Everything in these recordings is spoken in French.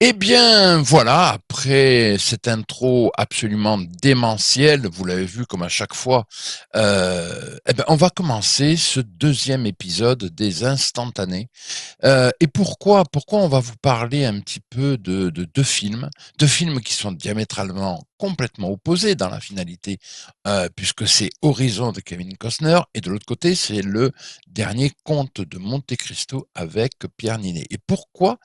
Eh bien, voilà, après cette intro absolument démentielle, vous l'avez vu comme à chaque fois, eh ben, on va commencer ce deuxième épisode des instantanés. Et pourquoi on va vous parler un petit peu de deux films qui sont diamétralement complètement opposés dans la finalité, puisque c'est Horizon de Kevin Costner et de l'autre côté c'est le dernier Comte de Monte Cristo avec Pierre Niney. Et pourquoi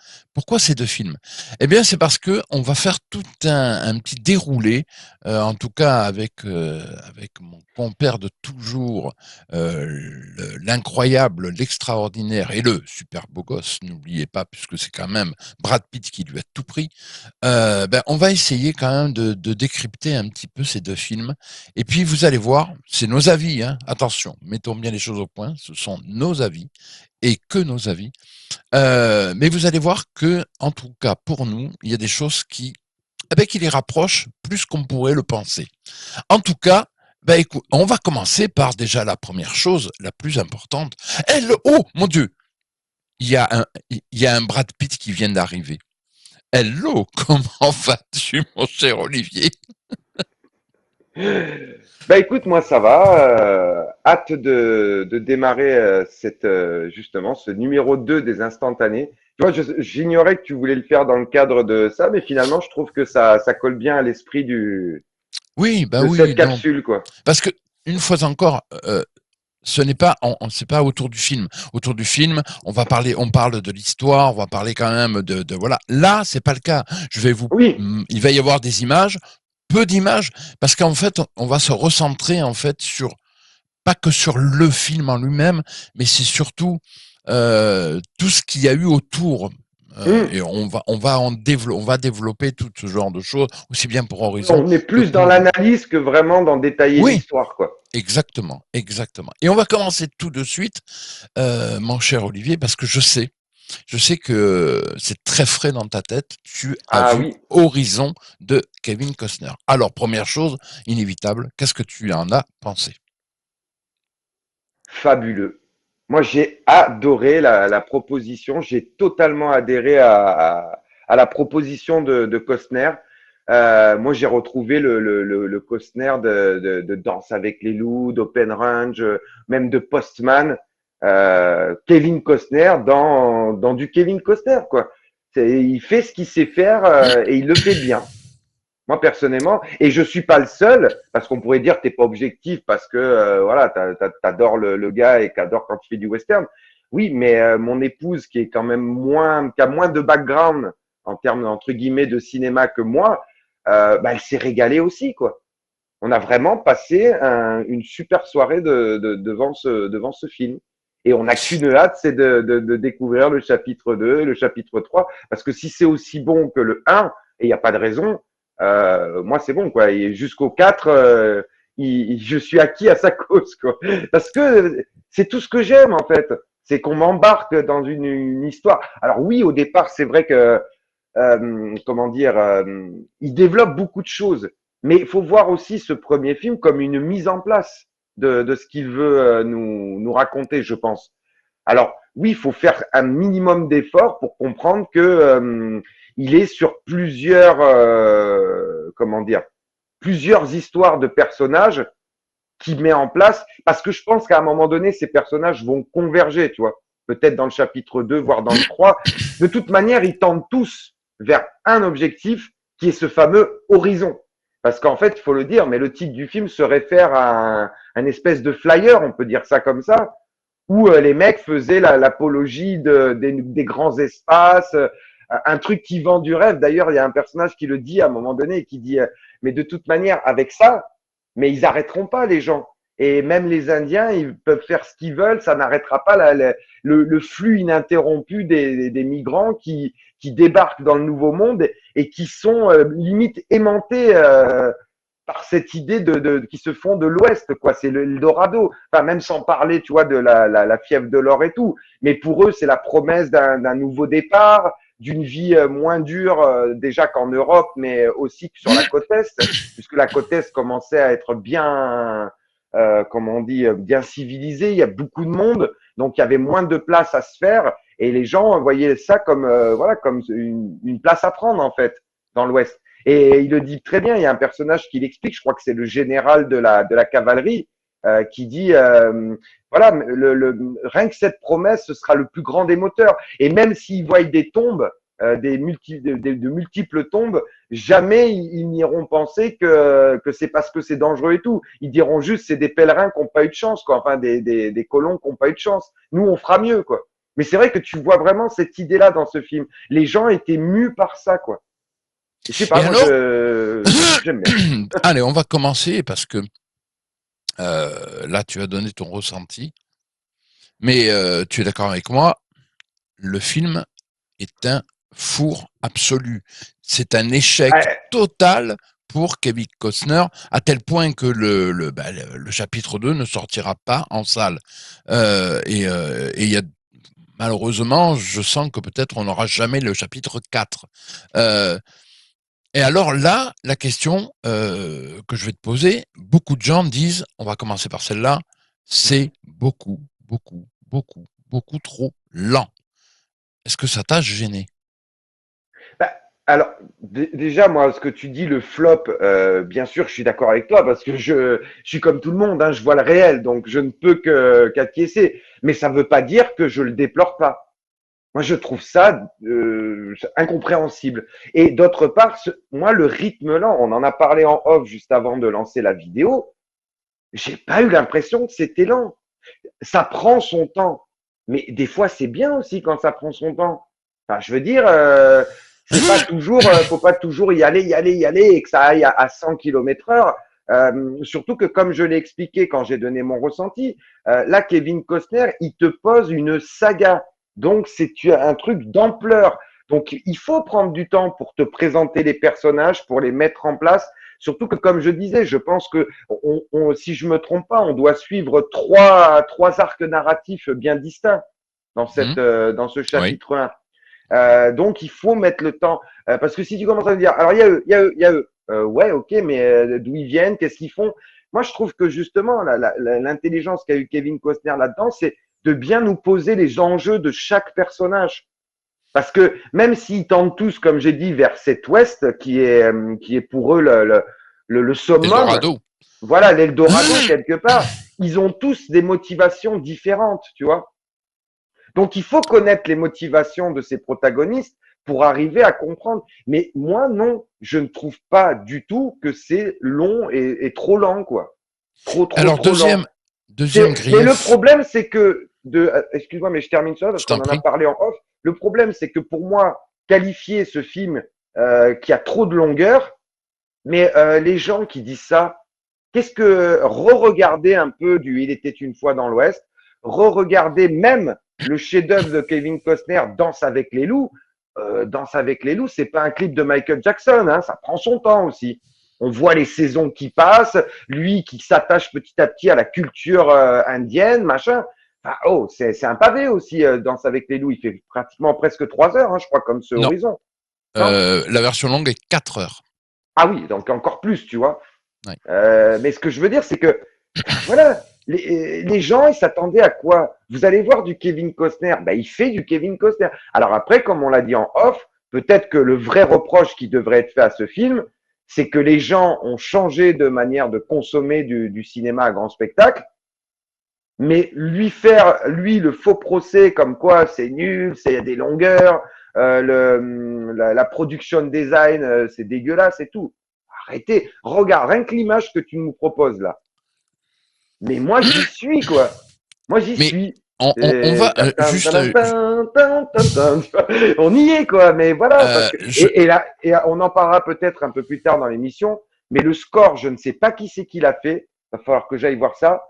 ces deux films? Eh bien, c'est parce que on va faire tout un petit déroulé, en tout cas avec mon compère de toujours, l'incroyable, l'extraordinaire et le super beau gosse, n'oubliez pas, puisque c'est quand même Brad Pitt qui lui a tout pris. Ben, on va essayer quand même de décrypter un petit peu ces deux films. Et puis vous allez voir, c'est nos avis, hein. Attention, mettons bien les choses au point, ce sont nos avis et que nos avis. Mais vous allez voir que, en tout cas pour nous, il y a des choses qui les rapprochent plus qu'on pourrait le penser. En tout cas, bah écoute, on va commencer par déjà la première chose, la plus importante. Oh mon Dieu, il y a un Brad Pitt qui vient d'arriver. Hello, comment vas-tu, mon cher Olivier? Bah écoute, moi ça va. Hâte de démarrer justement ce numéro 2 des instantanés. Tu vois, j'ignorais que tu voulais le faire dans le cadre de ça, mais finalement je trouve que ça colle bien à l'esprit Oui, bah de cette oui, non, capsule, quoi. parce que une fois encore, ce n'est pas, c'est pas autour du film. Autour du film, on parle de l'histoire, on va parler quand même voilà. Là, c'est pas le cas. Oui, Il va y avoir des images, peu d'images, parce qu'en fait, on va se recentrer en fait sur pas que sur le film en lui-même, mais c'est surtout tout ce qu'il y a eu autour. hum, Et on va développer tout ce genre de choses, aussi bien pour Horizon on est que plus dans pour. l'analyse que vraiment dans détailler Oui, l'histoire, quoi. exactement, exactement. Et on va commencer tout de suite, mon cher Olivier, parce que je sais que c'est très frais dans ta tête. Tu as Ah vu oui, Horizon de Kevin Costner. Alors, première chose inévitable, qu'est-ce que tu en as pensé? fabuleux. Moi j'ai adoré la proposition, j'ai totalement adhéré à la proposition de Costner. Moi, j'ai retrouvé le Costner de Danse avec les loups, d'Open Range, même de Postman. Kevin Costner dans du Kevin Costner, quoi. Il fait ce qu'il sait faire et il le fait bien. Moi, personnellement, et je suis pas le seul, parce qu'on pourrait dire que t'es pas objectif parce que voilà, t'adores le gars et qu'adore quand il fait du western. Oui, mais mon épouse qui est quand même qui a moins de background en termes entre guillemets de cinéma que moi, bah, elle s'est régalée aussi, quoi. On a vraiment passé une super soirée devant ce film. Et on n'a qu'une hâte, c'est de découvrir le chapitre 2, le chapitre 3, parce que si c'est aussi bon que le 1, et il n'y a pas de raison, moi c'est bon, quoi. Et jusqu'au 4, je suis acquis à sa cause, quoi. Parce que c'est tout ce que j'aime, en fait. C'est qu'on m'embarque dans une histoire. Alors oui, au départ, c'est vrai que comment dire, il développe beaucoup de choses. Mais il faut voir aussi ce premier film comme une mise en place de ce qu'il veut nous raconter, je pense. Alors oui, il faut faire un minimum d'efforts pour comprendre que il est sur plusieurs, comment dire, plusieurs histoires de personnages qui met en place, parce que je pense qu'à un moment donné, ces personnages vont converger, tu vois, peut-être dans le chapitre 2, voire dans le 3. De toute manière, ils tendent tous vers un objectif qui est ce fameux horizon. Parce qu'en fait, il faut le dire, mais le titre du film se réfère à un espèce de flyer, on peut dire ça comme ça, où les mecs faisaient l'apologie des grands espaces, un truc qui vend du rêve. D'ailleurs, il y a un personnage qui le dit à un moment donné, qui dit, mais de toute manière, avec ça, mais ils arrêteront pas les gens. Et même les Indiens, ils peuvent faire ce qu'ils veulent, ça n'arrêtera pas le flux ininterrompu des migrants qui débarquent dans le Nouveau Monde et qui sont limite aimantés par cette idée qui se font de l'Ouest, quoi. C'est l'Eldorado. Enfin, même sans parler, tu vois, de la fièvre de l'or et tout. Mais pour eux, c'est la promesse d'un nouveau départ, d'une vie moins dure déjà qu'en Europe, mais aussi que sur la côte Est, puisque la côte Est commençait à être bien, comment on dit, bien civilisée. Il y a beaucoup de monde, donc il y avait moins de place à se faire. Et les gens voyaient ça comme voilà comme une place à prendre en fait dans l'Ouest. Et il le dit très bien. Il y a un personnage qui l'explique. Je crois que c'est le général de la cavalerie qui dit voilà rien que cette promesse, ce sera le plus grand des moteurs. Et même s'ils voient des tombes, de multiples tombes, jamais ils n'iront penser que c'est parce que c'est dangereux et tout. Ils diront juste c'est des pèlerins qui n'ont pas eu de chance, quoi. Enfin, des colons qui n'ont pas eu de chance. Nous, on fera mieux, quoi. Mais c'est vrai que tu vois vraiment cette idée-là dans ce film. Les gens étaient mus par ça, quoi. Je sais Et pas, moi, alors, j'aime bien. allez, on va commencer parce que là, tu as donné ton ressenti, mais tu es d'accord avec moi, le film est un four absolu. C'est un échec Ouais, total pour Kevin Costner, à tel point que le chapitre 2 ne sortira pas en salle. Et il y a malheureusement, je sens que peut-être on n'aura jamais le chapitre 4. Euh, et alors là, la question que je vais te poser, beaucoup de gens disent, on va commencer par celle-là, c'est beaucoup trop lent. Est-ce que ça t'a gêné? bah, alors, déjà, moi, ce que tu dis, le flop, bien sûr, je suis d'accord avec toi parce que je suis comme tout le monde, hein, je vois le réel, donc je ne peux qu'acquiescer. Mais ça ne veut pas dire que je le déplore pas. Moi, je trouve ça incompréhensible. Et d'autre part, moi, le rythme lent, on en a parlé en off juste avant de lancer la vidéo, j'ai pas eu l'impression que c'était lent. Ça prend son temps. Mais des fois, c'est bien aussi quand ça prend son temps. Enfin, je veux dire, c'est pas toujours, faut pas toujours y aller et que ça aille à 100 km heure. Surtout que comme je l'ai expliqué quand j'ai donné mon ressenti, là, Kevin Costner, il te pose une saga. Donc, c'est un truc d'ampleur. Donc, il faut prendre du temps pour te présenter les personnages, pour les mettre en place. Surtout que, comme je disais, je pense que si je me trompe pas, on doit suivre trois arcs narratifs bien distincts Mmh. dans ce Oui. chapitre 1. Donc, il faut mettre le temps. Parce que si tu commences à me dire, alors il y a eux, il y a eux, il y a eux. Ouais, ok, mais d'où ils viennent, qu'est-ce qu'ils font? Moi, je trouve que justement, l'intelligence qu'a eu Kevin Costner là-dedans, c'est de bien nous poser les enjeux de chaque personnage. Parce que même s'ils tendent tous, comme j'ai dit, vers cet ouest qui est pour eux le summum, Eldorado. voilà, l'Eldorado quelque part, ils ont tous des motivations différentes, tu vois. Donc il faut connaître les motivations de ces protagonistes pour arriver à comprendre. Mais moi, non, je ne trouve pas du tout que c'est long et trop lent, quoi. Alors, Trop lent. deuxième Mais le grief, problème, c'est que, excuse-moi, mais je termine ça parce je qu'on t'en en a prie. parlé en off. Le problème, c'est que pour moi, qualifier ce film qui a trop de longueur, mais les gens qui disent ça, qu'est-ce que re-regarder un peu du Il était une fois dans l'Ouest, re-regarder même le chef-d'œuvre de Kevin Costner, Danse avec les loups. Danse avec les loups, c'est pas un clip de Michael Jackson, hein, ça prend son temps aussi. On voit les saisons qui passent, lui qui s'attache petit à petit à la culture indienne, machin. Enfin, oh, c'est un pavé aussi, Danse avec les loups. Il fait pratiquement presque 3 heures, hein, je crois, comme ce Non, Horizon. Non? la version longue est 4 heures. Ah oui, donc encore plus, tu vois. Ouais. Mais ce que je veux dire, c'est que, enfin, voilà, les gens, ils s'attendaient à quoi? Vous allez voir du Kevin Costner. Ben, il fait du Kevin Costner. Alors après, comme on l'a dit en off, peut-être que le vrai reproche qui devrait être fait à ce film, c'est que les gens ont changé de manière de consommer du cinéma à grand spectacle, mais lui faire, lui, le faux procès comme quoi c'est nul, c'est des longueurs, la production design, c'est dégueulasse et tout. Arrêtez, regarde, rien que l'image que tu nous proposes là. Mais moi, j'y suis, quoi. Moi, j'y Mais suis. on va juste, On y est, quoi. Mais voilà, parce que je, on en parlera peut-être un peu plus tard dans l'émission. Mais le score, je ne sais pas qui c'est qui l'a fait. Il va falloir que j'aille voir ça.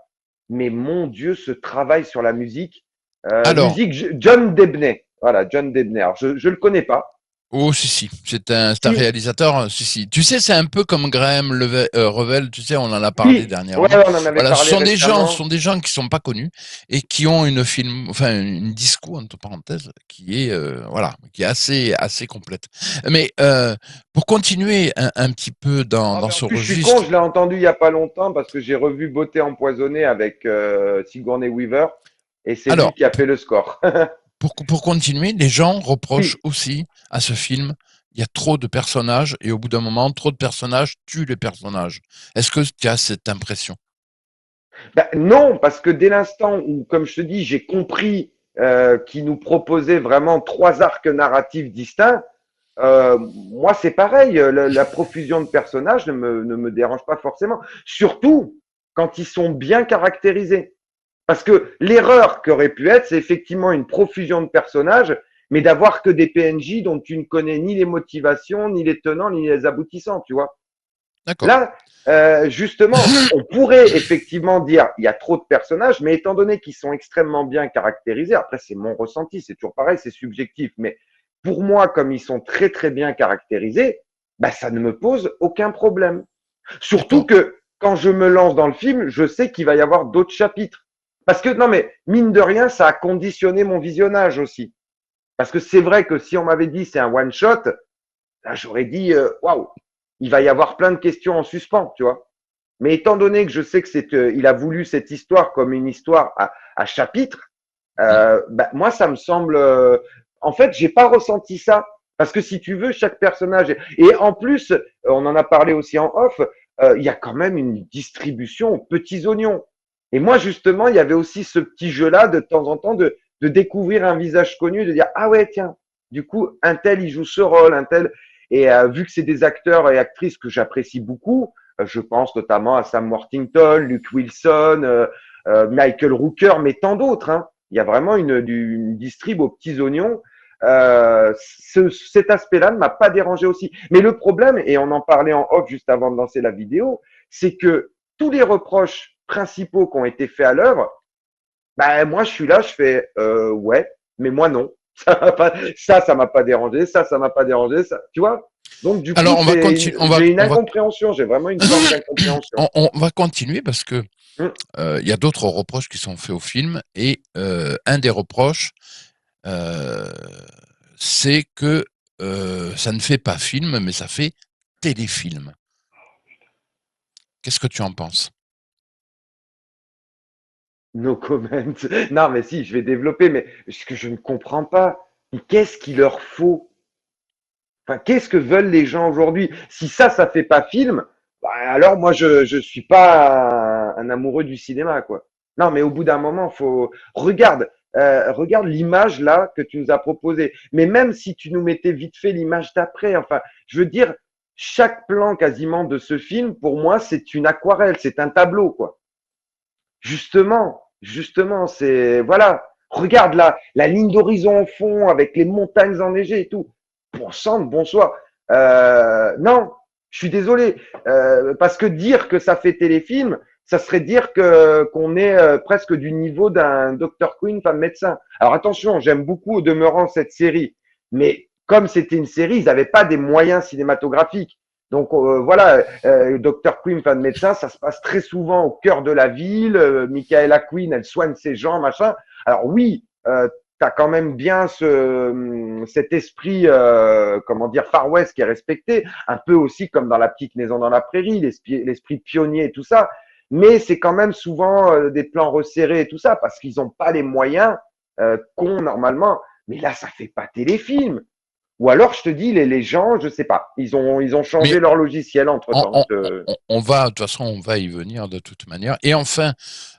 Mais mon Dieu, ce travail sur la musique, alors, musique John Debney. Voilà, John Debney. Alors, je le connais pas. oh si si, c'est un Si, réalisateur, si si. Tu sais, c'est un peu comme Graham Revel, tu sais, on en a parlé si, ouais, dernièrement. ouais, on en avait Voilà, parlé ce récemment. sont des gens qui sont pas connus et qui ont une disco entre parenthèses, qui est voilà, qui est assez complète. Mais pour continuer un petit peu Ah, dans mais en ce plus, je suis con, registre, je l'ai entendu il y a pas longtemps parce que j'ai revu Beauté empoisonnée avec Sigourney Weaver et c'est lui alors qui a fait le score. pour continuer, les gens reprochent Oui. aussi à ce film, il y a trop de personnages et au bout d'un moment, trop de personnages tuent les personnages. Est-ce que tu as cette impression? Ben, non, parce que dès l'instant où, comme je te dis, j'ai compris qu'ils nous proposaient vraiment trois arcs narratifs distincts, moi c'est pareil, la profusion de personnages ne me dérange pas forcément. Surtout quand ils sont bien caractérisés. Parce que l'erreur qu'aurait pu être, c'est effectivement une profusion de personnages, mais d'avoir que des PNJ dont tu ne connais ni les motivations, ni les tenants, ni les aboutissants, tu vois. D'accord. Là, justement, on pourrait effectivement dire il y a trop de personnages, mais étant donné qu'ils sont extrêmement bien caractérisés, après c'est mon ressenti, c'est toujours pareil, c'est subjectif, mais pour moi, comme ils sont très très bien caractérisés, bah, ça ne me pose aucun problème. Surtout D'accord. que quand je me lance dans le film, je sais qu'il va y avoir d'autres chapitres. Parce que, non mais, mine de rien, ça a conditionné mon visionnage aussi. Parce que c'est vrai que si on m'avait dit c'est un one shot, là j'aurais dit waouh, il va y avoir plein de questions en suspens, tu vois. Mais étant donné que je sais que il a voulu cette histoire comme une histoire à chapitre, Mmh. bah, moi ça me semble. En fait, j'ai pas ressenti ça parce que si tu veux, chaque personnage et en plus, on en a parlé aussi en off, il y a quand même une distribution aux petits oignons. Et moi justement, il y avait aussi ce petit jeu-là de temps en temps de découvrir un visage connu, de dire ah ouais tiens, du coup un tel il joue ce rôle, un tel. Et vu que c'est des acteurs et actrices que j'apprécie beaucoup, je pense notamment à Sam Worthington, Luke Wilson, Michael Rooker, mais tant d'autres. Hein. Il y a vraiment une distrib aux petits oignons. Cet aspect-là ne m'a pas dérangé aussi. Mais le problème, et on en parlait en off juste avant de lancer la vidéo, c'est que tous les reproches principaux qui ont été faits à l'œuvre, bah, moi je suis là, je fais ouais, mais moi non. Ça m'a pas dérangé, ça m'a pas dérangé, ça, tu vois. Donc du coup, Alors on va continuer, j'ai une incompréhension, j'ai vraiment une forme d'incompréhension. on va continuer parce que Hum, il y a d'autres reproches qui sont faits au film et un des reproches, euh, c'est que ça ne fait pas film, mais ça fait téléfilm. Qu'est-ce que tu en penses? No comment. Non, mais si, je vais développer, mais ce que je ne comprends pas, qu'est-ce qu'il leur faut? Enfin, qu'est-ce que veulent les gens aujourd'hui? Si ça fait pas film, bah, alors moi, je suis pas un amoureux du cinéma, quoi. Non, mais au bout d'un moment, faut regarde, regarde l'image là que tu nous as proposée. Mais même si tu nous mettais vite fait l'image d'après, enfin, je veux dire, chaque plan quasiment de ce film, pour moi, c'est une aquarelle, c'est un tableau, quoi. Justement, c'est voilà. Regarde la ligne d'horizon au fond avec les montagnes enneigées et tout. Bon sang de bonsoir. Non, je suis désolé parce que dire que ça fait téléfilm, ça serait dire que qu'on est presque du niveau d'un Dr Queen, femme médecin. Alors attention, j'aime beaucoup au demeurant cette série, mais comme c'était une série, ils n'avaient pas des moyens cinématographiques. Donc voilà, Dr Queen, fan médecin, ça se passe très souvent au cœur de la ville. Michaela Queen, elle soigne ses gens, machin. Alors oui, tu as quand même bien cet esprit, comment dire, Far West qui est respecté, un peu aussi comme dans La Petite Maison dans la Prairie, l'esprit pionnier et tout ça. Mais c'est quand même souvent des plans resserrés et tout ça parce qu'ils n'ont pas les moyens qu'ont normalement. Mais là, ça fait pas téléfilm. Ou alors, je te dis, les gens, je sais pas, ils ont Mais changé leur logiciel entre on, temps. on- on va, de toute façon, on va y venir de toute manière. Et enfin,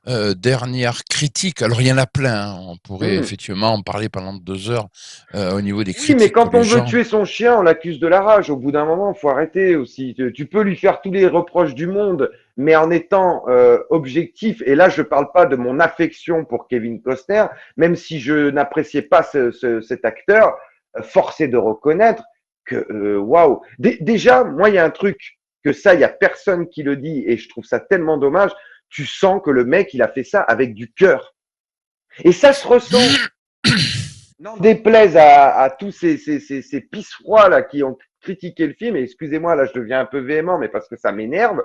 dernière critique. Alors, il y en a plein. Hein. On pourrait Hmm. effectivement en parler pendant 2 heures au niveau des Oui, mais critiques que quand les on veut gens. tuer son chien, on l'accuse de la rage. Au bout d'un moment, il faut arrêter aussi. Tu peux lui faire tous les reproches du monde, mais en étant objectif. Et là, je ne parle pas de mon affection pour Kevin Costner, même si je n'appréciais pas cet acteur. Force est de reconnaître que waouh. Déjà, moi, il y a un truc que ça, il y a personne qui le dit, et je trouve ça tellement dommage. Tu sens que le mec, il a fait ça avec du cœur, et ça se ressent. N'en déplaise à tous ces pisse-froids là qui ont critiqué le film, et excusez-moi, là je deviens un peu véhément, mais parce que ça m'énerve.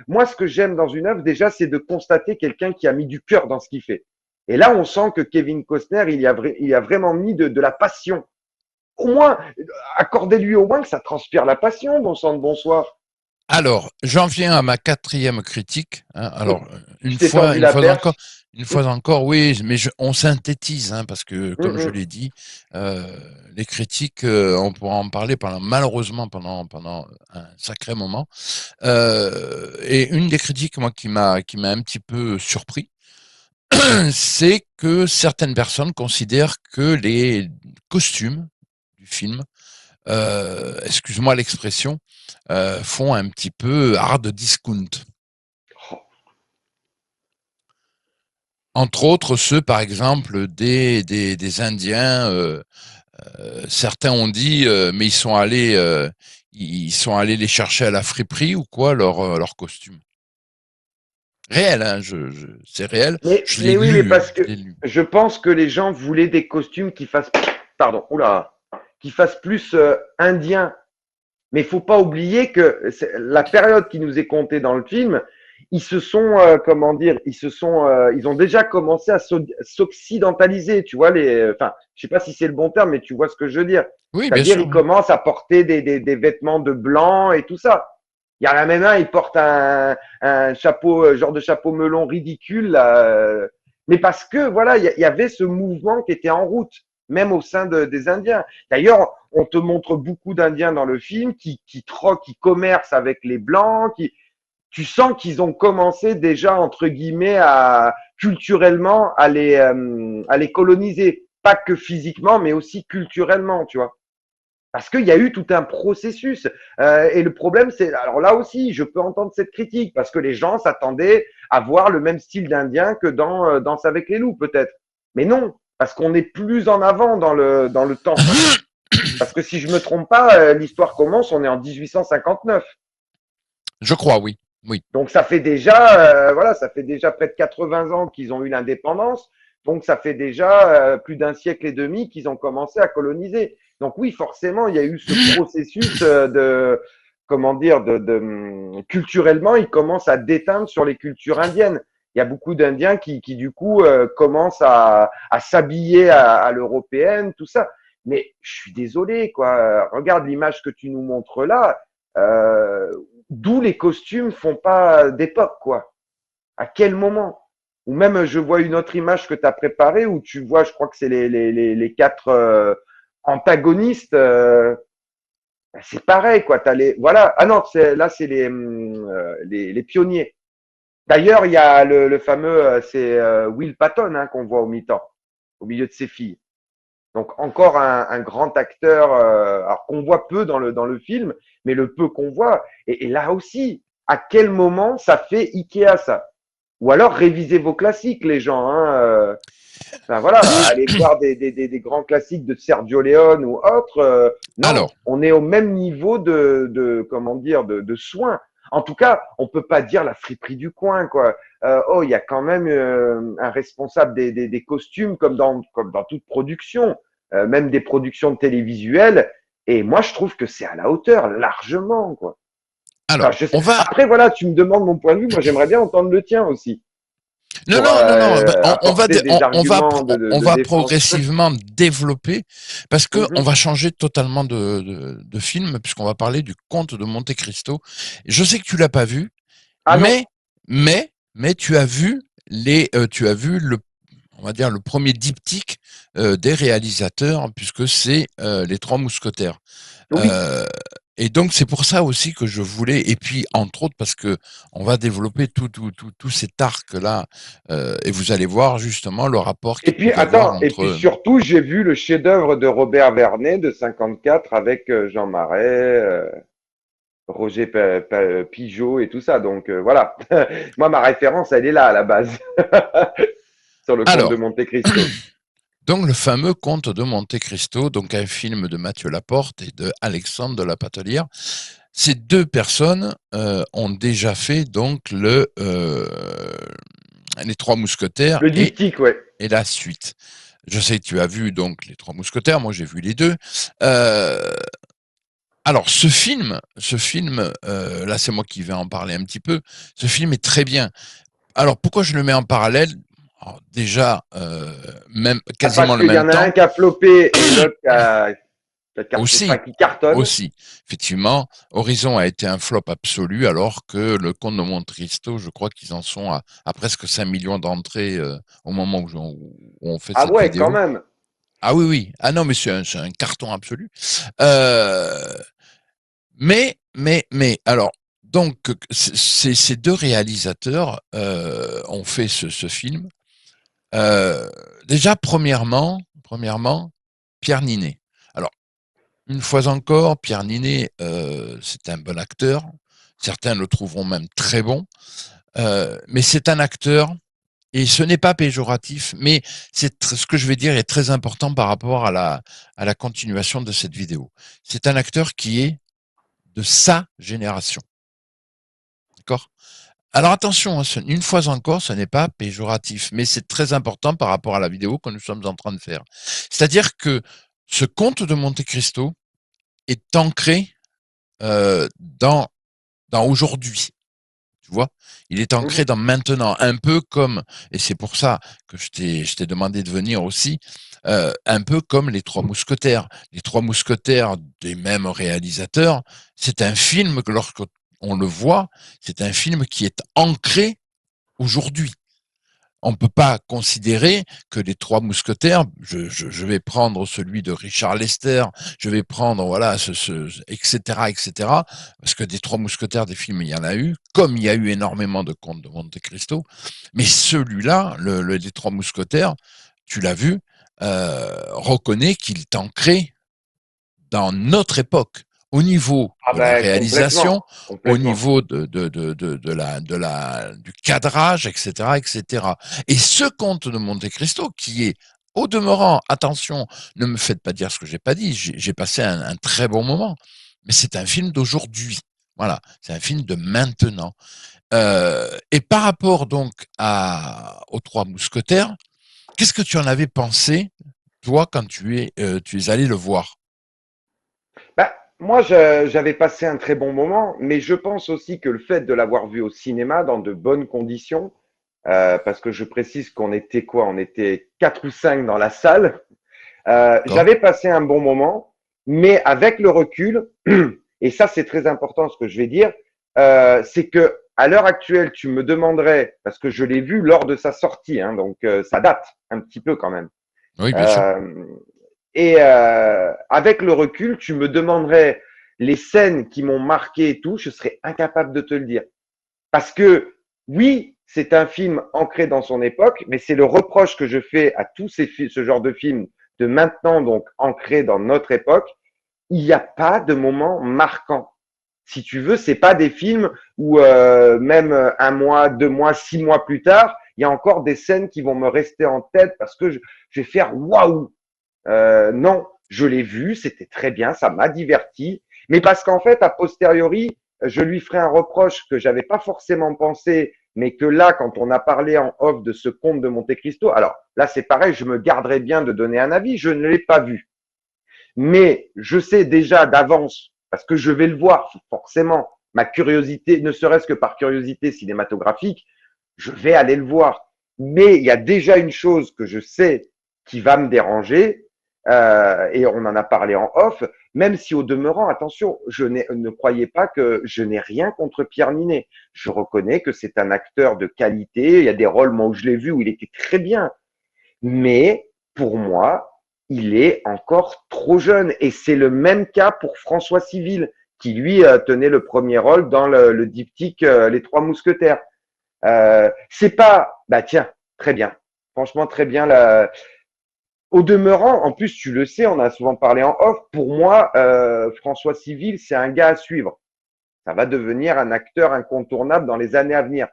Moi, ce que j'aime dans une œuvre, déjà, c'est de constater quelqu'un qui a mis du cœur dans ce qu'il fait. Et là, on sent que Kevin Costner, il a vraiment mis de la passion. Au moins, accordez-lui au moins que ça transpire la passion, bon sang de bonsoir. Alors, j'en viens à ma quatrième critique. Hein. Alors, Je t'ai tendu une la fois encore, perche. Une fois encore, oui, mais on synthétise, hein, parce que, Hum, comme je hum. l'ai dit, les critiques, on pourra en parler malheureusement pendant un sacré moment. Et une des critiques, moi, qui m'a un petit peu surpris, c'est que certaines personnes considèrent que les costumes du film, excuse-moi l'expression, font un petit peu hard discount. Oh. Entre autres, ceux, par exemple, des Indiens. Certains ont dit, mais ils sont allés les chercher à la friperie ou quoi, leurs costumes. Réel, hein, c'est réel. Je l'ai Mais oui, mais lu, parce je que l'ai lu. je pense que les gens voulaient des costumes qui fassent, pardon, oula, qui fassent plus indien. Mais il faut pas oublier que la période qui nous est comptée dans le film, ils se sont, comment dire, ils ont déjà commencé à s'occidentaliser. Tu vois enfin, je sais pas si c'est le bon terme, mais tu vois ce que je veux dire. Oui, bien C'est-à-dire, sûr. ils Oui. commencent à porter des vêtements de blanc et tout ça. Il y a la même un, il porte un chapeau, genre de chapeau melon ridicule, là, mais parce que voilà, il y avait ce mouvement qui était en route, même au sein des Indiens. D'ailleurs, on te montre beaucoup d'Indiens dans le film qui troquent, qui commercent avec les Blancs, tu sens qu'ils ont commencé déjà, entre guillemets, culturellement, à les coloniser. Pas que physiquement, mais aussi culturellement, tu vois. Parce qu'il y a eu tout un processus. Et le problème, c'est, alors là aussi, je peux entendre cette critique, parce que les gens s'attendaient à voir le même style d'Indien que dans Danse avec les loups, peut-être. Mais non, parce qu'on est plus en avant dans le temps. Parce que si je me trompe pas, l'histoire commence, on est en 1859. Je crois, oui. Oui. Donc ça fait déjà, voilà, ça fait déjà près de 80 ans qu'ils ont eu l'indépendance. Donc ça fait déjà plus d'un siècle et demi qu'ils ont commencé à coloniser. Donc oui, forcément, il y a eu ce processus de, comment dire, culturellement, ils commencent à déteindre sur les cultures indiennes. Il y a beaucoup d'Indiens qui du coup commencent à s'habiller à l'européenne, tout ça. Mais je suis désolé, quoi. Regarde l'image que tu nous montres là. Euh, D'où les costumes font pas d'époque, quoi. À quel moment? Ou même, je vois une autre image que tu as préparée où tu vois, je crois que c'est les quatre antagonistes. C'est pareil, quoi. T'as les, voilà. Ah non, là, c'est les pionniers. D'ailleurs, il y a le fameux, c'est Will Patton hein, qu'on voit au mi-temps, au milieu de ses filles. Donc encore un grand acteur, alors qu'on voit peu dans le film, mais le peu qu'on voit. Et là aussi, à quel moment ça fait Ikea ça? Ou alors révisez vos classiques, les gens. Hein, enfin voilà, allez voir des grands classiques de Sergio Leone ou autres. Non, Alors, on est au même niveau comment dire de soins. En tout cas, on peut pas dire la friperie du coin, quoi. Oh, il y a quand même un responsable des costumes, comme dans toute production, même des productions télévisuelles. Et moi, je trouve que c'est à la hauteur, largement, quoi. Enfin, alors, je sais. on va. Après, voilà, tu me demandes mon point de vue. Moi, j'aimerais bien entendre le tien aussi, Non, pour non, non, non. apporter des arguments On de va défense. progressivement développer parce que on Mhm. va changer totalement de film puisqu'on va parler du Comte de Monte Cristo. Je sais que tu l'as pas vu, Ah non, mais, mais tu as vu on va dire le premier diptyque des réalisateurs puisque c'est les Trois Mousquetaires. oui. Euh, et donc c'est pour ça aussi que je voulais, et puis entre autres parce que on va développer tout cet arc-là, et vous allez voir justement le rapport Et qu'il puis, peut y avoir attends, et puis entre. surtout, j'ai vu le chef-d'œuvre de Robert Vernet de 54 avec Jean Marais, Roger Pigeot et tout ça. Donc voilà. Moi, ma référence, elle est là à la base, sur le comte de Alors, Monte Cristo. donc le fameux Comte de Monte Cristo, donc un film de Mathieu Laporte et de Alexandre de la Patelière. Ces deux personnes ont déjà fait donc les Trois Mousquetaires Le diptyque, ouais. et la suite. Je sais que tu as vu donc les Trois Mousquetaires, moi j'ai vu les deux. Euh, alors ce film, là c'est moi qui vais en parler un petit peu. Ce film est très bien. Alors pourquoi je le mets en parallèle? Alors, déjà, même Ah, quasiment parce le qu'il y même en a un temps. qui a flopé et l'autre qui a. Enfin, Aussi, qui cartonne. aussi. Effectivement, Horizon a été un flop absolu, alors que le Comte de Monte Cristo, je crois qu'ils en sont à presque 5 millions d'entrées au moment où on fait Ah cette ouais, quand vidéo. même. Ah oui, oui. Ah non, mais c'est un carton absolu. Euh, alors, donc, ces deux réalisateurs ont fait ce film. Euh, Déjà, premièrement, Pierre Ninet. Alors, une fois encore, Pierre Ninet, c'est un bon acteur. Certains le trouveront même très bon. Mais c'est un acteur, et ce n'est pas péjoratif, mais ce que je vais dire est très important par rapport à la continuation de cette vidéo. C'est un acteur qui est de sa génération. D'accord? Alors attention, hein, une fois encore, ce n'est pas péjoratif, mais c'est très important par rapport à la vidéo que nous sommes en train de faire. C'est-à-dire que ce conte de Monte Cristo est ancré dans aujourd'hui. Tu vois, il est ancré Mhm. dans maintenant, un peu comme, et c'est pour ça que je t'ai demandé de venir aussi, un peu comme Les Trois Mousquetaires. Les Trois Mousquetaires des mêmes réalisateurs, c'est un film que lorsqu'on le voit, c'est un film qui est ancré aujourd'hui. On ne peut pas considérer que les Trois Mousquetaires, je vais prendre celui de Richard Lester, je vais prendre, voilà, etc., etc., parce que des Trois Mousquetaires, des films, il y en a eu, comme il y a eu énormément de contes de Monte Cristo, mais celui-là, les Trois Mousquetaires, tu l'as vu, reconnaît qu'il est ancré dans notre époque, au niveau Ah de la ben réalisation, complètement, au complètement. niveau du cadrage, etc., etc. Et ce conte de Monte Cristo, qui est, au demeurant, attention, ne me faites pas dire ce que j'ai pas dit, j'ai passé un très bon moment, mais c'est un film d'aujourd'hui. Voilà, c'est un film de maintenant. Et par rapport donc aux Trois Mousquetaires, qu'est-ce que tu en avais pensé, toi, quand tu es allé le voir? Bah, moi, j'avais passé un très bon moment, mais je pense aussi que le fait de l'avoir vu au cinéma dans de bonnes conditions, parce que je précise qu'on était quoi? On était quatre ou cinq dans la salle. D'accord? J'avais passé un bon moment, mais avec le recul, et ça c'est très important ce que je vais dire, c'est que à l'heure actuelle, tu me demanderais, parce que je l'ai vu lors de sa sortie, hein, donc ça date un petit peu quand même. Oui, bien sûr. Euh, et avec le recul, tu me demanderais les scènes qui m'ont marqué et tout, je serais incapable de te le dire. Parce que oui, c'est un film ancré dans son époque, mais c'est le reproche que je fais à tous ce genre de films de maintenant, donc ancré dans notre époque. Il n'y a pas de moment marquant. Si tu veux, c'est pas des films où même un mois, deux mois, 6 mois plus tard, il y a encore des scènes qui vont me rester en tête parce que je vais faire waouh. Non, je l'ai vu, c'était très bien, ça m'a diverti, mais parce qu'en fait, a posteriori, je lui ferai un reproche que j'avais pas forcément pensé, mais que là, quand on a parlé en off de ce conte de Monte Cristo, alors là, c'est pareil, je me garderai bien de donner un avis, je ne l'ai pas vu, mais je sais déjà d'avance, parce que je vais le voir forcément, ma curiosité, ne serait-ce que par curiosité cinématographique, je vais aller le voir. Mais il y a déjà une chose que je sais qui va me déranger, et on en a parlé en off, même si au demeurant, attention, ne croyez pas que je n'ai rien contre Pierre Ninet. Je reconnais que c'est un acteur de qualité, il y a des rôles, moi, où je l'ai vu, où il était très bien. Mais pour moi, il est encore trop jeune. Et c'est le même cas pour François Civil, qui lui tenait le premier rôle dans le diptyque Les Trois Mousquetaires. C'est pas, bah tiens, très bien. Franchement, très bien. Au demeurant, en plus, tu le sais, on a souvent parlé en off. Pour moi, François Civil, c'est un gars à suivre. Ça va devenir un acteur incontournable dans les années à venir.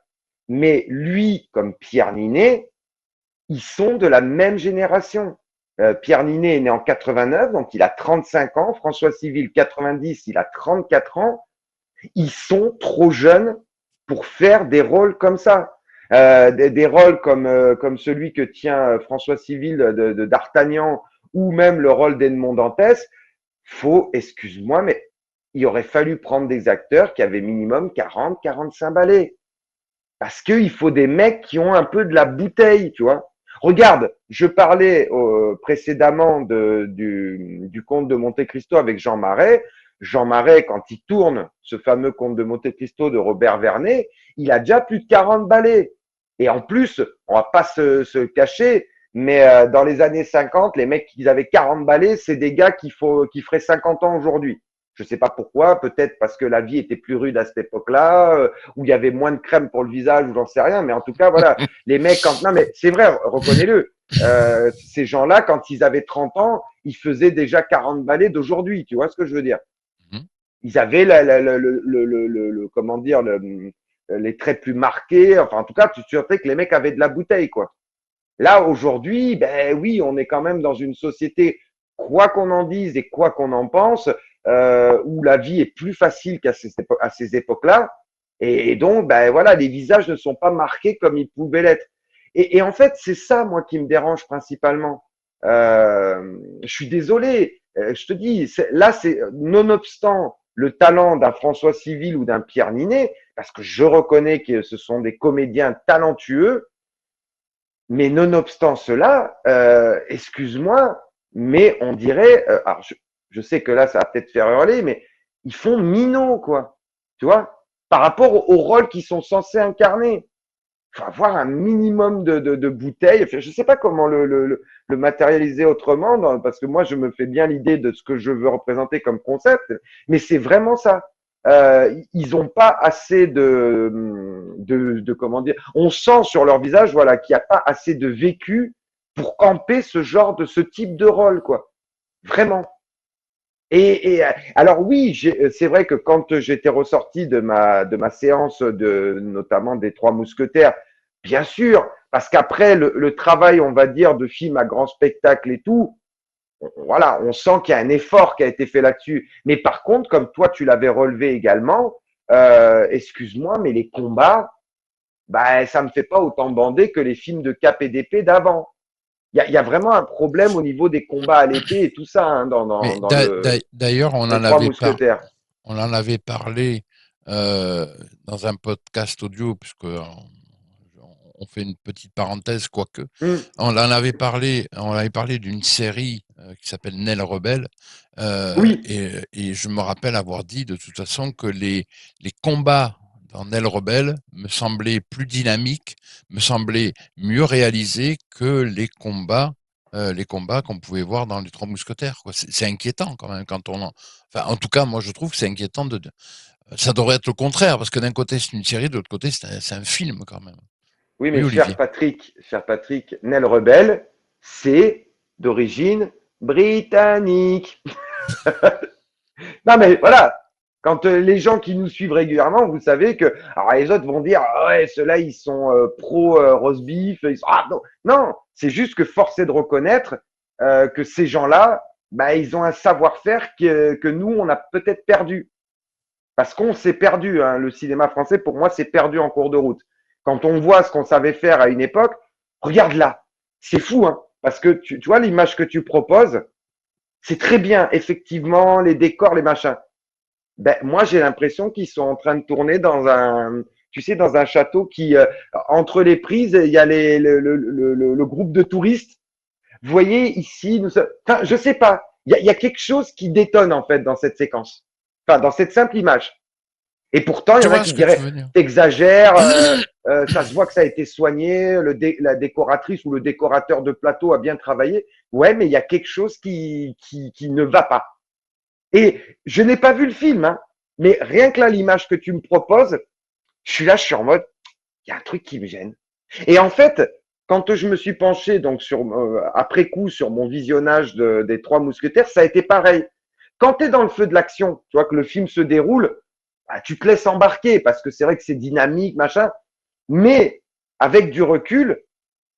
Mais lui, comme Pierre Ninet, ils sont de la même génération. Pierre Ninet est né en 89, donc il a 35 ans. François Civil, 90, il a 34 ans. Ils sont trop jeunes pour faire des rôles comme ça. Des rôles comme celui que tient François Civil d'Artagnan ou même le rôle d'Edmond Dantès, faut, excuse-moi, mais il aurait fallu prendre des acteurs qui avaient minimum 40, 45 balais. Parce qu'il faut des mecs qui ont un peu de la bouteille, tu vois. Regarde, je parlais précédemment du Comte de Monte-Cristo avec Jean Marais. Jean Marais, quand il tourne ce fameux Comte de Monte-Cristo de Robert Vernet, il a déjà plus de 40 ballets. Et en plus, on va pas se cacher, mais dans les années 50, les mecs qui avaient 40 ballets, c'est des gars qui feraient 50 ans aujourd'hui. Je sais pas pourquoi, peut-être parce que la vie était plus rude à cette époque-là, où il y avait moins de crème pour le visage, ou j'en sais rien, mais en tout cas, voilà, les mecs, quand, non, mais c'est vrai, reconnais-le, ces gens-là, quand ils avaient 30 ans, ils faisaient déjà 40 ballets d'aujourd'hui, tu vois ce que je veux dire? Mhm. Ils avaient comment dire, les traits plus marqués, enfin, en tout cas, tu sentais que les mecs avaient de la bouteille, quoi. Là, aujourd'hui, ben oui, on est quand même dans une société, quoi qu'on en dise et quoi qu'on en pense, où la vie est plus facile à ces époques-là. Et donc, ben voilà, les visages ne sont pas marqués comme ils pouvaient l'être. Et en fait, c'est ça, moi, qui me dérange principalement. Je suis désolé, je te dis, là, c'est nonobstant le talent d'un François Civil ou d'un Pierre Ninet, parce que je reconnais que ce sont des comédiens talentueux, mais nonobstant cela, excuse-moi, mais on dirait, alors je sais que là, ça va peut-être faire hurler, mais ils font minot, quoi. Tu vois, par rapport au rôle qu'ils sont censés incarner. Il faut avoir un minimum de bouteilles. Enfin, je ne sais pas comment le matérialiser autrement, parce que moi, je me fais bien l'idée de ce que je veux représenter comme concept, mais c'est vraiment ça. Ils n'ont pas assez comment dire. On sent sur leur visage, voilà, qu'il n'y a pas assez de vécu pour camper ce type de rôle, quoi. Vraiment. Alors oui, c'est vrai que quand j'étais ressorti de ma séance notamment des Trois Mousquetaires, bien sûr, parce qu'après le travail, on va dire, de film à grand spectacle et tout, voilà, on sent qu'il y a un effort qui a été fait là-dessus. Mais par contre, comme toi tu l'avais relevé également, excuse-moi, mais les combats, bah ça me fait pas autant bander que les films de cap et d'épée d'avant. Il y a vraiment un problème au niveau des combats à l'épée et tout ça hein, Mais dans d'ailleurs, les Trois Mousquetaires. on en avait parlé dans un podcast audio, puisque on fait une petite parenthèse, quoique. Hum, On avait parlé d'une série qui s'appelle Nell Rebelle, oui, et je me rappelle avoir dit de toute façon que les combats dans Nell Rebelle me semblaient plus dynamiques, me semblaient mieux réalisés que les combats qu'on pouvait voir dans les Trois Mousquetaires, quoi. C'est inquiétant quand même quand enfin, en tout cas, moi je trouve que c'est inquiétant ça devrait être le contraire, parce que d'un côté c'est une série, de l'autre côté c'est un film quand même. oui, Oui, mais Olivier. cher Patrick, Nell Rebelle, c'est d'origine britannique. Non, mais voilà. Quand les gens qui nous suivent régulièrement, vous savez que, alors les autres vont dire, ah ouais, ceux-là, ils sont pro roast beef. Ah non, non, c'est juste que force est de reconnaître que ces gens-là, bah, ils ont un savoir-faire que nous, on a peut-être perdu. Parce qu'on s'est perdu. Hein. Le cinéma français, pour moi, s'est perdu en cours de route. Quand on voit ce qu'on savait faire à une époque, regarde là. C'est fou, hein. Parce que tu vois l'image que tu proposes, c'est très bien, effectivement, les décors, les machins. Ben, moi, j'ai l'impression qu'ils sont en train de tourner tu sais, dans un château qui, entre les prises, il y a le groupe de touristes. Vous voyez ici, enfin, je sais pas. Il y a quelque chose qui détonne en fait dans cette séquence. Enfin, dans cette simple image. Et pourtant, il y Je en a vois qui ce que tu diraient, veux dire. t'exagères, ça se voit que ça a été soigné, la décoratrice ou le décorateur de plateau a bien travaillé. Ouais, mais il y a quelque chose qui ne va pas. Et je n'ai pas vu le film, hein, mais rien que là, l'image que tu me proposes, je suis en mode, il y a un truc qui me gêne. Et en fait, quand je me suis penché donc après coup sur mon visionnage des Trois Mousquetaires, ça a été pareil. Quand tu es dans le feu de l'action, tu vois que le film se déroule, bah, tu te laisses embarquer parce que c'est vrai que c'est dynamique, machin. Mais avec du recul,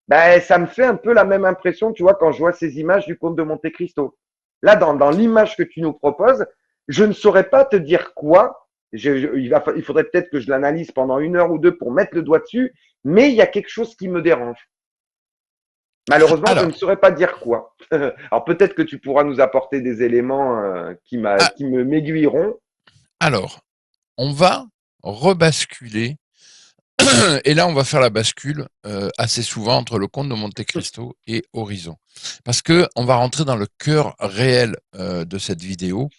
bah, ça me fait un peu la même impression, tu vois, quand je vois ces images du Comte de Monte Cristo. Là, dans l'image que tu nous proposes, je ne saurais pas te dire quoi. Il faudrait peut-être que je l'analyse pendant 1 heure ou deux pour mettre le doigt dessus, mais il y a quelque chose qui me dérange. Malheureusement, je ne Alors, saurais pas dire quoi. Alors peut-être que tu pourras nous apporter des éléments ah, qui me m'aiguilleront. alors, on va rebasculer Et là, on va faire la bascule assez souvent entre le Comte de Monte Cristo et Horizon. Parce que on va rentrer dans le cœur réel de cette vidéo.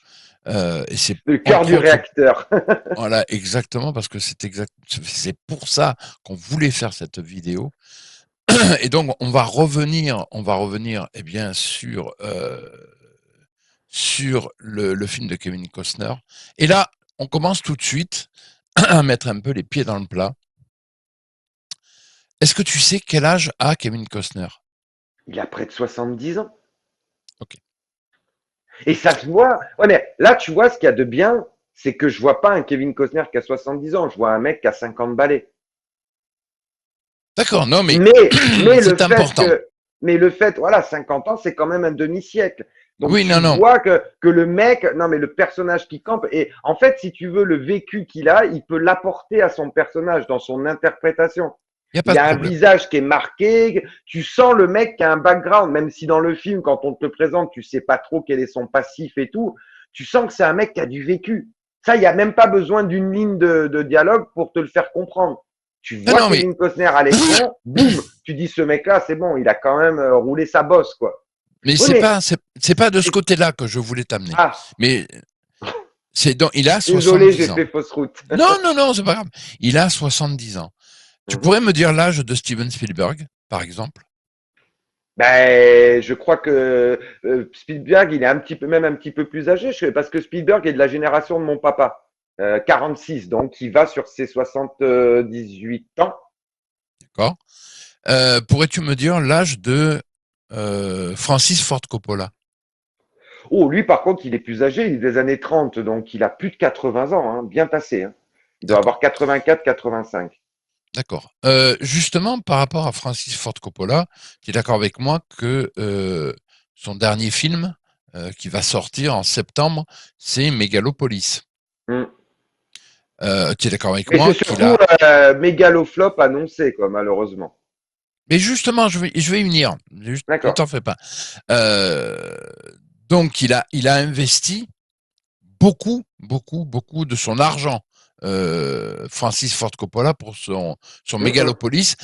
Et c'est Le cœur entre du autres, réacteur. voilà, exactement, parce que c'est pour ça qu'on voulait faire cette vidéo. Et donc, on va revenir, eh bien, sur le film de Kevin Costner. Et là, on commence tout de suite à mettre un peu les pieds dans le plat. Est-ce que tu sais quel âge a Kevin Costner? Il a près de 70 ans. Ok. Et ça se voit. Ouais, mais là, tu vois, ce qu'il y a de bien, c'est que je vois pas un Kevin Costner qui a 70 ans. Je vois un mec qui a 50 balais. D'accord, non, mais Mais le c'est fait important. que, mais le fait, voilà, 50 ans, c'est quand même un demi-siècle. Donc Oui, tu non, non, vois que le mec, non mais le personnage qui campe, et en fait, si tu veux, le vécu qu'il a, il peut l'apporter à son personnage dans son interprétation. il n'y a pas Il de a un problème. visage qui est marqué, tu sens le mec qui a un background, même si dans le film, quand on te le présente, tu sais pas trop quel est son passif et tout, tu sens que c'est un mec qui a du vécu. Ça, il n'y a même pas besoin d'une ligne de dialogue pour te le faire comprendre. Tu Non, vois non, mais Kevin Costner à l'écran, boum, tu dis ce mec-là, c'est bon, il a quand même roulé sa bosse, quoi. mais Oui, mais c'est pas de ce c'est côté-là que je voulais t'amener. ah, Mais c'est donc, il a désolé, j'ai 70 ans. fait fausse route. Non, non, non, c'est pas grave. Il a 70 ans. Tu Mhm. pourrais me dire l'âge de Steven Spielberg, par exemple? Ben, je crois que Spielberg, il est un petit peu, même un petit peu plus âgé, parce que Spielberg est de la génération de mon papa, 46, donc il va sur ses 78 ans. D'accord. Pourrais-tu me dire l'âge de Francis Ford Coppola? Oh, lui, par contre, il est plus âgé, il est des années 30, donc il a plus de 80 ans, hein, bien passé. Hein. Il doit D'accord. avoir 84, 85. D'accord. Justement, par rapport à Francis Ford Coppola, tu es d'accord avec moi que son dernier film, qui va sortir en septembre, c'est Megalopolis. Mm. Tu es d'accord avec Mais c'est moi qu'il surtout a... mégaloflop annoncé, quoi, malheureusement. Mais justement, je vais y venir. Juste, ne D'accord. t'en fais pas. Euh, donc, il a investi beaucoup de son argent, Francis Ford Coppola, pour son Mm, mm. Megalopolis,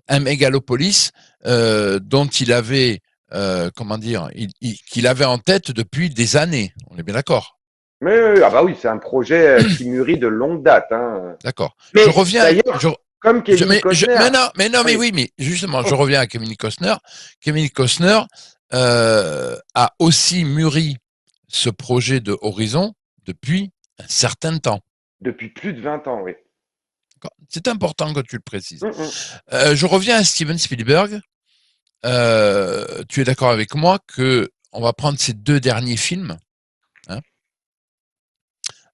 un Megalopolis dont il avait, comment dire, qu'il avait en tête depuis des années. On est bien d'accord. Ah bah oui, c'est un projet qui mûrit de longue date. Hein. D'accord. Je Mais reviens. d'ailleurs, comme Kevin Costner, Mais oui. oui, mais justement, je Oh. reviens à Kevin Costner. Kevin Costner a aussi mûri ce projet de Horizon depuis un certain temps. Depuis plus de 20 ans, oui. C'est important que tu le précises. Mm, mm. Je reviens à Steven Spielberg. Tu es d'accord avec moi que on va prendre ces deux derniers films. Hein.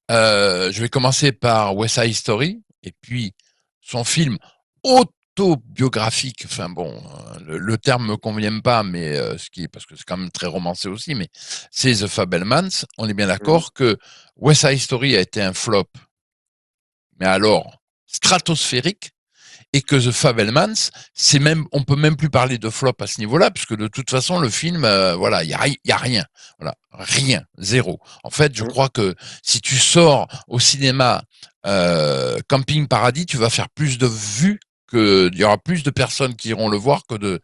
Je vais commencer par West Side Story et puis son film autobiographique. Enfin bon, le terme me convient pas, mais ce qui est parce que c'est quand même très romancé aussi. Mais c'est The Fabelmans. On est bien Mhm. d'accord que West Side Story a été un flop, mais alors stratosphérique. Et que The Fabelmans, on peut même plus parler de flop à ce niveau-là, puisque de toute façon, le film, voilà, y a rien. Voilà. Rien. Zéro. En fait, je Mm. crois que si tu sors au cinéma, Camping Paradis, tu vas faire plus de vues il y aura plus de personnes qui iront le voir que de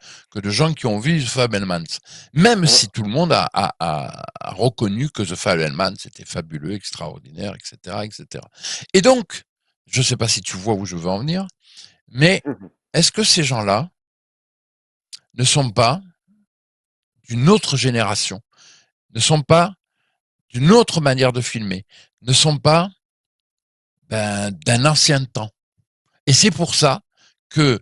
gens qui ont vu The Fabelmans. Même Mm. si tout le monde a reconnu que The Fabelmans était fabuleux, extraordinaire, etc., etc. Et donc, je ne sais pas si tu vois où je veux en venir, mais Mhm. est-ce que ces gens-là ne sont pas d'une autre génération, ne sont pas d'une autre manière de filmer, ne sont pas d'un ancien temps? Et c'est pour ça que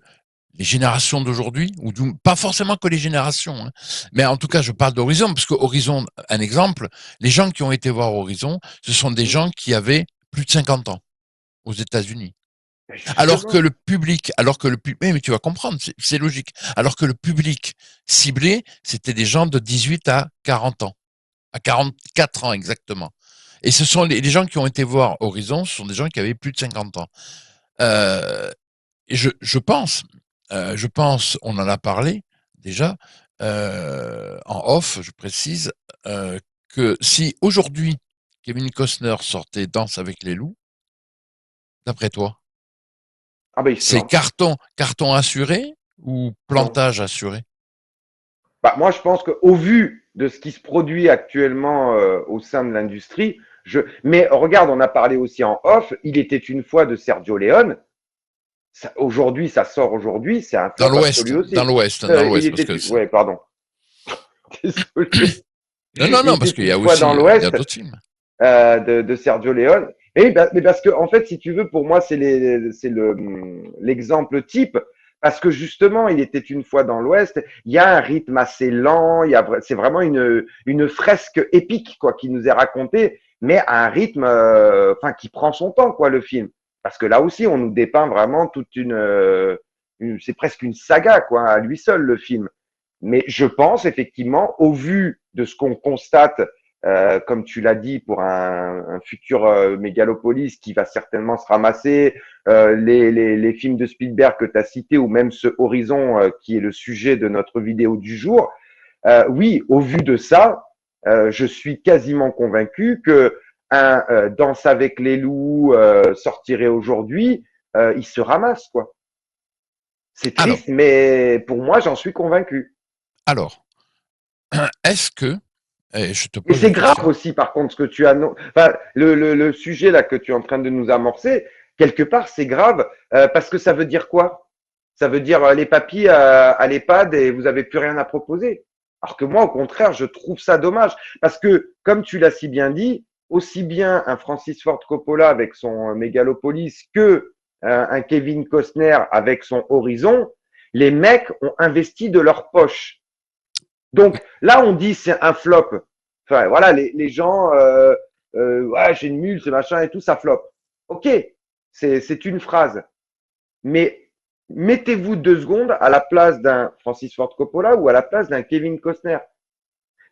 les générations d'aujourd'hui, ou pas forcément que les générations, hein, mais en tout cas, je parle d'Horizon, parce que Horizon, un exemple, les gens qui ont été voir Horizon, ce sont des Mm. gens qui avaient plus de 50 ans aux États-Unis. Justement. Alors que le public, mais tu vas comprendre, c'est logique. Alors que le public ciblé, c'était des gens de 18 à 40 ans, à 44 ans exactement. Et ce sont les gens qui ont été voir Horizon, ce sont des gens qui avaient plus de 50 ans. Euh, et je pense, on en a parlé déjà, en off, je précise, que si aujourd'hui Kevin Costner sortait Danse avec les loups, d'après toi, Ah ben il se C'est plante. carton assuré ou Non. plantage assuré? Bah, moi, je pense qu'au vu de ce qui se produit actuellement au sein de l'industrie, mais regarde, on a parlé aussi en off, il était une fois de Sergio Leone. Aujourd'hui, ça sort aujourd'hui, c'est un flop absolu Dans aussi. l'Ouest, dans Il l'Ouest, parce était, que c'est... ouais, pardon, désolé. Non, non, Il non, était parce qu'il y une a fois dans aussi, il y a l'Ouest d'autres films. de Sergio Leone. Mais parce que, en fait, si tu veux, pour moi, c'est l'exemple type. Parce que justement, il était une fois dans l'Ouest. Il y a un rythme assez lent. C'est vraiment une fresque épique, quoi, qui nous est racontée, mais à un rythme, enfin, qui prend son temps, quoi, le film. Parce que là aussi, on nous dépeint vraiment toute c'est presque une saga, quoi, à lui seul, le film. Mais je pense effectivement, au vu de ce qu'on constate, comme tu l'as dit, pour un futur mégalopolis qui va certainement se ramasser, les films de Spielberg que tu as cités, ou même ce Horizon qui est le sujet de notre vidéo du jour, oui, au vu de ça, je suis quasiment convaincu que un Danse avec les loups sortirait aujourd'hui, il se ramasse, quoi. C'est Alors, triste, mais pour moi, j'en suis convaincu. alors, est-ce que, et je te Mais pose la c'est grave question, aussi, par contre, ce que tu as, enfin, le sujet là que tu es en train de nous amorcer, quelque part, c'est grave parce que ça veut dire quoi? Ça veut dire les papis à l'EHPAD et vous avez plus rien à proposer. Alors que moi, au contraire, je trouve ça dommage parce que, comme tu l'as si bien dit, aussi bien un Francis Ford Coppola avec son Mégalopolis que un Kevin Costner avec son Horizon, les mecs ont investi de leur poche. oui, Donc là, on dit c'est un flop. Enfin, voilà, les gens, ouais, j'ai une mule, c'est machin et tout, ça flop. Ok, c'est une phrase. Mais mettez-vous 2 secondes à la place d'un Francis Ford Coppola ou à la place d'un Kevin Costner.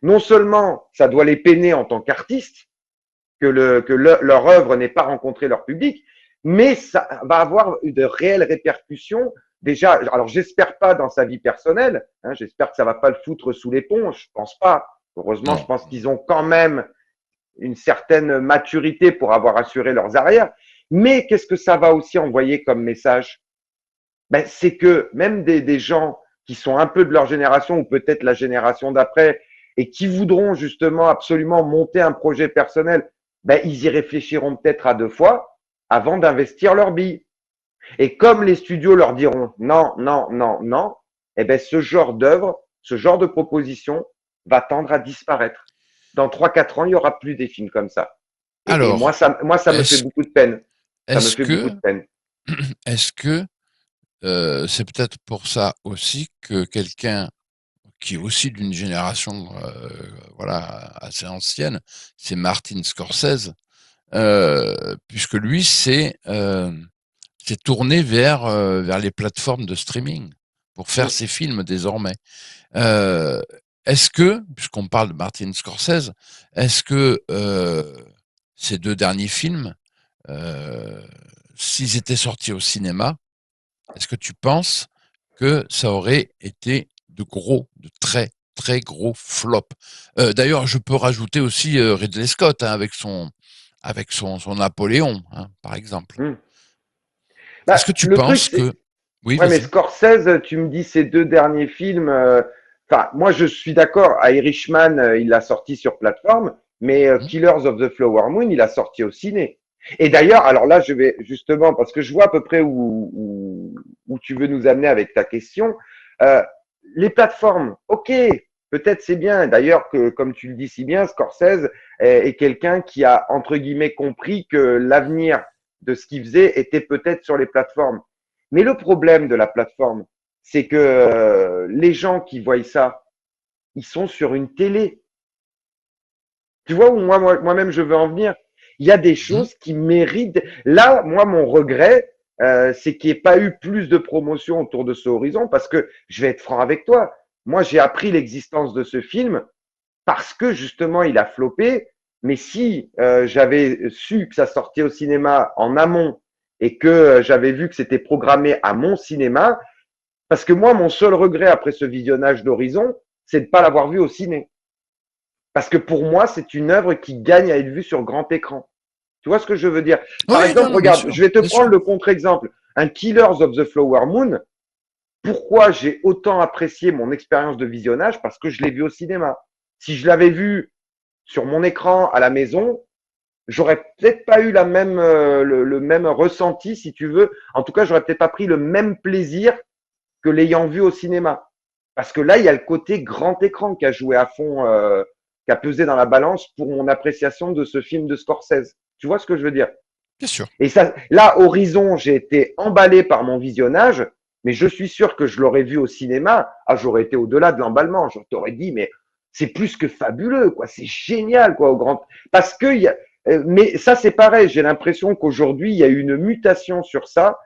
Non seulement ça doit les peiner en tant qu'artistes, leur œuvre n'ait pas rencontré leur public, mais ça va avoir de réelles répercussions. Déjà, alors j'espère pas dans sa vie personnelle, hein, j'espère que ça va pas le foutre sous l'éponge, je pense pas. Heureusement, je non, pense qu'ils ont quand même une certaine maturité pour avoir assuré leurs arrières. Mais qu'est-ce que ça va aussi envoyer comme message? Ben, c'est que même des gens qui sont un peu de leur génération ou peut-être la génération d'après et qui voudront justement absolument monter un projet personnel, ben, ils y réfléchiront peut-être à 2 fois avant d'investir leur bille. Et comme les studios leur diront non, non, non, non, eh ben, ce genre d'œuvre, ce genre de proposition va tendre à disparaître. Dans 3, 4 ans, il n'y aura plus des films comme ça. Et alors, moi, ça me fait est-ce, beaucoup de peine. Ça me est-ce fait beaucoup que, de peine. est-ce que, c'est peut-être pour ça aussi que quelqu'un qui est aussi d'une génération, voilà, assez ancienne, c'est Martin Scorsese, puisque lui, c'est tourné vers les plateformes de streaming pour faire Mm. ses films désormais. Euh, Est-ce que, puisqu'on parle de Martin Scorsese, est-ce que ces 2 derniers films, euh, s'ils étaient sortis au cinéma, est-ce que tu penses que ça aurait été de très très gros flops? D'ailleurs, je peux rajouter aussi Ridley Scott, hein, avec son Napoléon, hein, par exemple. Mm. Est-ce Bah, que tu le truc, penses c'est, que... Oui, ouais, mais vas-y. Scorsese, tu me dis ces 2 derniers films. Enfin, moi, je suis d'accord. Irishman, il l'a sorti sur plateforme, mais Hmm. Killers of the Flower Moon, il a sorti au ciné. Et d'ailleurs, alors là, je vais justement parce que je vois à peu près où tu veux nous amener avec ta question. Euh, les plateformes, ok, peut-être c'est bien. D'ailleurs, que comme tu le dis si bien, Scorsese est quelqu'un qui a entre guillemets compris que l'avenir de ce qu'il faisait était peut-être sur les plateformes. Mais le problème de la plateforme, c'est que les gens qui voient ça, ils sont sur une télé. Tu vois où moi-même je veux en venir? Il y a des Mhm. choses qui méritent. Là, moi, mon regret, c'est qu'il n'y ait pas eu plus de promotion autour de ce horizon, parce que je vais être franc avec toi. Moi, j'ai appris l'existence de ce film parce que justement, il a floppé. Mais si j'avais su que ça sortait au cinéma en amont et que j'avais vu que c'était programmé à mon cinéma, parce que moi, mon seul regret après ce visionnage d'Horizon, c'est de ne pas l'avoir vu au ciné. Parce que pour moi, c'est une œuvre qui gagne à être vue sur grand écran. Tu vois ce que je veux dire? Par Oui, non, exemple, non, bien regarde, sûr, je vais te bien sûr. prendre le contre-exemple. Un Killers of the Flower Moon, pourquoi j'ai autant apprécié mon expérience de visionnage? Parce que je l'ai vu au cinéma. Si je l'avais vu sur mon écran à la maison, j'aurais peut-être pas eu le même ressenti, si tu veux. En tout cas, j'aurais peut-être pas pris le même plaisir que l'ayant vu au cinéma. Parce que là, il y a le côté grand écran qui a joué à fond, qui a pesé dans la balance pour mon appréciation de ce film de Scorsese. Tu vois ce que je veux dire? Bien sûr. Et ça, là, Horizon, j'ai été emballé par mon visionnage, mais je suis sûr que je l'aurais vu au cinéma. Ah, j'aurais été au-delà de l'emballement. Je t'aurais dit, mais c'est plus que fabuleux, quoi. C'est génial, quoi, au grand. Parce que, mais ça, c'est pareil. J'ai l'impression qu'aujourd'hui, il y a une mutation sur ça.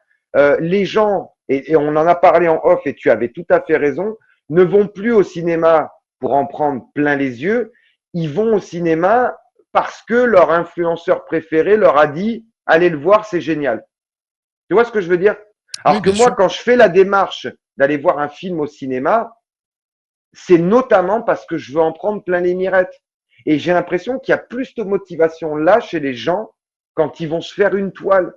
Les gens, et on en a parlé en off, et tu avais tout à fait raison, ne vont plus au cinéma pour en prendre plein les yeux. Ils vont au cinéma parce que leur influenceur préféré leur a dit allez le voir, c'est génial. Tu vois ce que je veux dire? Oui, Alors que bien moi, sûr. quand je fais la démarche d'aller voir un film au cinéma, c'est notamment parce que je veux en prendre plein les mirettes. Et j'ai l'impression qu'il y a plus de motivation là chez les gens quand ils vont se faire une toile.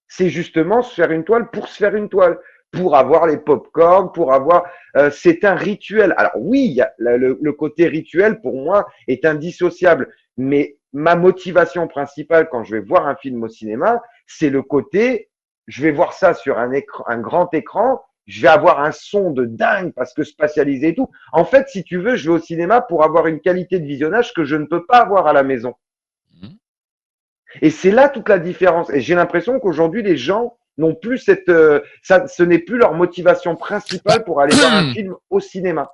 C'est justement se faire une toile pour se faire une toile, pour avoir les pop-corn, pour avoir. C'est un rituel. Alors oui, il y a le côté rituel pour moi est indissociable, mais ma motivation principale quand je vais voir un film au cinéma, c'est le côté. Je vais voir ça sur un écran, un grand écran. Je vais avoir un son de dingue parce que spatialisé et tout. En fait, si tu veux, je vais au cinéma pour avoir une qualité de visionnage que je ne peux pas avoir à la maison. Mhm. Et c'est là toute la différence. Et j'ai l'impression qu'aujourd'hui, les gens n'ont plus ça, ce n'est plus leur motivation Bah, principale pour aller voir un film au cinéma.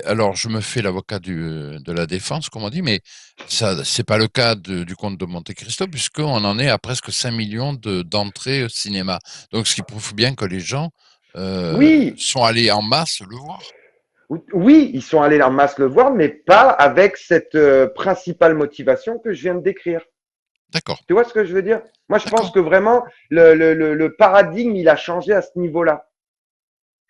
alors, je me fais l'avocat de la défense, comme on dit, mais ça, c'est pas le cas du Comte de Monte-Cristo, puisqu'on en est à presque 5 millions d'entrées au cinéma. Donc, ce qui prouve bien que les gens Oui, sont allés en masse le voir. oui, ils sont allés en masse le voir, mais pas avec cette principale motivation que je viens de décrire. D'accord, Tu vois ce que je veux dire? Moi, je pense d'accord. que vraiment, le paradigme, il a changé à ce niveau-là.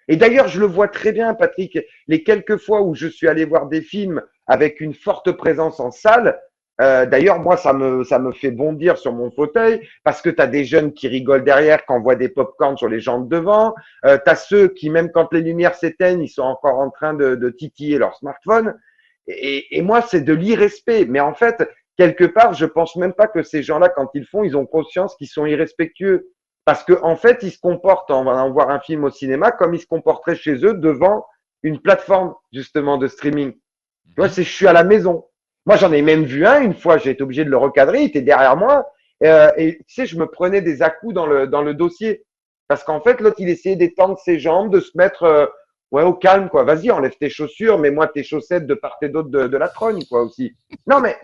Et d'ailleurs, je le vois très bien, Patrick, les quelques fois où je suis allé voir des films avec une forte présence en salle, d'ailleurs, moi, ça me fait bondir sur mon fauteuil parce que tu as des jeunes qui rigolent derrière, qui envoient des pop-corns sur les gens de devant. Tu as ceux qui, même quand les lumières s'éteignent, ils sont encore en train de titiller leur smartphone. Et moi, c'est de l'irrespect. Mais en fait, quelque part, je pense même pas que ces gens-là, quand ils font, ils ont conscience qu'ils sont irrespectueux. Parce qu'en fait, ils se comportent en allant voir un film au cinéma comme ils se comporteraient chez eux devant une plateforme, justement, de streaming. Tu vois, Mhm. c'est je suis à la maison. Moi, j'en ai même vu un, une fois, j'ai été obligé de le recadrer, il était derrière moi. Et tu sais, je me prenais des à-coups dans le dossier. Parce qu'en fait, l'autre, il essayait d'étendre ses jambes, de se mettre ouais, au calme, quoi. Vas-y, enlève tes chaussures, mets-moi tes chaussettes de part et d'autre de la trogne, quoi, aussi. Non, mais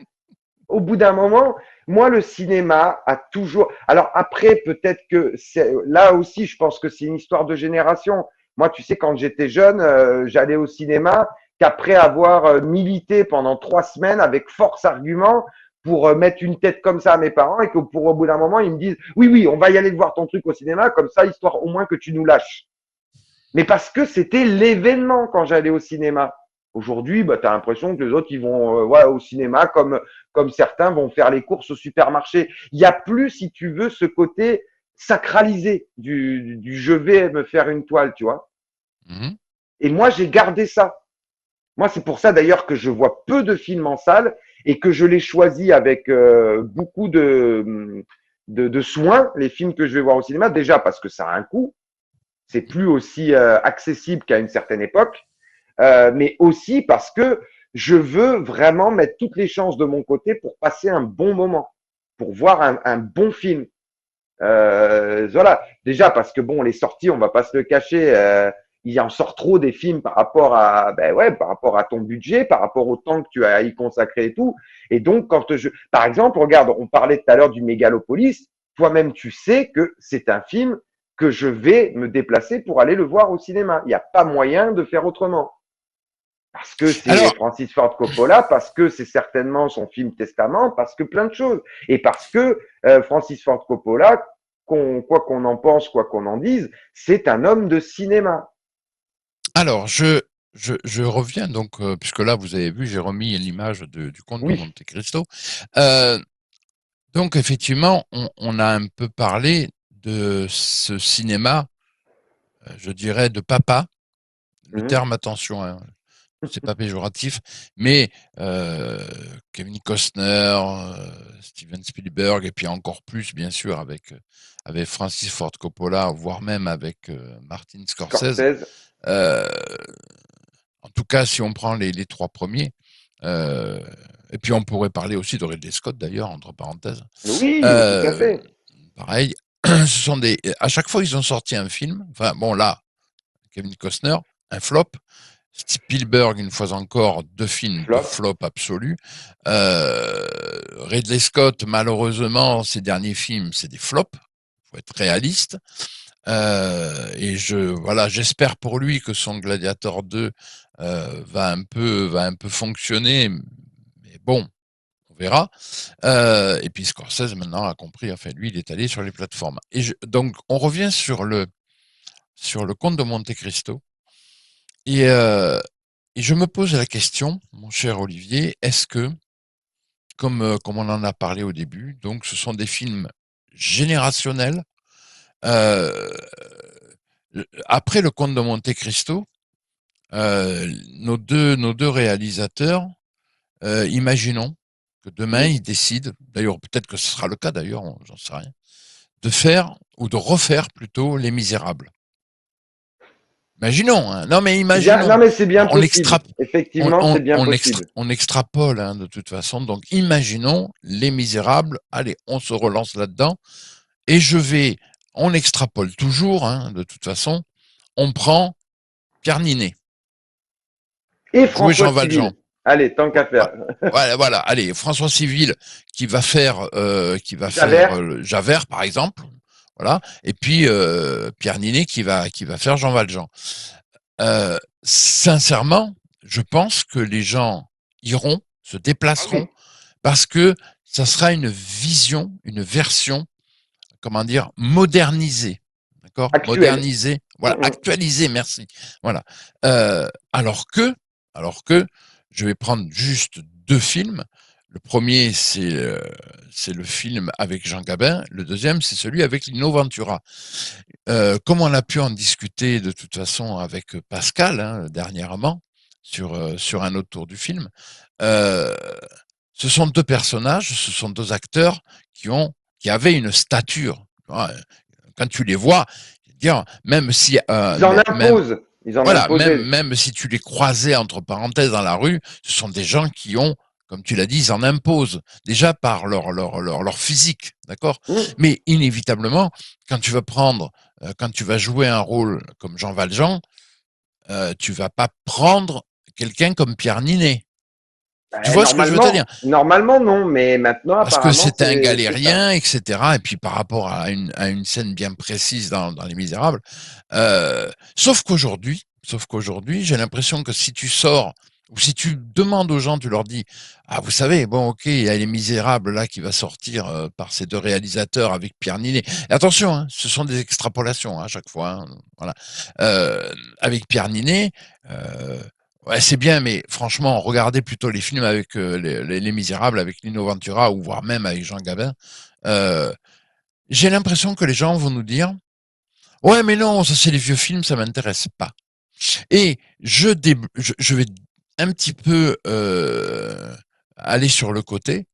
au bout d'un moment, moi, le cinéma a toujours. Alors après, peut-être que là aussi, je pense que c'est une histoire de génération. Moi, tu sais, quand j'étais jeune, j'allais au cinéma qu'après avoir milité pendant 3 semaines avec force argument pour mettre une tête comme ça à mes parents et que pour au bout d'un moment, ils me disent oui, oui, on va y aller voir ton truc au cinéma, comme ça, histoire au moins que tu nous lâches. Mais parce que c'était l'événement quand j'allais au cinéma. Aujourd'hui, bah, tu as l'impression que les autres, ils vont ouais, au cinéma comme certains vont faire les courses au supermarché. Il n'y a plus, si tu veux, ce côté sacralisé du je vais me faire une toile, tu vois. Mhm. Et moi, j'ai gardé ça. Moi, c'est pour ça d'ailleurs que je vois peu de films en salle et que je les choisis avec beaucoup de soin, les films que je vais voir au cinéma. Déjà parce que ça a un coût, c'est plus aussi accessible qu'à une certaine époque, mais aussi parce que je veux vraiment mettre toutes les chances de mon côté pour passer un bon moment, pour voir un bon film. Voilà, déjà parce que bon, les sorties, on va pas se le cacher, il en sort trop des films par rapport à, ben ouais, par rapport à ton budget, par rapport au temps que tu as à y consacrer et tout. Et donc, par exemple, regarde, on parlait tout à l'heure du Mégalopolis. Toi-même, tu sais que c'est un film que je vais me déplacer pour aller le voir au cinéma. Il n'y a pas moyen de faire autrement. Parce que c'est Alors, Francis Ford Coppola, parce que c'est certainement son film Testament, parce que plein de choses. Et parce que Francis Ford Coppola, quoi qu'on en pense, quoi qu'on en dise, c'est un homme de cinéma. alors, je reviens donc, puisque là, vous avez vu, j'ai remis l'image du Comte de Oui, Monte Cristo. Euh, donc, effectivement, on a un peu parlé de ce cinéma, je dirais, de papa. Le terme, attention, hein, c'est pas péjoratif, mais Kevin Costner, Steven Spielberg, et puis encore plus, bien sûr, avec Francis Ford Coppola, voire même avec Martin Scorsese. Scorsese. En tout cas, si on prend les trois premiers, et puis on pourrait parler aussi de Ridley Scott, d'ailleurs, entre parenthèses. Oui, tout à fait. Pareil, à chaque fois, ils ont sorti un film. Enfin, bon, là, Kevin Costner, un flop. Spielberg, une fois encore, 2 films de Flop. flop absolu. Ridley Scott, malheureusement, ses derniers films, c'est des flops. Faut être réaliste. Et voilà, j'espère pour lui que son Gladiator 2 va un peu fonctionner. Mais bon, on verra. Et puis Scorsese maintenant a compris. Enfin, lui, il est allé sur les plateformes. Donc, on revient sur le Comte de Monte Cristo. Et je me pose la question, mon cher Olivier, est-ce que, comme on en a parlé au début, donc ce sont des films générationnels. euh, Après le Comte de Monte Cristo, nos deux réalisateurs, imaginons que demain ils décident, d'ailleurs peut-être que ce sera le cas d'ailleurs, j'en sais rien, de faire ou de refaire plutôt Les Misérables. Imaginons, hein. Non mais C'est bien. imaginons. Non, mais c'est bien On possible. extrapole. Effectivement, c'est bien possible. On extrapole, hein, de toute façon. Donc, imaginons Les Misérables. Allez, on se relance là-dedans. Et on extrapole toujours, hein, de toute façon. On prend Pierre Ninet Et pour jouer François Jean Valjean. Civil. Allez, tant qu'à faire. Voilà, voilà. Allez, François Civil qui va faire, Javert. Javert, par exemple. Voilà. Et puis Pierre Ninet qui va faire Jean Valjean. Sincèrement, je pense que les gens iront, se Ah déplaceront, oui. parce que ça sera une vision, une version, comment dire, modernisée. D'accord? Actuel. Modernisée, voilà, actualisée, merci. Voilà. Alors que, je vais prendre juste 2 films. Le premier, c'est le film avec Jean Gabin. Le deuxième, c'est celui avec Lino Ventura. Comme on a pu en discuter de toute façon avec Pascal, hein, dernièrement, sur un autre tour du film, euh, ce sont 2 personnages, ce sont 2 acteurs qui avaient une stature. Quand tu les vois, dire, même si, Ils en imposent. Ils en voilà, imposaient. même si tu les croisais entre parenthèses dans la rue, ce sont des gens qui ont, comme tu l'as dit, ils en imposent déjà par leur physique, d'accord. Mais inévitablement, quand tu vas jouer un rôle comme Jean Valjean, tu vas pas prendre quelqu'un comme Pierre Ninet. Tu vois ce que je veux te dire? Normalement non, mais maintenant Parce que apparemment c'était un c'est ça. galérien, etc. Et puis par rapport à une scène bien précise dans Les Misérables. Sauf qu'aujourd'hui, j'ai l'impression que si tu sors, ou si tu demandes aux gens, tu leur dis, ah, vous savez, bon, ok, il y a Les Misérables là qui va sortir par ces 2 réalisateurs avec Pierre Ninet. Et attention, hein, ce sont des extrapolations, hein, à chaque fois. Hein, voilà. Avec Pierre Ninet, ouais, c'est bien, mais franchement, regardez plutôt les films avec les Misérables, avec Lino Ventura, ou voire même avec Jean Gabin. Euh, j'ai l'impression que les gens vont nous dire, ouais, mais non, ça c'est les vieux films, ça m'intéresse pas. Et je vais un petit peu aller sur le côté,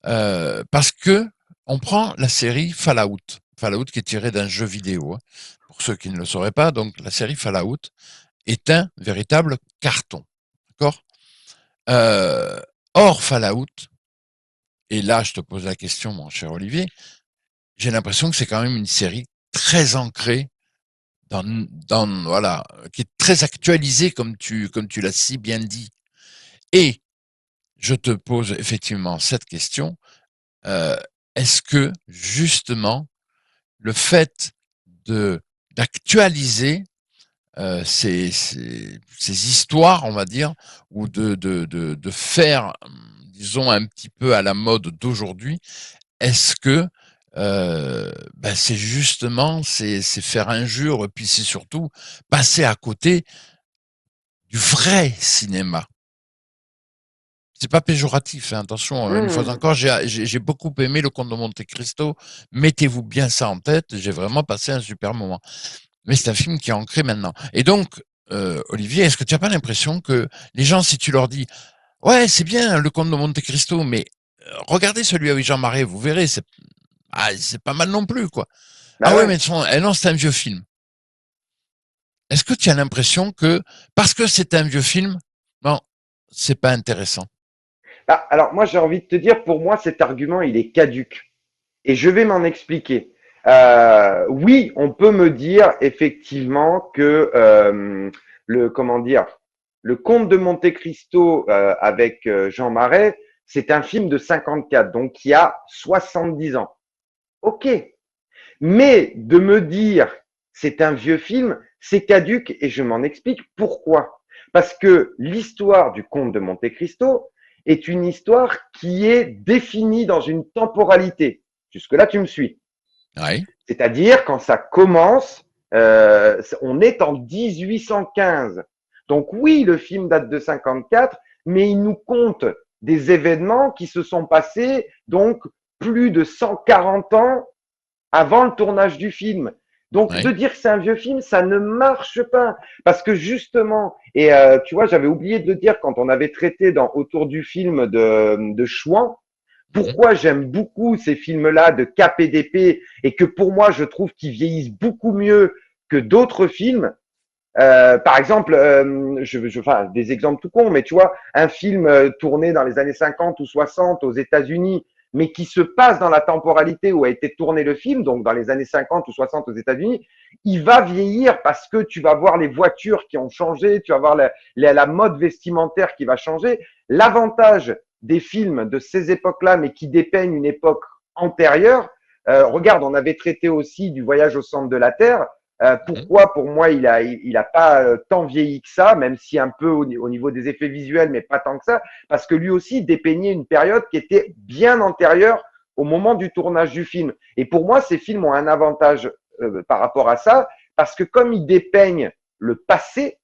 parce que on prend la série Fallout. Fallout qui est tirée d'un jeu vidéo, hein, pour ceux qui ne le sauraient pas. Donc la série Fallout est un véritable carton. D'accord. euh, Hors Fallout, et là je te pose la question, mon cher Olivier, j'ai l'impression que c'est quand même une série très ancrée voilà, qui est très actualisée comme tu l'as si bien dit. Et je te pose effectivement cette question, euh, est-ce que justement le fait de d'actualiser ces histoires, on va dire, ou de faire, disons, un petit peu à la mode d'aujourd'hui, est-ce que c'est justement c'est faire injure, et puis c'est surtout passer à côté du vrai cinéma. c'est pas péjoratif, hein, attention, une fois Mmh. encore, j'ai beaucoup aimé Le Comte de Monte-Cristo. Mettez-vous bien ça en tête, j'ai vraiment passé un super moment. Mais c'est un film qui est ancré maintenant. Et donc, Olivier, est-ce que tu as pas l'impression que les gens, si tu leur dis, ouais, c'est bien Le Comte de Monte-Cristo, mais regardez celui avec Jean Marais, vous verrez, c'est pas mal non plus, quoi. Bah Ah ouais, ouais. mais non, c'est un vieux film. Est-ce que tu as l'impression que, parce que c'est un vieux film, non, c'est pas intéressant? Ah, alors moi j'ai envie de te dire, pour moi cet argument il est caduque et je vais m'en expliquer. Oui, on peut me dire effectivement que le comment dire, le Comte de Monte Cristo avec Jean Marais, c'est un film de 54, donc qui a 70 ans. Ok, mais de me dire c'est un vieux film, c'est caduque et je m'en explique pourquoi. Parce que l'histoire du Comte de Monte Cristo est une histoire qui est définie dans une temporalité. Jusque-là, tu me suis. Oui, C'est-à-dire, quand ça commence, on est en 1815. Donc oui, le film date de 54, mais il nous compte des événements qui se sont passés donc plus de 140 ans avant le tournage du film. Donc de oui. dire que c'est un vieux film, ça ne marche pas. Parce que justement, et tu vois, j'avais oublié de le dire quand on avait traité dans Autour du film de Chouan, Mhm. pourquoi j'aime beaucoup ces films-là de Cap et d'épée et que pour moi, je trouve qu'ils vieillissent beaucoup mieux que d'autres films. Par exemple, enfin, des exemples tout cons, mais tu vois, un film tourné dans les années 50 ou 60 aux États-Unis, mais qui se passe dans la temporalité où a été tourné le film, donc dans les années 50 ou 60 aux États-Unis, il va vieillir parce que tu vas voir les voitures qui ont changé, tu vas voir la mode vestimentaire qui va changer. L'avantage des films de ces époques-là, mais qui dépeignent une époque antérieure, regarde, on avait traité aussi du voyage au centre de la Terre. Mhm. Pourquoi pour moi il a pas tant vieilli que ça, même si un peu au niveau des effets visuels, mais pas tant que ça, parce que lui aussi dépeignait une période qui était bien antérieure au moment du tournage du film. Et pour moi, ces films ont un avantage par rapport à ça, parce que comme ils dépeignent le passé,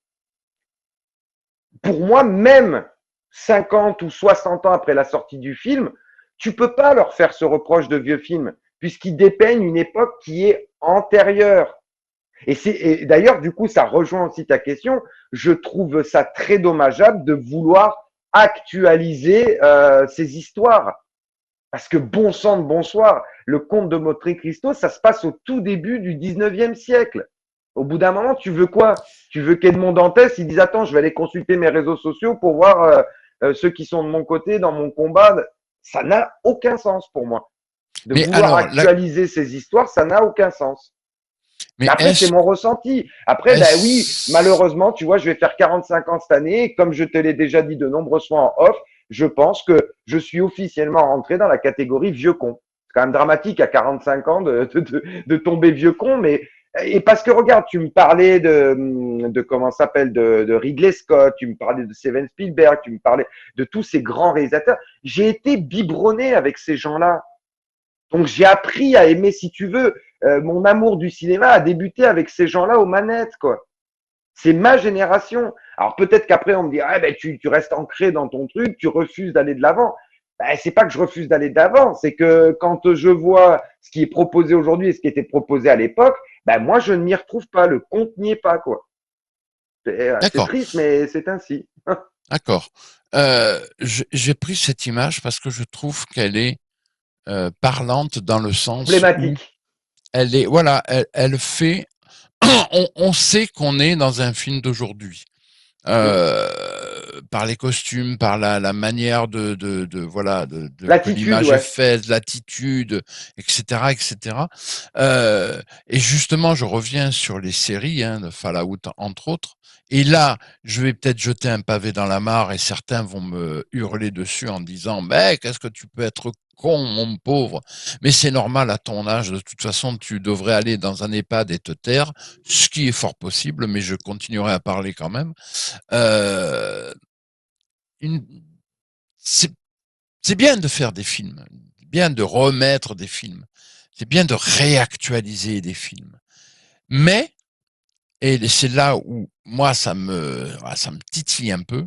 pour moi, même 50 ou 60 ans après la sortie du film, tu peux pas leur faire ce reproche de vieux film, puisqu'ils dépeignent une époque qui est antérieure. Et d'ailleurs, du coup, ça rejoint aussi ta question. Je trouve ça très dommageable de vouloir actualiser ces histoires. Parce que bon sang de bonsoir, le conte de Monte Cristo, ça se passe au tout début du 19e siècle. Au bout d'un moment, tu veux quoi? Tu veux qu'Edmond Dantès, il dise, attends, je vais aller consulter mes réseaux sociaux pour voir ceux qui sont de mon côté dans mon combat. Ça n'a aucun sens pour moi. De Mais vouloir alors, actualiser ces histoires, ça n'a aucun sens. Mais mais après, c'est mon ressenti. Après, ben oui, est-ce, malheureusement, tu vois, je vais faire 45 ans cette année. Et comme je te l'ai déjà dit de nombreuses fois en off, je pense que je suis officiellement rentré dans la catégorie vieux con. C'est quand même dramatique à 45 ans de tomber vieux con, mais et parce que regarde, tu me parlais de comment s'appelle de Ridley Scott, tu me parlais de Steven Spielberg, tu me parlais de tous ces grands réalisateurs. J'ai été biberonné avec ces gens-là. Donc j'ai appris à aimer, si tu veux, mon amour du cinéma a débuté avec ces gens-là aux manettes, quoi. C'est ma génération. Alors peut-être qu'après on me dit, ah ben tu restes ancré dans ton truc, tu refuses d'aller de l'avant. Ben, c'est pas que je refuse d'aller de l'avant, c'est que quand je vois ce qui est proposé aujourd'hui et ce qui était proposé à l'époque, ben moi je ne m'y retrouve pas, le compte n'y est pas, quoi. C'est d'accord, triste, mais c'est ainsi. d'accord. J'ai pris cette image parce que je trouve qu'elle est parlante dans le sens où Emblématique. elle est, voilà, elle fait, on sait qu'on est dans un film d'aujourd'hui. Mm. Par les costumes, par la manière voilà que L'attitude, l'image est ouais. faite, l'attitude, etc., etc. Et justement, je reviens sur les séries, hein, de Fallout entre autres. Et là, je vais peut-être jeter un pavé dans la mare et certains vont me hurler dessus en disant, mais qu'est-ce que tu peux être con, mon pauvre. Mais c'est normal à ton âge. De toute façon, tu devrais aller dans un EHPAD et te taire, ce qui est fort possible, mais je continuerai à parler quand même. Euh, une, c'est, c'est bien de faire des films, bien de remettre des films, c'est bien de réactualiser des films. Mais, et c'est là où moi ça me titille un peu,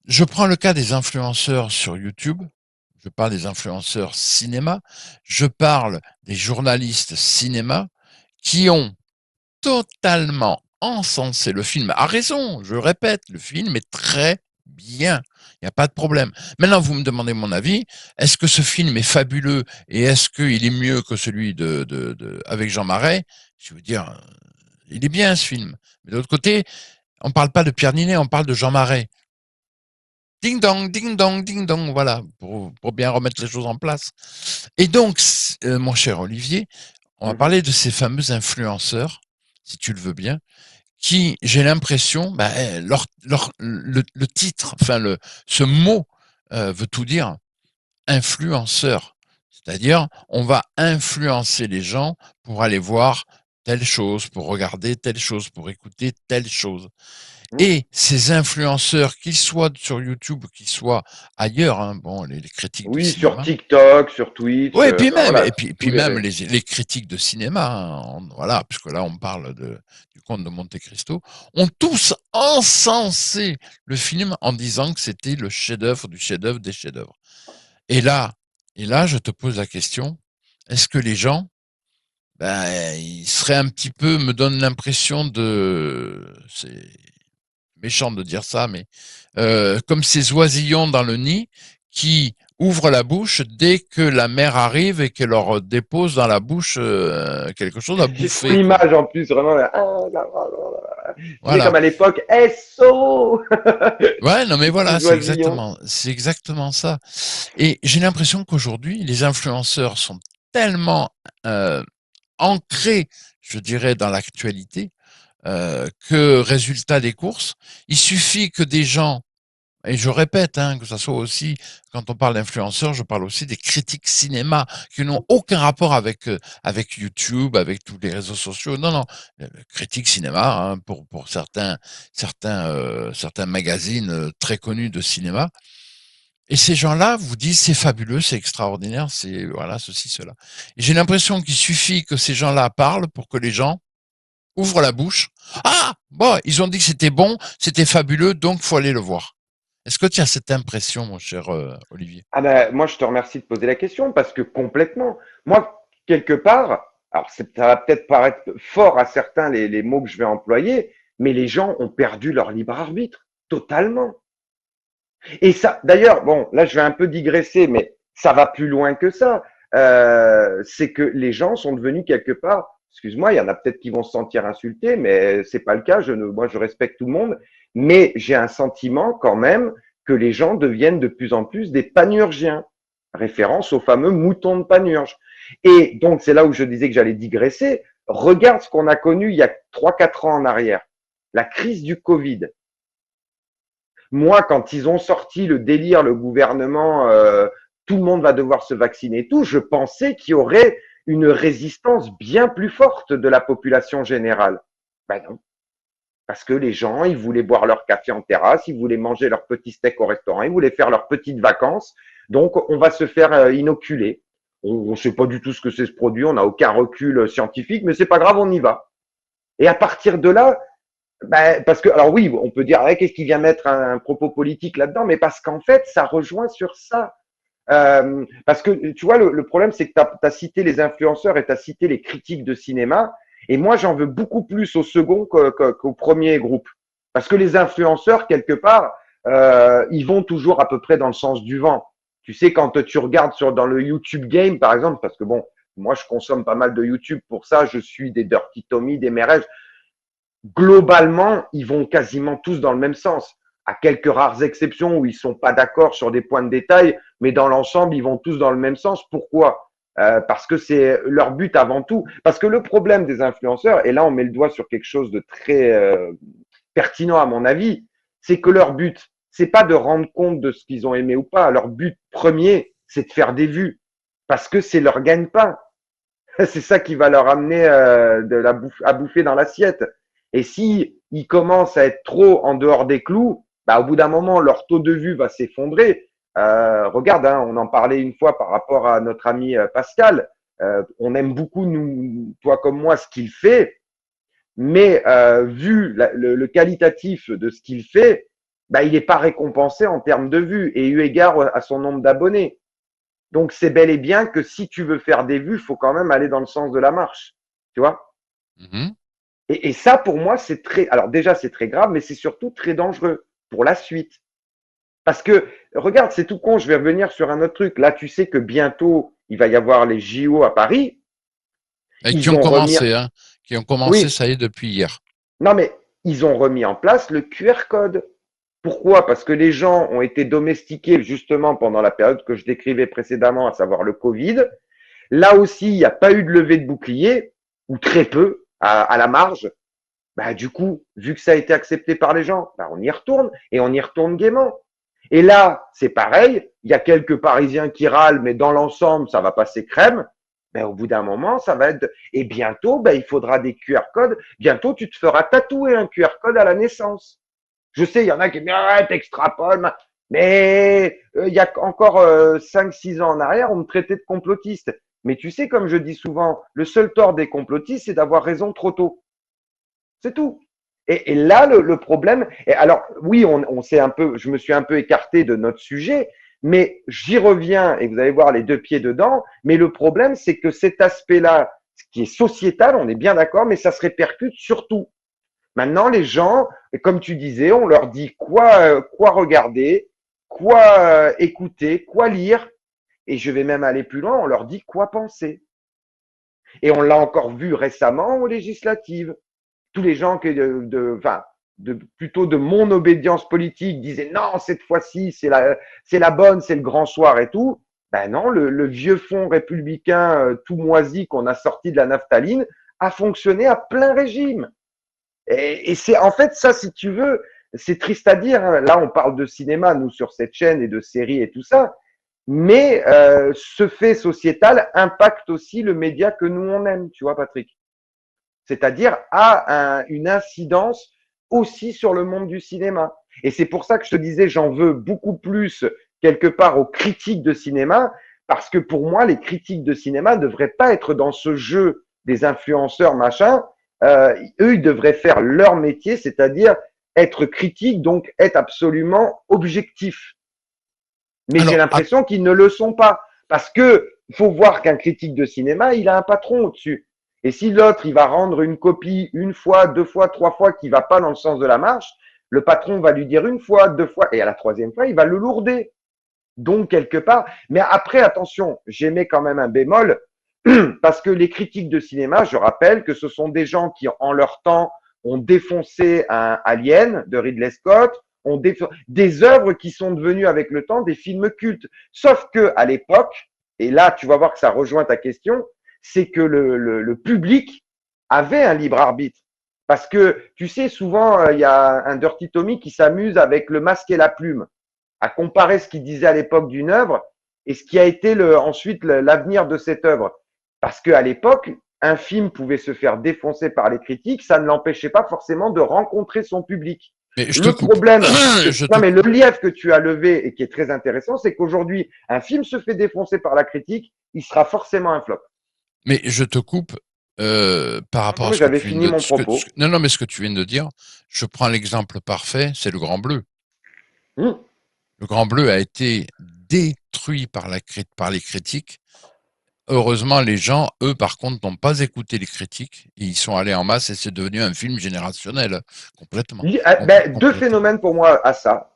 Je prends le cas des influenceurs sur YouTube, je parle des influenceurs cinéma, je parle des journalistes cinéma qui ont totalement encensé le film. À raison, je répète, le film est très bien. Il n'y a pas de problème. Maintenant, vous me demandez mon avis. Est-ce que ce film est fabuleux et est-ce qu'il est mieux que celui avec Jean Marais? Je veux dire, il est bien ce film. Mais de l'autre côté, on ne parle pas de Pierre Ninet, on parle de Jean Marais. Ding dong, ding dong, ding dong, voilà, pour bien remettre les choses en place. Et donc, mon cher Olivier, on va Mhm. parler de ces fameux influenceurs, si tu le veux bien, qui, j'ai l'impression, le titre, ce mot veut tout dire, influenceur. C'est-à-dire, on va influencer les gens pour aller voir telle chose, pour regarder telle chose, pour écouter telle chose. Mhm. Et ces influenceurs, qu'ils soient sur YouTube, qu'ils soient ailleurs, hein, bon, les critiques de Oui, sur cinéma, TikTok, sur Twitch, ouais, et puis même, voilà, et puis, et tous puis les même réseaux. les critiques de cinéma, hein, voilà, puisque là on parle du Comte de Monte Cristo, ont tous encensé le film en disant que c'était le chef-d'œuvre du chef-d'œuvre des chefs-d'œuvre. Et là, et là, je te pose la question, est-ce que les gens, ben, ils seraient un petit peu, me donnent l'impression c'est méchant de dire ça, mais comme ces oisillons dans le nid qui ouvrent la bouche dès que la mère arrive et qu'elle leur dépose dans la bouche quelque chose à J'ai trop bouffer, quoi. l'image en plus, vraiment. Là. Tu sais, Voilà. comme à l'époque, SO. Ouais, non mais Les voilà, petits oisillons. c'est exactement ça. Et j'ai l'impression qu'aujourd'hui, les influenceurs sont tellement euh, ancrés, je dirais, dans l'actualité, que résultat des courses, il suffit que des gens. Et je répète, hein, que ça soit aussi, quand on parle d'influenceurs, je parle aussi des critiques cinéma qui n'ont aucun rapport avec YouTube, avec tous les réseaux sociaux. Non, non, critique cinéma, hein, pour certains magazines très connus de cinéma. Et ces gens-là vous disent c'est fabuleux, c'est extraordinaire, c'est voilà ceci, cela. Et j'ai l'impression qu'il suffit que ces gens-là parlent pour que les gens ouvrent la bouche. Ah, bon, ils ont dit que c'était bon, c'était fabuleux, donc faut aller le voir. Est-ce que tu as cette impression, mon cher Olivier? Ah ben, moi, je te remercie de poser la question parce que complètement. Moi, quelque part, alors ça va peut-être paraître fort à certains les mots que je vais employer, mais les gens ont perdu leur libre arbitre, totalement. Et ça, d'ailleurs, bon, là, je vais un peu digresser, mais ça va plus loin que ça. C'est que les gens sont devenus quelque part, excuse-moi, il y en a peut-être qui vont se sentir insultés, mais c'est pas le cas. Moi, je respecte tout le monde, mais j'ai un sentiment quand même que les gens deviennent de plus en plus des panurgiens, référence aux fameux moutons de Panurge. Et donc, c'est là où je disais que j'allais digresser. Regarde ce qu'on a connu il y a 3, 4 ans en arrière, la crise du Covid. Moi, quand ils ont sorti le délire, le gouvernement, tout le monde va devoir se vacciner et tout, je pensais qu'il y aurait une résistance bien plus forte de la population générale. Ben non, parce que les gens, ils voulaient boire leur café en terrasse, ils voulaient manger leur petit steak au restaurant, ils voulaient faire leurs petites vacances. Donc, on va se faire inoculer. On ne sait pas du tout ce que c'est ce produit, on n'a aucun recul scientifique, mais c'est pas grave, on y va. Et à partir de là, ben, parce que, alors oui, on peut dire, ah, qu'est-ce qui vient mettre un propos politique là-dedans, mais parce qu'en fait, ça rejoint sur ça. Parce que tu vois, le problème, c'est que tu as cité les influenceurs et tu as cité les critiques de cinéma, et moi, j'en veux beaucoup plus au second qu'au premier groupe. Parce que les influenceurs, quelque part, ils vont toujours à peu près dans le sens du vent. Tu sais, quand tu regardes dans le YouTube Game, par exemple, parce que bon, moi, je consomme pas mal de YouTube pour ça, je suis des Dirty Tommy, des Merej, globalement, ils vont quasiment tous dans le même sens. À quelques rares exceptions où ils sont pas d'accord sur des points de détail, mais dans l'ensemble, ils vont tous dans le même sens. Pourquoi? Parce que c'est leur but avant tout. Parce que le problème des influenceurs, et là on met le doigt sur quelque chose de très pertinent à mon avis, c'est que leur but, c'est pas de rendre compte de ce qu'ils ont aimé ou pas. Leur but premier, c'est de faire des vues, parce que c'est leur gagne-pain. C'est ça qui va leur amener à bouffer dans l'assiette. Et si ils commencent à être trop en dehors des clous, bah, au bout d'un moment, leur taux de vue va s'effondrer. Regarde, hein, on en parlait une fois par rapport à notre ami Pascal. On aime beaucoup, nous, toi comme moi, ce qu'il fait, mais vu le qualitatif de ce qu'il fait, bah, il n'est pas récompensé en termes de vues et eu égard à son nombre d'abonnés. Donc, c'est bel et bien que si tu veux faire des vues, il faut quand même aller dans le sens de la marche. Tu vois? Mhm. Et ça, pour moi, c'est très. Alors, déjà, c'est très grave, mais c'est surtout très dangereux pour la suite. Parce que, regarde, c'est tout con, je vais revenir sur un autre truc. Là, tu sais que bientôt, il va y avoir les JO à Paris. Et qui Ils ont ont remis. commencé, hein, qui ont commencé, Oui, ça y est, depuis hier. non, mais ils ont remis en place le QR code. Pourquoi? Parce que les gens ont été domestiqués justement pendant la période que je décrivais précédemment, à savoir le Covid. Là aussi, il n'y a pas eu de levée de bouclier, ou très peu, à la marge. Bah, du coup, vu que ça a été accepté par les gens, bah, on y retourne et on y retourne gaiement. Et là, c'est pareil, il y a quelques Parisiens qui râlent, mais dans l'ensemble, ça va passer crème. Ben, au bout d'un moment, ça va être. Et bientôt, ben, il faudra des QR codes. Bientôt, tu te feras tatouer un QR code à la naissance. Je sais, il y en a qui disent arrête, extrapole. Mais il y a encore 5-6 ans en arrière, on me traitait de complotiste. Mais tu sais, comme je dis souvent, le seul tort des complotistes, c'est d'avoir raison trop tôt. C'est tout. Et là, le problème, et alors oui, on s'est un peu, je me suis un peu écarté de notre sujet, mais j'y reviens et vous allez voir les deux pieds dedans. Mais le problème, c'est que cet aspect-là, qui est sociétal, on est bien d'accord, mais ça se répercute sur tout. Maintenant, les gens, comme tu disais, on leur dit quoi regarder, quoi écouter, quoi lire, et je vais même aller plus loin, on leur dit quoi penser. Et on l'a encore vu récemment aux législatives. Tous les gens enfin, plutôt de mon obédience politique disaient non, cette fois-ci, c'est la bonne, c'est le grand soir et tout. Ben non, le vieux fond républicain tout moisi qu'on a sorti de la naphtaline a fonctionné à plein régime. Et c'est en fait ça, si tu veux, c'est triste à dire, hein. Là, on parle de cinéma, nous, sur cette chaîne et de séries et tout ça. Mais ce fait sociétal impacte aussi le média que nous, on aime, tu vois, Patrick. C'est-à-dire a une incidence aussi sur le monde du cinéma. Et c'est pour ça que je te disais, j'en veux beaucoup plus quelque part aux critiques de cinéma, parce que pour moi, les critiques de cinéma ne devraient pas être dans ce jeu des influenceurs, machin. Eux, ils devraient faire leur métier, c'est-à-dire être critique, donc être absolument objectif. Mais j'ai Alors, l'impression qu'ils ne le sont pas. Parce que il faut voir qu'un critique de cinéma, il a un patron au-dessus. Et si l'autre, il va rendre une copie une fois, deux fois, trois fois qui va pas dans le sens de la marche, le patron va lui dire une fois, deux fois, et à la troisième fois, il va le lourder. Donc, quelque part. Mais après, attention, j'émets quand même un bémol, parce que les critiques de cinéma, je rappelle que ce sont des gens qui, en leur temps, ont défoncé un Alien de Ridley Scott, des œuvres qui sont devenues avec le temps des films cultes. Sauf que à l'époque, et là tu vas voir que ça rejoint ta question, c'est que le public avait un libre arbitre. Parce que tu sais, souvent, il y a un Dirty Tommy qui s'amuse avec le masque et la plume, à comparer ce qu'il disait à l'époque d'une œuvre et ce qui a été ensuite l'avenir de cette œuvre. Parce qu'à l'époque, un film pouvait se faire défoncer par les critiques, ça ne l'empêchait pas forcément de rencontrer son public. mais je te Le coupe. problème, Je non te mais le coupe. lièvre que tu as levé et qui est très intéressant, c'est qu'aujourd'hui, un film se fait défoncer par la critique, il sera forcément un flop. Mais je te coupe par Non, rapport non, à mais ce que j'avais tu viens fini de mon propos. non, non, mais ce que tu viens de dire, je prends l'exemple parfait, c'est le Grand Bleu. Hum. Le Grand Bleu a été détruit par les critiques. Heureusement, les gens, eux, par contre, n'ont pas écouté les critiques. Et ils sont allés en masse et c'est devenu un film générationnel, complètement. Ben, deux Complètement. phénomènes pour moi à ça.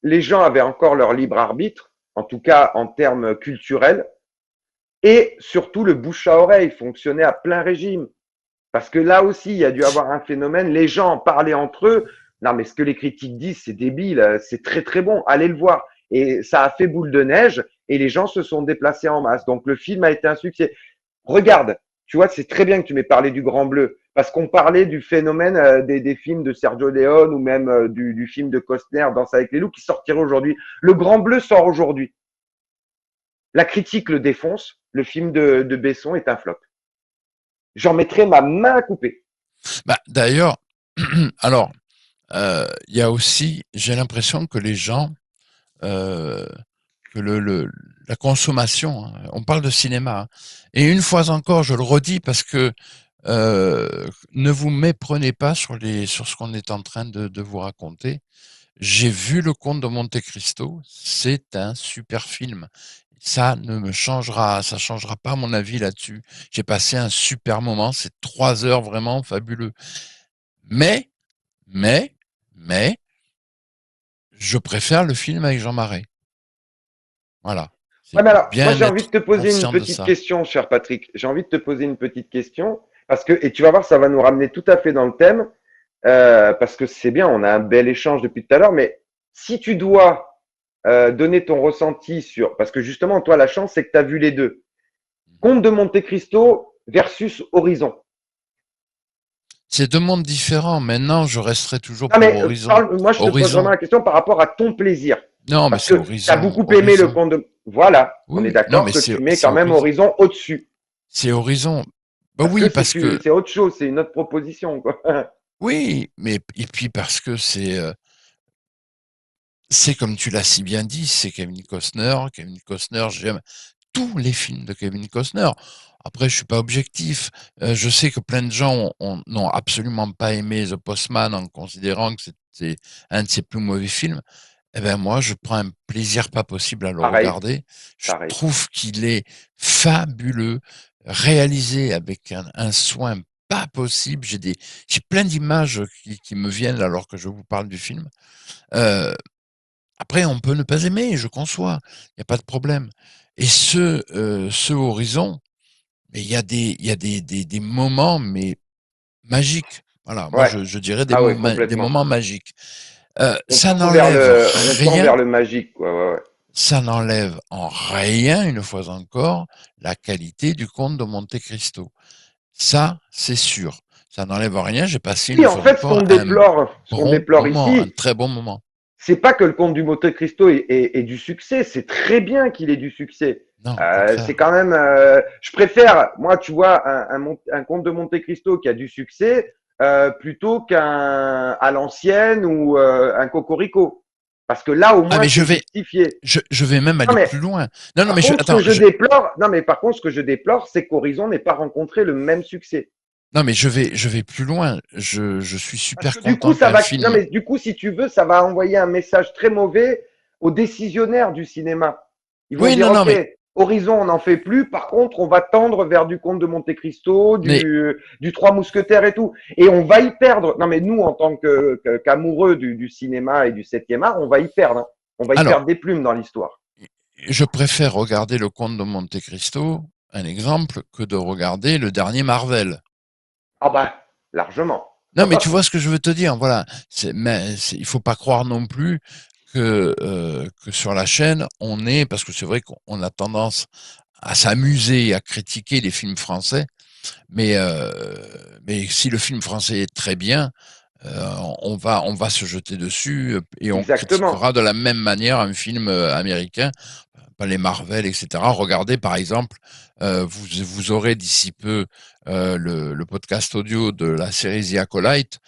Les gens avaient encore leur libre arbitre, en tout cas en termes culturels, et surtout le bouche à oreille fonctionnait à plein régime. Parce que là aussi, il y a dû avoir un phénomène, les gens en parlaient entre eux. Non, mais ce que les critiques disent, c'est débile, c'est très très bon, allez le voir. Et ça a fait boule de neige et les gens se sont déplacés en masse. Donc le film a été un succès. Regarde, tu vois, c'est très bien que tu m'aies parlé du Grand Bleu, parce qu'on parlait du phénomène des films de Sergio Leone ou même du film de Costner, Danse avec les loups, qui sortirait aujourd'hui. Le Grand Bleu sort aujourd'hui. La critique le défonce, le film de Besson est un flop. J'en mettrai ma main à couper. Bah, d'ailleurs, alors, il y a aussi, j'ai l'impression que les gens, euh, que la consommation, hein, on parle de cinéma, hein, et une fois encore, je le redis parce que ne vous méprenez pas sur ce qu'on est en train de vous raconter. J'ai vu Le Comte de Monte-Cristo, c'est un super film. Ça changera pas mon avis là-dessus. J'ai passé un super moment, c'est 3 heures vraiment fabuleux. Mais, mais, mais, je préfère le film avec Jean Marais. Voilà. Ouais, C'est mais pour alors, moi, bien j'ai envie de être te poser une conscient de petite ça. question, cher Patrick. J'ai envie de te poser une petite question parce que, et tu vas voir, ça va nous ramener tout à fait dans le thème, parce que c'est bien, on a un bel échange depuis tout à l'heure, mais si tu dois donner ton ressenti sur, parce que justement, toi, la chance, c'est que tu as vu les deux. Comte de Monte Cristo versus Horizon. C'est deux mondes différents. Maintenant, je resterai toujours Non, pour mais Horizon. parle, moi, je te pose vraiment Horizon. la question par rapport à ton plaisir. Non, mais Parce c'est que tu as Horizon. beaucoup aimé le Horizon. Comte de. Voilà, Oui, on est oui. Non, d'accord mais que tu mets c'est quand même Horizon. Horizon au-dessus. C'est Horizon. Bah Parce que oui, parce que c'est autre chose, c'est une autre proposition, quoi. oui, mais et puis parce que c'est comme tu l'as si bien dit, c'est Kevin Costner. Kevin Costner, j'aime tous les films de Kevin Costner. Après, je suis pas objectif. Je sais que plein de gens n'ont absolument pas aimé The Postman en considérant que c'était un de ses plus mauvais films. Eh ben moi, je prends un plaisir pas possible à le Pareil, regarder. Je pareil. trouve qu'il est fabuleux, réalisé avec un soin pas possible. J'ai plein d'images qui me viennent alors que je vous parle du film. Euh, Après, on peut ne pas aimer, je conçois, il n'y a pas de problème. Et ce Horizon, mais il y a des moments mais magiques. Voilà, moi Ouais. je dirais Ah ouais, des complètement. moments magiques. On Ça tend vers n'enlève on tend rien, vers le magique, quoi. Ouais, ouais. ça n'enlève en rien, une fois encore, la qualité du conte de Monte Cristo. Ça, c'est sûr. Ça n'enlève rien. J'ai passé une Oui, en fois fait, encore un ce qu'on bon déplore moment, un ici, très bon moment. c'est pas que le Comte du Monte Cristo ait du succès, c'est très bien qu'il ait du succès. Non, au C'est contraire. quand même, je préfère, moi, tu vois, un Comte de Monte Cristo qui a du succès plutôt qu'un à l'ancienne ou un Cocorico, parce que là, au Ah, moins, mais c'est justifié. je vais même Non aller mais plus loin. Non, non, par mais contre, ce que attends, je déplore, non mais par contre, ce que je déplore, c'est qu'Horizon n'ait pas rencontré le même succès. non, mais je vais plus loin. Je suis Parce super que du coup, content ça qu'un va. Non, film. mais du coup, si tu veux, ça va envoyer un message très mauvais aux décisionnaires du cinéma. Ils vont Oui, dire, non, non, OK, Horizon, on n'en fait plus. Par contre, on va tendre vers du Comte de Monte-Cristo, mais du Trois Mousquetaires et tout. Et on va y perdre. Non, mais nous, en tant qu'amoureux du cinéma et du septième art, on va y perdre, hein. On va y alors, perdre des plumes dans l'histoire. je préfère regarder Le Comte de Monte Cristo, un exemple, que de regarder le dernier Marvel. Ah bah, largement. Non, mais tu vois ce que je veux te dire, voilà. Il faut pas croire non plus que sur la chaîne, on est, parce que c'est vrai qu'on a tendance à s'amuser et à critiquer les films français, mais si le film français est très bien, on va se jeter dessus et on Exactement. critiquera de la même manière un film américain, pas les Marvel, etc. Regardez par exemple, vous aurez d'ici peu le podcast audio de la série The Acolyte.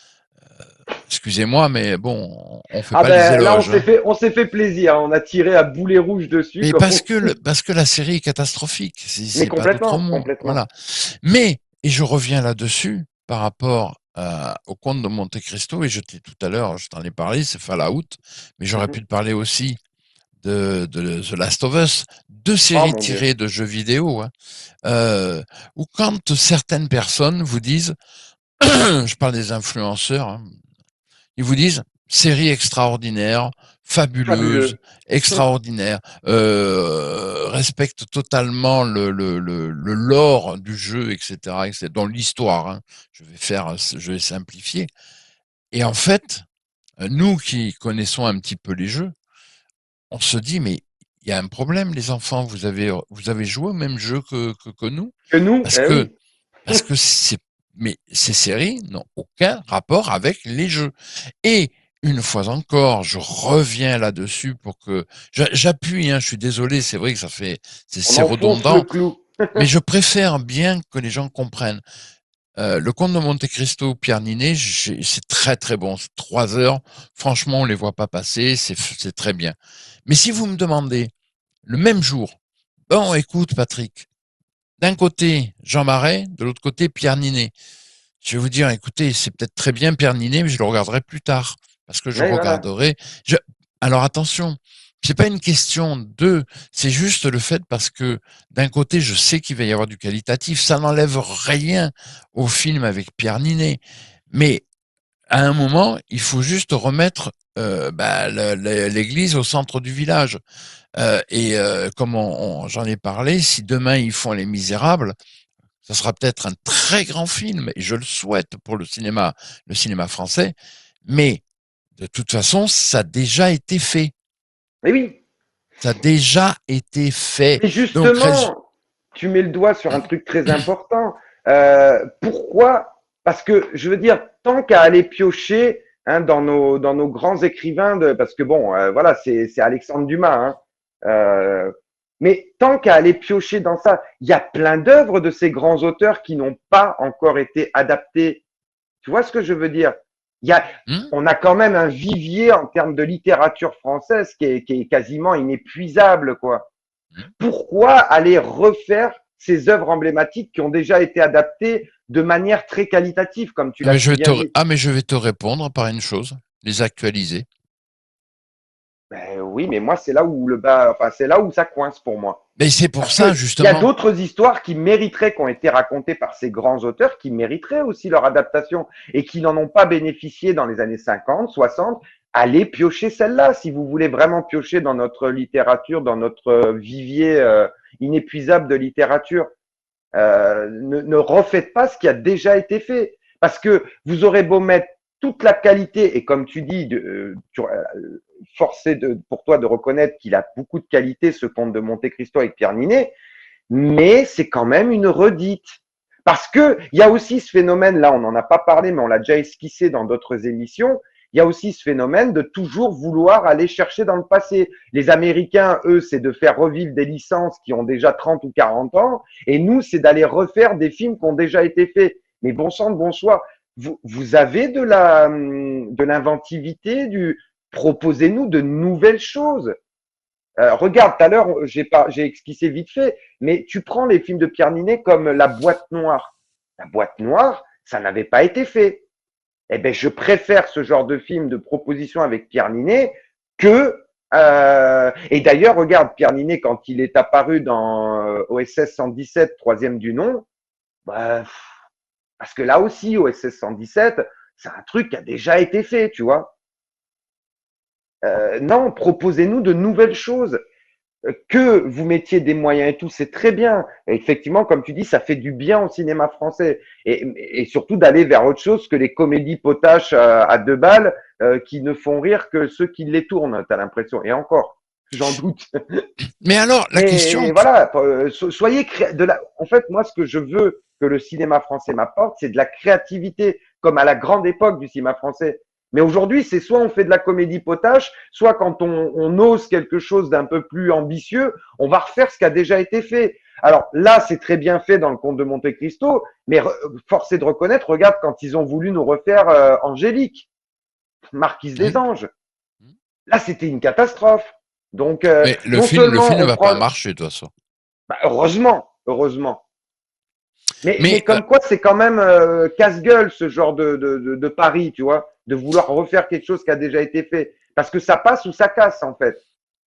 Excusez-moi, mais bon, on fait Ah pas les ben là, éloges. Hein. on s'est fait plaisir. On a tiré à boulet rouge dessus, Mais comme on dit. parce que la série est catastrophique, Mais c'est pas d'autre complètement, mot. complètement. Voilà. Mais et je reviens là-dessus par rapport au conte de Monte Cristo et tout à l'heure, je t'en ai parlé, c'est Fallout, mais j'aurais Mhm. pu te parler aussi de The Last of Us, deux Oh séries mon Dieu. tirées de jeux vidéo, hein, où quand certaines personnes vous disent, je parle des influenceurs, hein, ils vous disent série extraordinaire, fabuleuse, Fabuleux. extraordinaire, respecte totalement le lore du jeu, etc., etc. Dans l'histoire, hein. Je vais simplifier. Et en fait, nous qui connaissons un petit peu les jeux, on se dit mais il y a un problème, les enfants. Vous avez joué au même jeu que nous, Que nous, parce eh que oui. mais ces séries n'ont aucun rapport avec les jeux. Et une fois encore, je reviens là-dessus pour que j'appuie. Hein, je suis désolé, c'est vrai que On c'est enfonce le redondant, clou. mais je préfère bien que les gens comprennent. Le Comte de Monte Cristo, Pierre Ninet, c'est très très bon. C'est 3 heures. Franchement, on les voit pas passer. C'est très bien. Mais si vous me demandez le même jour, bon, écoute, Patrick, d'un côté Jean Marais, de l'autre côté Pierre Ninet. Je vais vous dire, écoutez, c'est peut-être très bien Pierre Ninet, mais je le regarderai plus tard. parce que je Oui, voilà. regarderai. Alors attention, c'est pas une question de, c'est juste le fait parce que d'un côté, je sais qu'il va y avoir du qualitatif, ça n'enlève rien au film avec Pierre Ninet, mais à un moment, il faut juste remettre l'église au centre du village. Comme j'en ai parlé, si demain ils font Les Misérables, ça sera peut-être un très grand film, et je le souhaite pour le cinéma français, mais de toute façon, ça a déjà été fait. Mais oui, Ça a déjà été fait. mais Donc, justement, tu mets le doigt sur un truc très important. Pourquoi? Parce que je veux dire, tant qu'à aller piocher hein, dans nos grands écrivains, parce que bon, voilà, c'est Alexandre Dumas. Hein, mais tant qu'à aller piocher dans ça, il y a plein d'œuvres de ces grands auteurs qui n'ont pas encore été adaptées. Tu vois ce que je veux dire? Il y a, hmm, on a quand même un vivier en termes de littérature française qui est quasiment inépuisable, quoi. hmm. Pourquoi aller refaire ces œuvres emblématiques qui ont déjà été adaptées de manière très qualitative, comme tu l'as si bien dit? Mais je vais te répondre par une chose, les actualiser. Ben oui, mais moi, c'est là où le bas, enfin, c'est là où ça coince pour moi. Mais c'est pour Parce ça, que il y a justement. d'autres histoires qui mériteraient, qui ont été racontées par ces grands auteurs, qui mériteraient aussi leur adaptation et qui n'en ont pas bénéficié dans les années 50, 60. Allez piocher celle-là si vous voulez vraiment piocher dans notre littérature, dans notre vivier inépuisable de littérature. Ne refaites pas ce qui a déjà été fait. Parce que vous aurez beau mettre toute la qualité, et comme tu dis, forcé pour toi de reconnaître qu'il a beaucoup de qualité, ce conte de Monte Cristo avec Pierre Ninet, mais c'est quand même une redite. Parce que il y a aussi ce phénomène, là on n'en a pas parlé, mais on l'a déjà esquissé dans d'autres émissions, il y a aussi ce phénomène de toujours vouloir aller chercher dans le passé. Les Américains, eux, c'est de faire revivre des licences qui ont déjà 30 ou 40 ans, et nous, c'est d'aller refaire des films qui ont déjà été faits. Mais bon sang de bonsoir, vous avez de l'inventivité, proposez-nous de nouvelles choses. Regarde, tout à l'heure, j'ai esquissé vite fait, mais tu prends les films de Pierre Ninet comme La Boîte Noire. La Boîte Noire, ça n'avait pas été fait. Eh ben, je préfère ce genre de film de proposition avec Pierre Ninet que et d'ailleurs, regarde Pierre Ninet quand il est apparu dans OSS 117, troisième du nom, bah, parce que là aussi, OSS 117, c'est un truc qui a déjà été fait, tu vois. Non, proposez-nous de nouvelles choses. Que vous mettiez des moyens et tout, c'est très bien. Et effectivement, comme tu dis, ça fait du bien au cinéma français. Et surtout d'aller vers autre chose que les comédies potaches à 2 balles qui ne font rire que ceux qui les tournent, t'as l'impression. Et encore, j'en doute. Mais alors, la question, Mais voilà, soyez En fait, moi, ce que je veux que le cinéma français m'apporte, c'est de la créativité, comme à la grande époque du cinéma français. Mais aujourd'hui, c'est soit on fait de la comédie potache, soit quand on ose quelque chose d'un peu plus ambitieux, on va refaire ce qui a déjà été fait. Alors là, c'est très bien fait dans le Comte de Monte Cristo, mais force est de reconnaître, regarde quand ils ont voulu nous refaire Angélique, Marquise des oui. Anges. Là, c'était une catastrophe. Donc, Mais non le seulement film on va pas prend, marcher, de toute façon. bah, heureusement, heureusement. Mais Mais comme quoi, c'est quand même casse-gueule ce genre de pari, tu vois, de vouloir refaire quelque chose qui a déjà été fait. Parce que ça passe ou ça casse, en fait.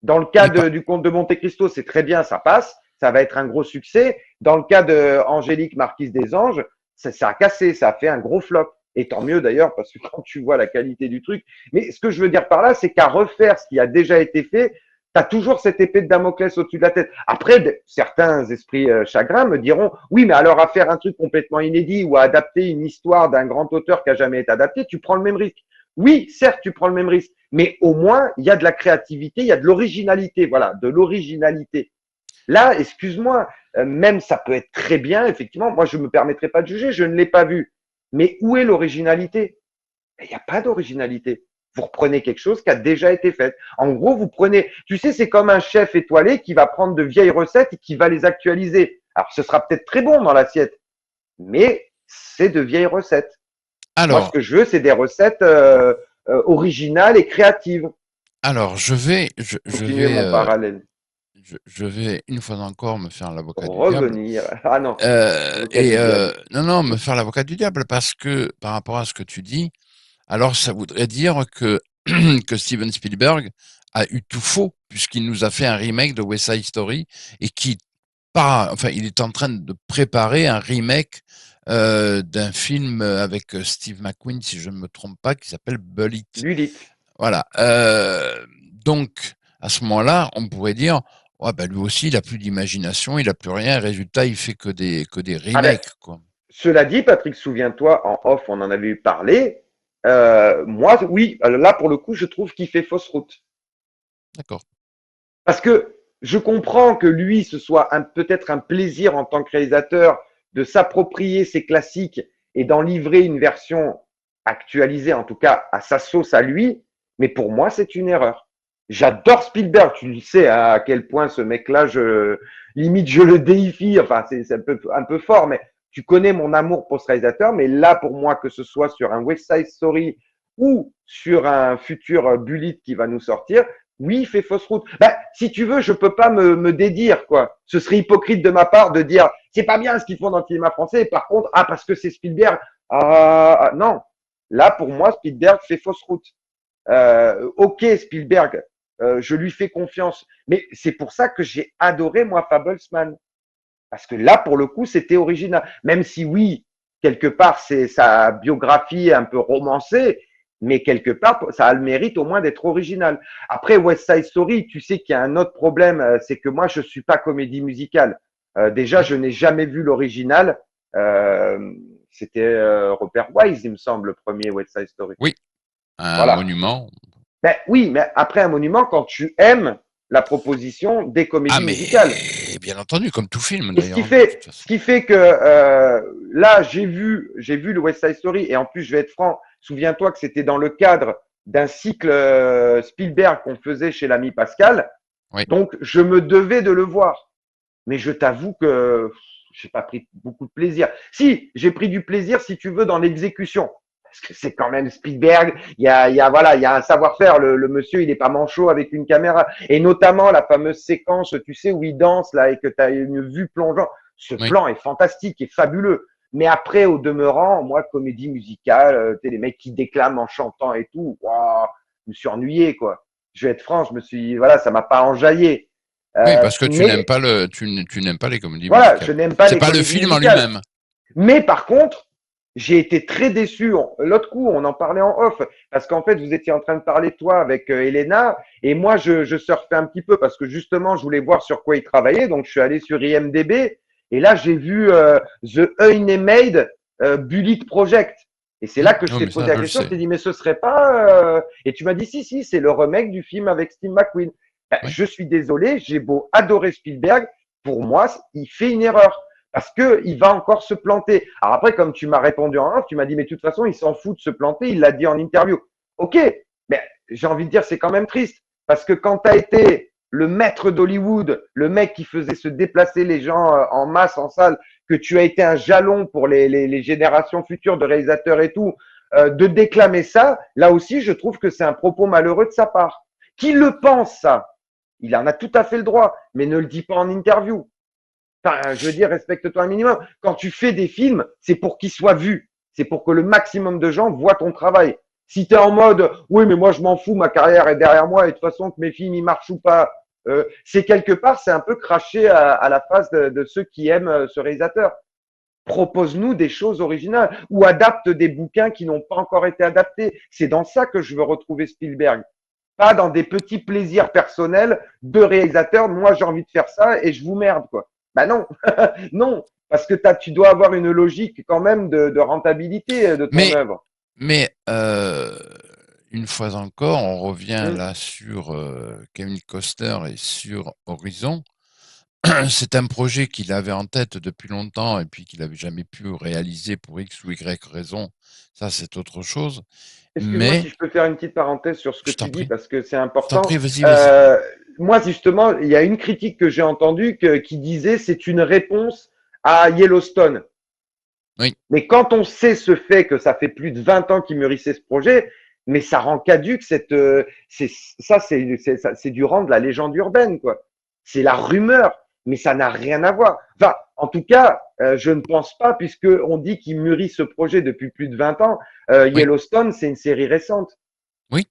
Dans le cas mais pas. du Comte de Monte Cristo, c'est très bien, ça passe, ça va être un gros succès. Dans le cas de Angélique, Marquise des Anges, ça a cassé, ça a fait un gros flop. Et tant mieux d'ailleurs, parce que quand tu vois la qualité du truc. Mais ce que je veux dire par là, c'est qu'à refaire ce qui a déjà été fait, tu as toujours cette épée de Damoclès au-dessus de la tête. Après, certains esprits chagrins me diront, oui, mais alors à faire un truc complètement inédit ou à adapter une histoire d'un grand auteur qui a jamais été adapté, tu prends le même risque. Oui, certes, tu prends le même risque, mais au moins, il y a de la créativité, il y a de l'originalité, voilà, de l'originalité. Là, excuse-moi, même ça peut être très bien, effectivement, moi je ne me permettrai pas de juger, je ne l'ai pas vu. Mais où est l'originalité? Il n'y a pas d'originalité. Vous reprenez quelque chose qui a déjà été fait. En gros, vous prenez, tu sais, c'est comme un chef étoilé qui va prendre de vieilles recettes et qui va les actualiser. Alors, ce sera peut-être très bon dans l'assiette, mais c'est de vieilles recettes. Moi, ce Alors, que je veux, c'est des recettes originales et créatives. alors, je Continuez vais, mon parallèle. je vais une fois encore me faire l'avocat du diable. Revenir. Ah non, avocat du diable. Non, non, me faire l'avocat du diable parce que par rapport à ce que tu dis, Alors, ça voudrait dire que, que Steven Spielberg a eu tout faux, puisqu'il nous a fait un remake de West Side Story et enfin, il est en train de préparer un remake d'un film avec Steve McQueen, si je ne me trompe pas, qui s'appelle Bullet. Lulith. Voilà. Donc, à ce moment-là, on pourrait dire, ouais, bah, lui aussi, il a plus d'imagination, il a plus rien. Résultat, il fait que des Ah ben, remakes, quoi. cela dit, Patrick, souviens-toi, en off, on en avait eu parlé. Moi, oui, là, pour le coup, je trouve qu'il fait fausse route. D'accord. Parce que je comprends que lui, ce soit peut-être un plaisir en tant que réalisateur de s'approprier ses classiques et d'en livrer une version actualisée, en tout cas à sa sauce à lui. Mais pour moi, c'est une erreur. J'adore Spielberg. Tu le sais à quel point ce mec-là, limite, je le déifie. Enfin, c'est un peu fort, mais tu connais mon amour pour ce réalisateur. Mais là, pour moi, que ce soit sur un West Side Story ou sur un futur Bullet qui va nous sortir, oui, il fait fausse route. Bah, si tu veux, je peux pas me dédire, quoi. Ce serait hypocrite de ma part de dire, c'est pas bien ce qu'ils font dans le cinéma français. Et par contre, ah, parce que c'est Spielberg. Non. Là, pour moi, Spielberg fait fausse route. Ok, Spielberg, je lui fais confiance. Mais c'est pour ça que j'ai adoré, moi, Fablesman. Parce que là, pour le coup, c'était original. Même si oui, quelque part, c'est sa biographie un peu romancée, mais quelque part, ça a le mérite au moins d'être original. Après West Side Story, tu sais qu'il y a un autre problème, c'est que moi, je suis pas comédie musicale. Déjà, Oui. je n'ai jamais vu l'original. Euh, C'était Robert Wise, il me semble, le premier West Side Story. Oui. Un Voilà. monument. Ben oui, mais après un monument, quand tu aimes la proposition des Ah, comédies mais musicales. bien entendu, comme tout film Et d'ailleurs, de toute ce façon. qui fait que là, j'ai vu le West Side Story et en plus, je vais être franc, souviens-toi que c'était dans le cadre d'un cycle Spielberg qu'on faisait chez l'ami Pascal, Oui. donc je me devais de le voir. Mais je t'avoue que j'ai pas pris beaucoup de plaisir. Si, j'ai pris du plaisir, si tu veux, dans l'exécution. Parce que c'est quand même Spielberg. Voilà, il y a un savoir-faire. Le monsieur, il est pas manchot avec une caméra. Et notamment la fameuse séquence, tu sais, où il danse là et que tu as une vue plongeante. Ce Oui. plan est fantastique et fabuleux. Mais après, au demeurant, moi, comédie musicale, tu sais, les mecs qui déclament en chantant et tout, waouh, je me suis ennuyé, quoi. Je vais être franc, voilà, ça m'a pas enjaillé. Oui, parce que tu n'aimes Mais pas tu n'aimes pas les comédies voilà, je musicales. n'aime pas C'est les pas le comédies film en musicales. lui-même. Mais par contre, j'ai été très déçu. L'autre coup, on en parlait en off, parce qu'en fait, vous étiez en train de parler, toi, avec Elena, et moi, je surfais un petit peu, parce que justement, je voulais voir sur quoi il travaillait, donc je suis allé sur IMDB, et là, j'ai vu The Unmade Bullet Project. Et c'est là que je Non, t'ai mais posé ça, la je le question, je sais. t'ai dit, mais ce serait pas... Et tu m'as dit, si, si, c'est le remake du film avec Steve McQueen. Ben, Oui. je suis désolé, j'ai beau adorer Spielberg, pour moi, il fait une erreur parce que il va encore se planter. Alors après, comme tu m'as répondu en off, tu m'as dit, mais de toute façon, il s'en fout de se planter, il l'a dit en interview. Ok, mais j'ai envie de dire, c'est quand même triste, parce que quand tu as été le maître d'Hollywood, le mec qui faisait se déplacer les gens en masse en salle, que tu as été un jalon pour les générations futures de réalisateurs et tout, de déclamer ça, là aussi, je trouve que c'est un propos malheureux de sa part. Qui le pense, ça? Il en a tout à fait le droit, mais ne le dit pas en interview. Enfin, je veux dire, respecte-toi un minimum. Quand tu fais des films, c'est pour qu'ils soient vus. C'est pour que le maximum de gens voient ton travail. Si tu es en mode, oui, mais moi je m'en fous, ma carrière est derrière moi et de toute façon que mes films ils marchent ou pas, c'est quelque part, c'est un peu craché à la face de ceux qui aiment ce réalisateur. Propose-nous des choses originales ou adapte des bouquins qui n'ont pas encore été adaptés. C'est dans ça que je veux retrouver Spielberg. Pas dans des petits plaisirs personnels de réalisateurs. Moi, j'ai envie de faire ça et je vous merde, quoi. Bah non, non, parce que tu dois avoir une logique quand même de rentabilité de ton Mais, œuvre. mais une fois encore, on revient Hmm. là sur Kevin Costner et sur Horizon. C'est un projet qu'il avait en tête depuis longtemps et puis qu'il n'avait jamais pu réaliser pour X ou Y raison. Ça, c'est autre chose. Excuse-moi Mais, si je peux faire une petite parenthèse sur ce que je t'en tu dis prie, parce que c'est je t'en important. prie, vas-y, vas-y. Euh, Moi, justement, il y a une critique que j'ai entendue qui disait c'est une réponse à Yellowstone. Oui, Mais quand on sait ce fait que ça fait plus de 20 ans qu'il mûrissait ce projet, mais ça rend caduque c'est du rang de la légende urbaine, quoi. C'est la rumeur. mais ça n'a rien à voir. Enfin, en tout cas, je ne pense pas, puisque on dit qu'il mûrit ce projet depuis plus de 20 ans. Oui, Yellowstone, c'est une série récente. oui.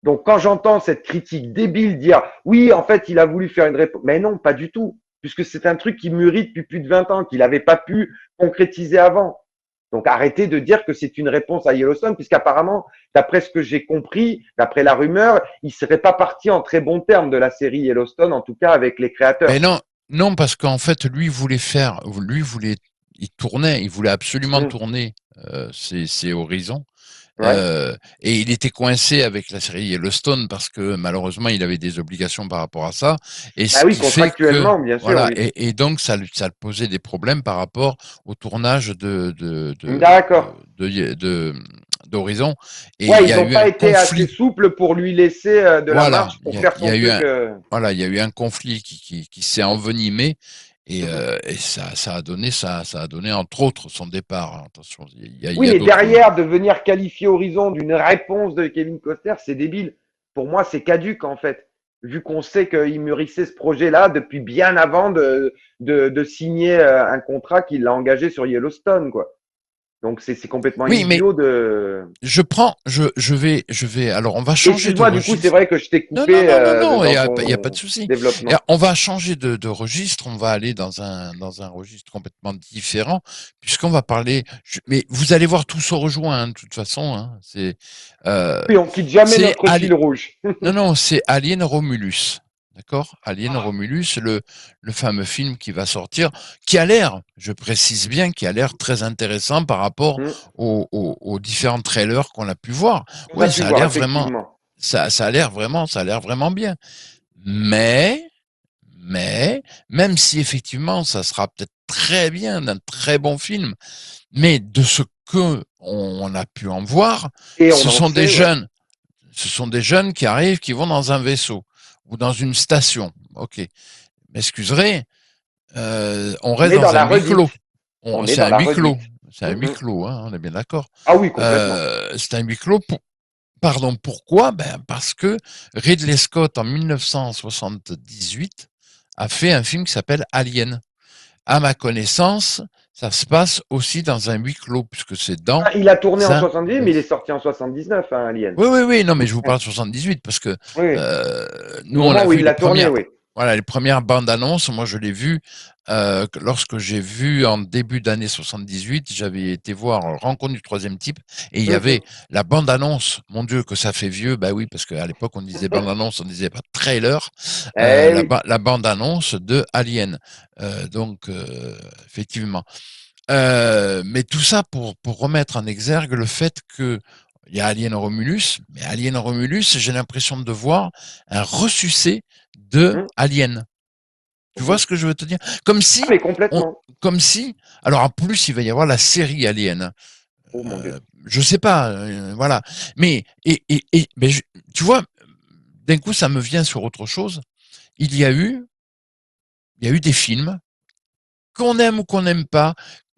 Donc, quand j'entends cette critique débile dire oui, en fait, il a voulu faire une réponse, mais non, pas du tout, puisque c'est un truc qui mûrit depuis plus de 20 ans, qu'il n'avait pas pu concrétiser avant. Donc, arrêtez de dire que c'est une réponse à Yellowstone, puisqu'apparemment, d'après ce que j'ai compris, d'après la rumeur, il serait pas parti en très bons termes de la série Yellowstone, en tout cas avec les créateurs. Mais non, non, parce qu'en fait, il tournait, il voulait absolument Mmh. tourner ses Horizons. Ouais. Et il était coincé avec la série Yellowstone parce que malheureusement il avait des obligations par rapport à ça. Et Bah ce oui, qui fait que, contractuellement, bien sûr, voilà, oui. et donc ça posait des problèmes par rapport au tournage D'accord. d'Horizon. Et Ouais, il y ils a n'ont eu pas un été assez conflit. souples pour lui laisser de la Voilà, marge pour faire il y son a eu truc. un, voilà, il y a eu un conflit qui s'est envenimé Mhm. et ça a donné entre autres son départ. Hein. Attention, il Oui, y a mais d'autres. derrière, de venir qualifier Horizon d'une réponse de Kevin Costner, c'est débile. Pour moi, c'est caduque, en fait. Vu qu'on sait qu'il mûrissait ce projet-là depuis bien avant de signer un contrat qu'il a engagé sur Yellowstone, quoi. Donc, c'est complètement Oui, mais idiot de. je vais, alors on va changer de Excuse-moi, du coup, c'est registre. vrai que je t'ai Non, non, coupé non, non, non, dans il y a pas de ton souci. Et développement. on va changer de registre, on va aller dans un registre complètement différent, puisqu'on va parler, mais vous allez voir, tout se rejoint, hein, de toute façon, hein, euh, Oui, on quitte jamais c'est notre fil rouge. non, non, c'est Alien Romulus. D'accord? Alien Romulus, le fameux film qui va sortir, qui a l'air, je précise bien, qui a l'air très intéressant par rapport Hmm. aux différents trailers qu'on a pu voir. On a Ouais, pu ça a voir, l'air vraiment, effectivement. ça a l'air vraiment bien. Mais, mais, même si effectivement, ça sera peut-être très bien, un très bon film, mais de ce que on a pu en voir, Et on ce en sont des sait, ouais. jeunes ce sont des jeunes qui arrivent, qui vont dans un vaisseau ou dans une station. Ok, m'excuserez, on On reste est dans dans un la huis clos. redite. On est C'est dans un la huis clos. redite. C'est un huis Mhm. clos, hein, on est bien d'accord. Ah oui, complètement. C'est un huis clos. Pardon, pourquoi? Ben parce que Ridley Scott en 1978 a fait un film qui s'appelle Alien. À ma connaissance, ça se passe aussi dans un huis clos puisque c'est dans Ah, il a tourné en un 78, mais il est vaisseau. sorti en 79, hein, Alien. Oui, oui, oui, non, mais je vous parle de 78 parce que Oui, au nous, on moment a où vu il l'a tourné, oui. voilà, les premières bandes annonces. Moi, je l'ai vu lorsque j'ai vu en début d'année 78, j'avais été voir Rencontre du troisième type et il y avait Mhm. la bande annonce. Mon Dieu, que ça fait vieux. Bah oui, parce qu'à l'époque, on disait bande annonce, on disait pas trailer. Eh oui. La bande annonce de Alien. Donc, effectivement. Mais tout ça pour remettre en exergue le fait que il y a Alien Romulus, mais Alien Romulus, j'ai l'impression de voir un ressucé de Mhm. Alien. Tu vois Mhm. ce que je veux te dire? Comme Ah, si mais on, complètement. comme si, alors en plus il va y avoir la série Alien. Oh mon Dieu. Je sais pas, voilà. Mais mais tu vois, d'un coup ça me vient sur autre chose. Il y a eu, il y a eu des films qu'on aime ou qu'on n'aime pas,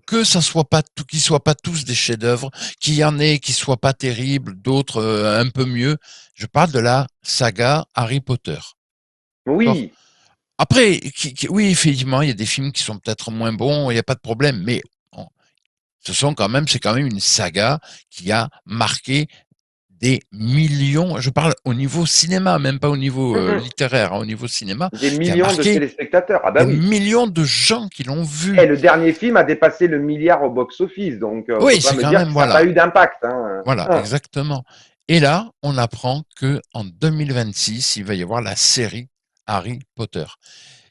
que ça soit pas tout, qu'ils soient pas tous des chefs-d'œuvre, qu'il y en ait qui soient pas terribles, d'autres un peu mieux. Je parle de la saga Harry Potter. D'accord. Oui. Après, oui, effectivement, il y a des films qui sont peut-être moins bons, il n'y a pas de problème, mais bon, c'est quand même une saga qui a marqué des millions. Je parle au niveau cinéma, même pas au niveau Mhm. littéraire, hein, au niveau cinéma, Des qui a millions de marqué téléspectateurs. Ah bah des oui. millions de gens qui l'ont Et vu. le dernier film a dépassé le milliard au box-office, donc on peut Oui, pas c'est me quand dire même, que ça n'a pas voilà. eu d'impact. Hein. Voilà, Ah. exactement. Et là, on apprend que en 2026, il va y avoir la série Harry Potter.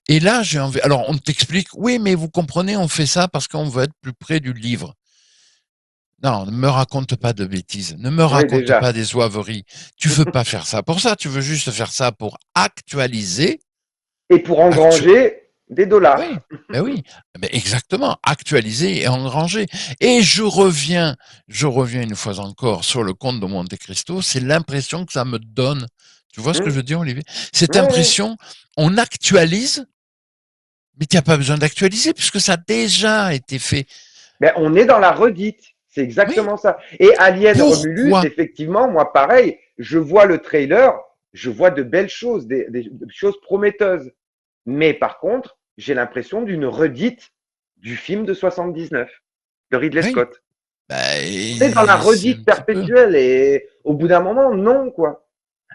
Et là, j'ai envie. Alors, on t'explique, oui, mais vous comprenez, on fait ça parce qu'on veut être plus près du livre. Non, ne me raconte pas de bêtises. Ne me Oui, raconte pas déjà. des oiveries. Tu veux pas faire ça pour ça. Tu veux juste faire ça pour actualiser. Et pour Actu engranger des Oui, dollars. ben oui, ben exactement. Actualiser et engranger. Et je reviens une fois encore sur le conte de Monte Cristo. C'est l'impression que ça me donne. Tu vois ce que je Hmm. veux dire, Olivier? Cette Ouais. impression, on actualise, mais tu n'as pas besoin d'actualiser puisque ça a déjà été fait. Ben, on est dans la redite. C'est Oui, exactement ça. Et Alien Romulus, pourquoi? effectivement, moi, pareil, je vois le trailer, je vois de belles choses, des choses prometteuses. Mais par contre, j'ai l'impression d'une redite du film de 79 de Ridley Oui, Scott. bah, On est dans la et c'est un redite petit peu. perpétuelle et au bout d'un moment, non, quoi.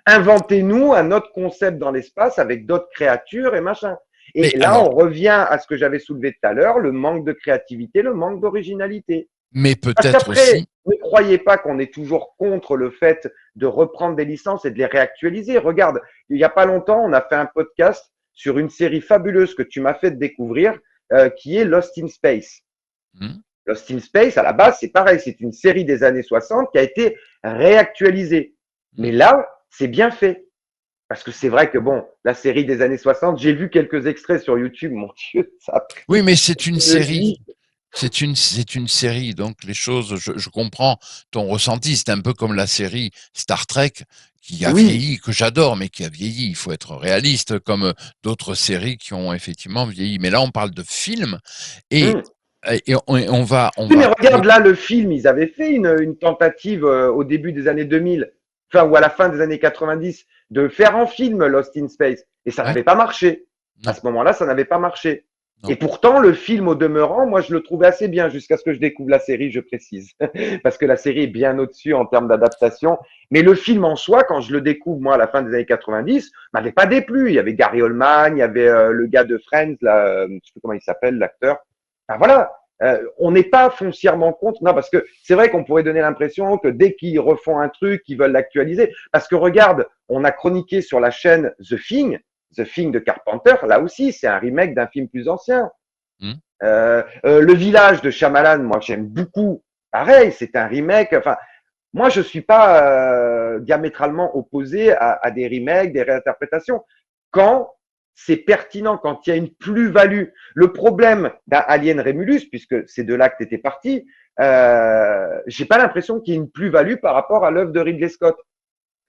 Inventez-nous un autre concept dans l'espace avec d'autres créatures et machin. Et Mais là, alors, on revient à ce que j'avais soulevé tout à l'heure, le manque de créativité, le manque d'originalité. mais Parce peut-être qu'après, aussi. ne croyez pas qu'on est toujours contre le fait de reprendre des licences et de les réactualiser. Regarde, il n'y a pas longtemps, on a fait un podcast sur une série fabuleuse que tu m'as fait découvrir, qui est Lost in Space. Hmm. Lost in Space, à la base, c'est pareil, c'est une série des années 60 qui a été réactualisée. Hmm. Mais là, c'est bien fait. Parce que c'est vrai que bon, la série des années 60, j'ai vu quelques extraits sur YouTube, mon Dieu, ça a Oui, pris mais c'est une une vie. série. C'est une série, donc les choses, je comprends ton ressenti. C'est un peu comme la série Star Trek qui a Oui, vieilli, que j'adore, mais qui a vieilli. Il faut être réaliste, comme d'autres séries qui ont effectivement vieilli. Mais là, on parle de films et, hum. on Oui, mais va regarde là le film, ils avaient fait une tentative au début des années 2000, enfin ou à la fin des années 90, de faire en film Lost in Space, et ça ouais, n'avait pas marché. À non, ce moment-là, ça n'avait pas marché. Et non. pourtant, le film au demeurant, moi, je le trouvais assez bien jusqu'à ce que je découvre la série, je précise, parce que la série est bien au-dessus en termes d'adaptation. Mais le film en soi, quand je le découvre moi à la fin des années 90, m'avait pas déplu. Il y avait Gary Oldman, il y avait le gars de Friends, là, je sais plus comment il s'appelle, l'acteur. Enfin, voilà, on n'est pas foncièrement contre. Non, parce que c'est vrai qu'on pourrait donner l'impression que dès qu'ils refont un truc, ils veulent l'actualiser. Parce que regarde, on a chroniqué sur la chaîne The Thing de Carpenter. Là aussi, c'est un remake d'un film plus ancien. Hmm. Le Village de Shyamalan, moi j'aime beaucoup. Pareil, c'est un remake. Enfin, moi je suis pas diamétralement opposé à des remakes, des réinterprétations. Quand c'est pertinent, quand il y a une plus-value. Le problème d'un Alien Remulus, puisque c'est de là que tu étais parti, j'ai pas l'impression qu'il y ait une plus-value par rapport à l'œuvre de Ridley Scott.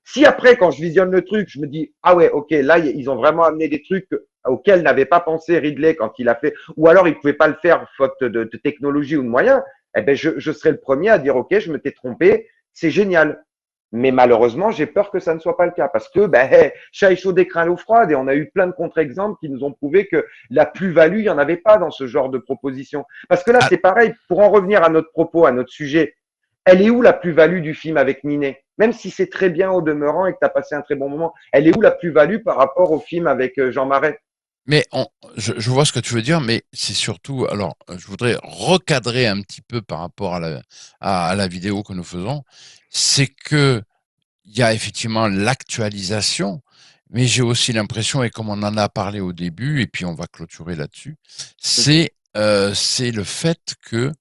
Si après, quand je visionne le truc, je me dis, ah ouais, ok, là, ils ont vraiment amené des trucs auxquels n'avait pas pensé Ridley quand il a fait, ou alors il pouvait pas le faire faute de technologie ou de moyens, eh ben, je serai le premier à dire, ok, je m'étais trompé, c'est génial. Mais malheureusement, j'ai peur que ça ne soit pas le cas parce que ben, chat chaud craint l'eau froide et on a eu plein de contre-exemples qui nous ont prouvé que la plus-value, il n'y en avait pas dans ce genre de proposition. Parce que là, Ah, c'est pareil, pour en revenir à notre propos, à notre sujet, elle est où la plus-value du film avec Ninet? Même si c'est très bien au demeurant et que tu as passé un très bon moment, elle est où la plus-value par rapport au film avec Jean Marais? mais je vois ce que tu veux dire, mais c'est surtout, alors, je voudrais recadrer un petit peu par rapport à la vidéo que nous faisons. C'est que il y a effectivement l'actualisation, mais j'ai aussi l'impression, et comme on en a parlé au début, et puis on va clôturer là-dessus, Mhm, c'est le fait que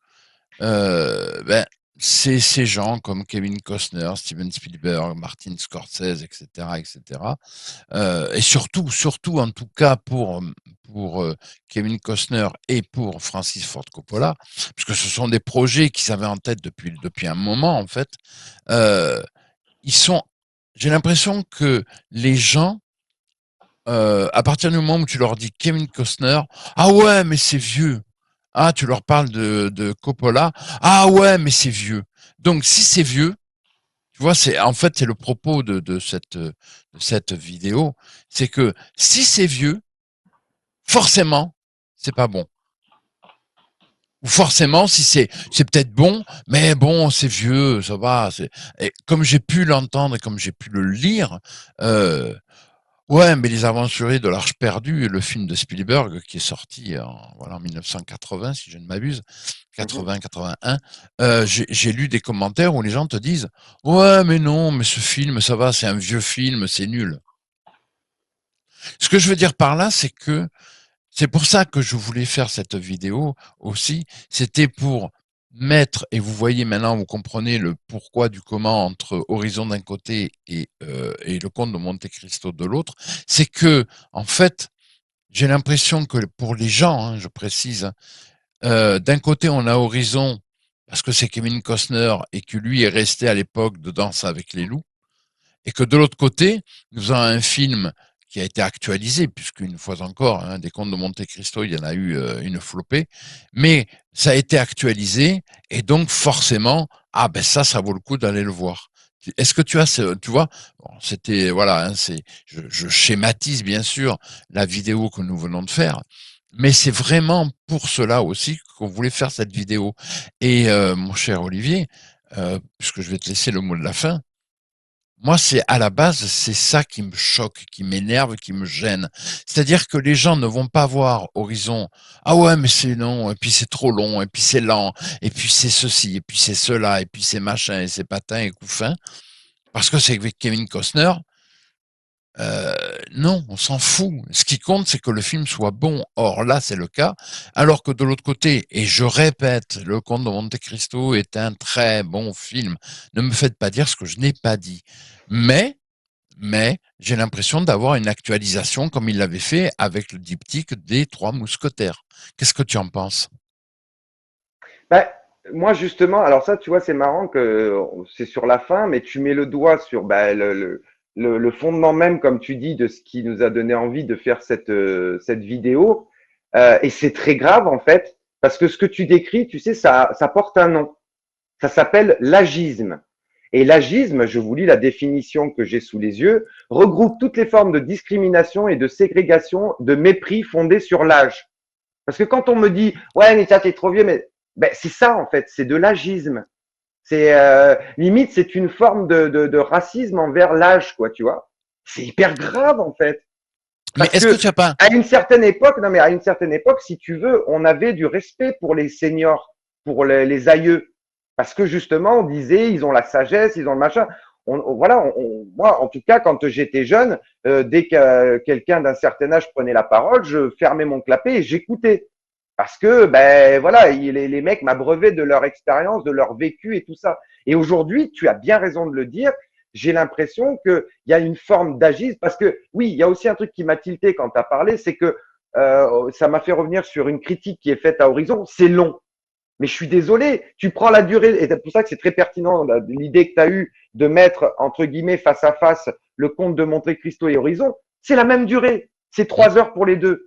ben, c'est ces gens comme Kevin Costner, Steven Spielberg, Martin Scorsese, etc., etc., et surtout en tout cas pour Kevin Costner et pour Francis Ford Coppola, puisque ce sont des projets qu'ils avaient en tête depuis un moment en fait. Euh, ils sont, j'ai l'impression que les gens, à partir du moment où tu leur dis Kevin Costner, ah ouais, mais c'est vieux. Ah, tu leur parles de Coppola, ah ouais, mais c'est vieux. Donc si c'est vieux, tu vois, c'est en fait c'est le propos de cette vidéo, c'est que si c'est vieux, forcément, c'est pas bon. Ou forcément, si c'est peut-être bon, mais bon, c'est vieux, ça va. Et comme j'ai pu l'entendre et comme j'ai pu le lire, euh, ouais, mais Les Aventuriers de l'Arche perdue, le film de Spielberg qui est sorti en 1980, si je ne m'abuse, mhm. 80-81, j'ai lu des commentaires où les gens te disent, ouais, mais non, mais ce film, ça va, c'est un vieux film, c'est nul. Ce que je veux dire par là, c'est que c'est pour ça que je voulais faire cette vidéo aussi. C'était pour mettre, et vous voyez maintenant, vous comprenez le pourquoi du comment entre Horizon d'un côté et le Comte de Monte Cristo de l'autre. C'est que, en fait, j'ai l'impression que pour les gens, hein, je précise, d'un côté, on a Horizon parce que c'est Kevin Costner et que lui est resté à l'époque de Danse avec les loups. Et que de l'autre côté, nous avons un film qui a été actualisé, puisqu'une fois encore, hein, des Contes de Monte Cristo, il y en a eu une flopée, mais ça a été actualisé, et donc forcément, ah ben ça vaut le coup d'aller le voir. Est-ce que tu as, tu vois, bon, c'était voilà, hein, je schématise bien sûr la vidéo que nous venons de faire, Mais c'est vraiment pour cela aussi qu'on voulait faire cette vidéo. Et mon cher Olivier, puisque je vais te laisser le mot de la fin, moi, c'est à la base, c'est ça qui me choque, qui m'énerve, qui me gêne. C'est-à-dire que les gens ne vont pas voir Horizon. Ah ouais, mais c'est long, et puis c'est trop long, et puis c'est lent, et puis c'est ceci, et puis c'est cela, et puis c'est machin, et c'est patin et couffin. Parce que c'est avec Kevin Costner. Non, on s'en fout. Ce qui compte, c'est que le film soit bon. Or, là, c'est le cas. Alors que de l'autre côté, et je répète, Le Comte de Monte Cristo est un très bon film. Ne me faites pas dire ce que je n'ai pas dit. Mais, mais, j'ai l'impression d'avoir une actualisation comme il l'avait fait avec le diptyque des Trois Mousquetaires. Qu'est-ce que tu en penses? Ben, moi, justement, alors ça, tu vois, c'est marrant que c'est sur la fin, mais tu mets le doigt sur ben, le fondement même, comme tu dis, de ce qui nous a donné envie de faire cette vidéo. Et c'est très grave, en fait, parce que ce que tu décris, tu sais, ça porte un nom. Ça s'appelle l'agisme. Et l'agisme, je vous lis la définition que j'ai sous les yeux, regroupe toutes les formes de discrimination et de ségrégation, de mépris fondés sur l'âge. Parce que quand on me dit, ouais, mais ça, t'es trop vieux, mais ben, c'est ça, en fait, c'est de l'agisme. C'est limite, c'est une forme de racisme envers l'âge, quoi, tu vois. C'est hyper grave, en fait. Mais Parce est-ce que que tu as pas... à une certaine époque, non mais à une certaine époque, si tu veux, on avait du respect pour les seniors, pour les aïeux, parce que justement, on disait, ils ont la sagesse, ils ont le machin. Voilà, moi, en tout cas, quand j'étais jeune, dès que quelqu'un d'un certain âge prenait la parole, je fermais mon clapet et j'écoutais. Parce que, ben voilà, les mecs m'abreuvaient de leur expérience, de leur vécu et tout ça. Et aujourd'hui, tu as bien raison de le dire, j'ai l'impression qu'il y a une forme d'agisme. Parce que oui, il y a aussi un truc qui m'a tilté quand tu as parlé, c'est que ça m'a fait revenir sur une critique qui est faite à Horizon. C'est long. Mais je suis désolé, tu prends la durée, et c'est pour ça que c'est très pertinent l'idée que tu as eue de mettre, entre guillemets, face à face le Comte de Monte Cristo et Horizon. C'est la même durée. C'est 3 heures pour les deux.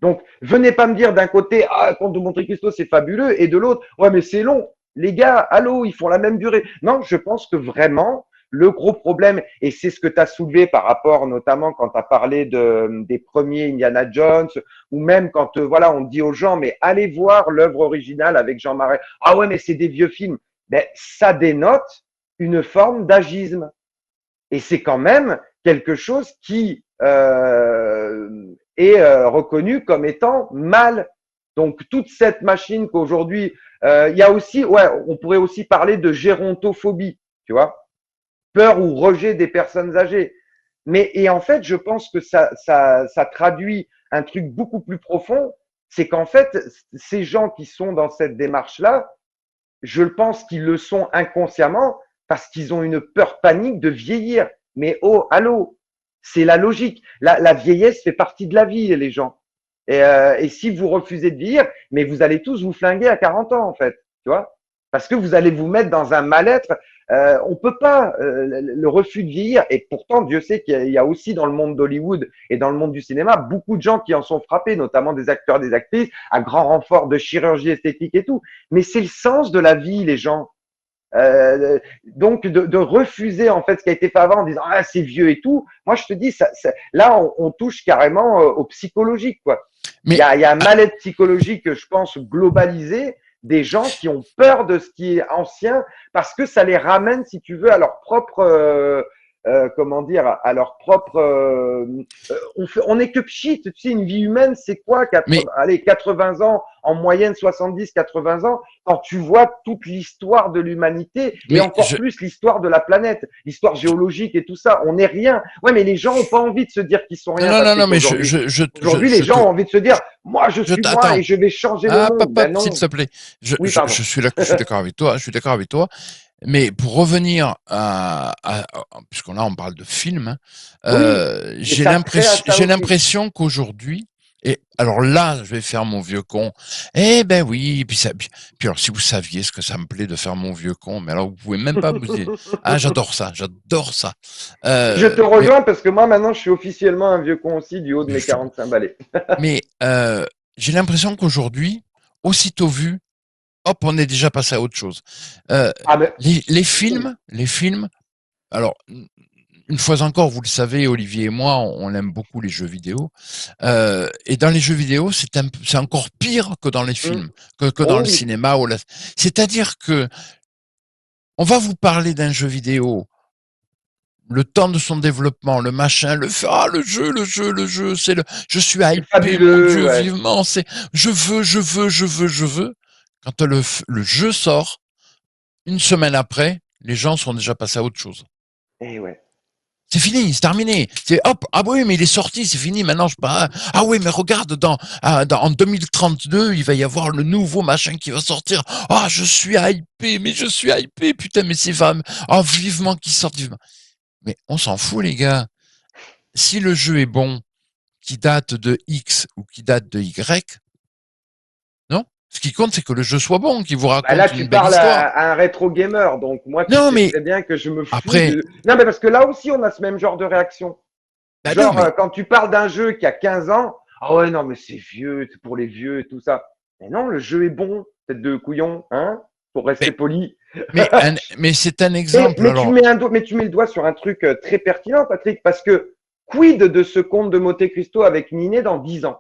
Donc, venez pas me dire d'un côté, ah, Comte de Monte Cristo, c'est fabuleux, et de l'autre, ouais, mais c'est long. Les gars, allô, ils font la même durée. Non, je pense que vraiment, le gros problème, et c'est ce que tu as soulevé par rapport notamment quand tu as parlé des premiers Indiana Jones, ou même quand voilà, on dit aux gens, mais allez voir l'œuvre originale avec Jean Marais. Ah ouais, mais c'est des vieux films. Ben, ça dénote une forme d'agisme. Et c'est quand même quelque chose qui est reconnu comme étant mal. Donc toute cette machine qu'aujourd'hui, il y a aussi, ouais, on pourrait aussi parler de gérontophobie, tu vois, peur ou rejet des personnes âgées. Mais et en fait, je pense que ça traduit un truc beaucoup plus profond, c'est qu'en fait, ces gens qui sont dans cette démarche-là, je pense qu'ils le sont inconsciemment parce qu'ils ont une peur panique de vieillir. Mais oh, allô, c'est la logique. La vieillesse fait partie de la vie, les gens. Et si vous refusez de vieillir, mais vous allez tous vous flinguer à 40 ans, en fait. Tu vois? Parce que vous allez vous mettre dans un mal-être. On peut pas le refus de vieillir. Et pourtant, Dieu sait qu'il y a aussi dans le monde d'Hollywood et dans le monde du cinéma beaucoup de gens qui en sont frappés, notamment des acteurs, des actrices, à grand renfort de chirurgie esthétique et tout. Mais c'est le sens de la vie, les gens. Donc de refuser en fait ce qui a été fait avant en disant ah c'est vieux et tout. Moi je te dis là on touche carrément au psychologique quoi. Il y Mais a, il y a un mal-être psychologique je pense globalisé des gens qui ont peur de ce qui est ancien parce que ça les ramène si tu veux à leur propre comment dire à leur propre on est que pchit tu sais une vie humaine c'est quoi mais allez 80 ans en moyenne 70-80 ans quand tu vois toute l'histoire de l'humanité et mais encore plus l'histoire de la planète, l'histoire géologique et tout ça, on n'est rien. Ouais, mais les gens ont pas envie de se dire qu'ils sont non rien non parce non que non mais aujourd'hui les gens ont envie de se dire moi je suis moi attends. et je vais changer le Ah, monde. papa, Ben s'il non. te plaît. Oui, pardon. Je suis d'accord avec toi. Je suis d'accord avec toi. Mais pour revenir puisqu'on là on parle de film, hein, Oui, mais ça trait à ça j'ai aussi. l'impression qu'aujourd'hui, et alors là, je vais faire mon vieux con. Eh ben oui, puis alors si vous saviez ce que ça me plaît de faire mon vieux con, mais alors vous pouvez même pas vous dire. Ah, j'adore ça. Je te Mais rejoins parce que moi maintenant je suis officiellement un vieux con aussi du haut de mes justement, 45 balais. mais j'ai l'impression qu'aujourd'hui, aussitôt vu, hop, on est déjà passé à autre chose. Euh, Ah mais les films, alors une fois encore, vous le savez, Olivier et moi, on aime beaucoup les jeux vidéo. Et dans les jeux vidéo, c'est encore pire que dans les Hum. films, que dans Oh le oui, cinéma. C'est-à-dire que on va vous parler d'un jeu vidéo, le temps de son développement, le machin, le jeu, je suis c'est hypé, mon fabuleux, Dieu, ouais. vivement, je veux. Quand le jeu sort, une semaine après, les gens sont déjà passés à autre chose. Eh ouais. C'est fini, c'est terminé. C'est hop, ah oui, mais il est sorti, c'est fini. Maintenant, je pas. Ah oui, mais regarde, en 2032, il va y avoir le nouveau machin qui va sortir. Ah, je suis hypé, mais je suis hypé, putain, mais c'est femme. Ah, vivement qu'il sorte, vivement. Mais on s'en fout, les gars. Si le jeu est bon, qui date de X ou qui date de Y, non. Ce qui compte, c'est que le jeu soit bon, qu'il vous Bah là, raconte tu une belle parles histoire. à un rétro gamer, donc moi, tu Non, sais mais très bien que je me fous après, de. Non, mais parce que là aussi, on a ce même genre de réaction. bah non, Genre, mais quand tu parles d'un jeu qui a 15 ans, ah ouais, non, mais c'est vieux, c'est pour les vieux et tout ça. Mais non, le jeu est bon, tête de couillon, hein, pour rester mais, poli. mais c'est un exemple. Mais tu Alors, mets mais tu mets le doigt sur un truc très pertinent, Patrick, parce que quid de ce conte de Monte Cristo avec Ninet dans 10 ans?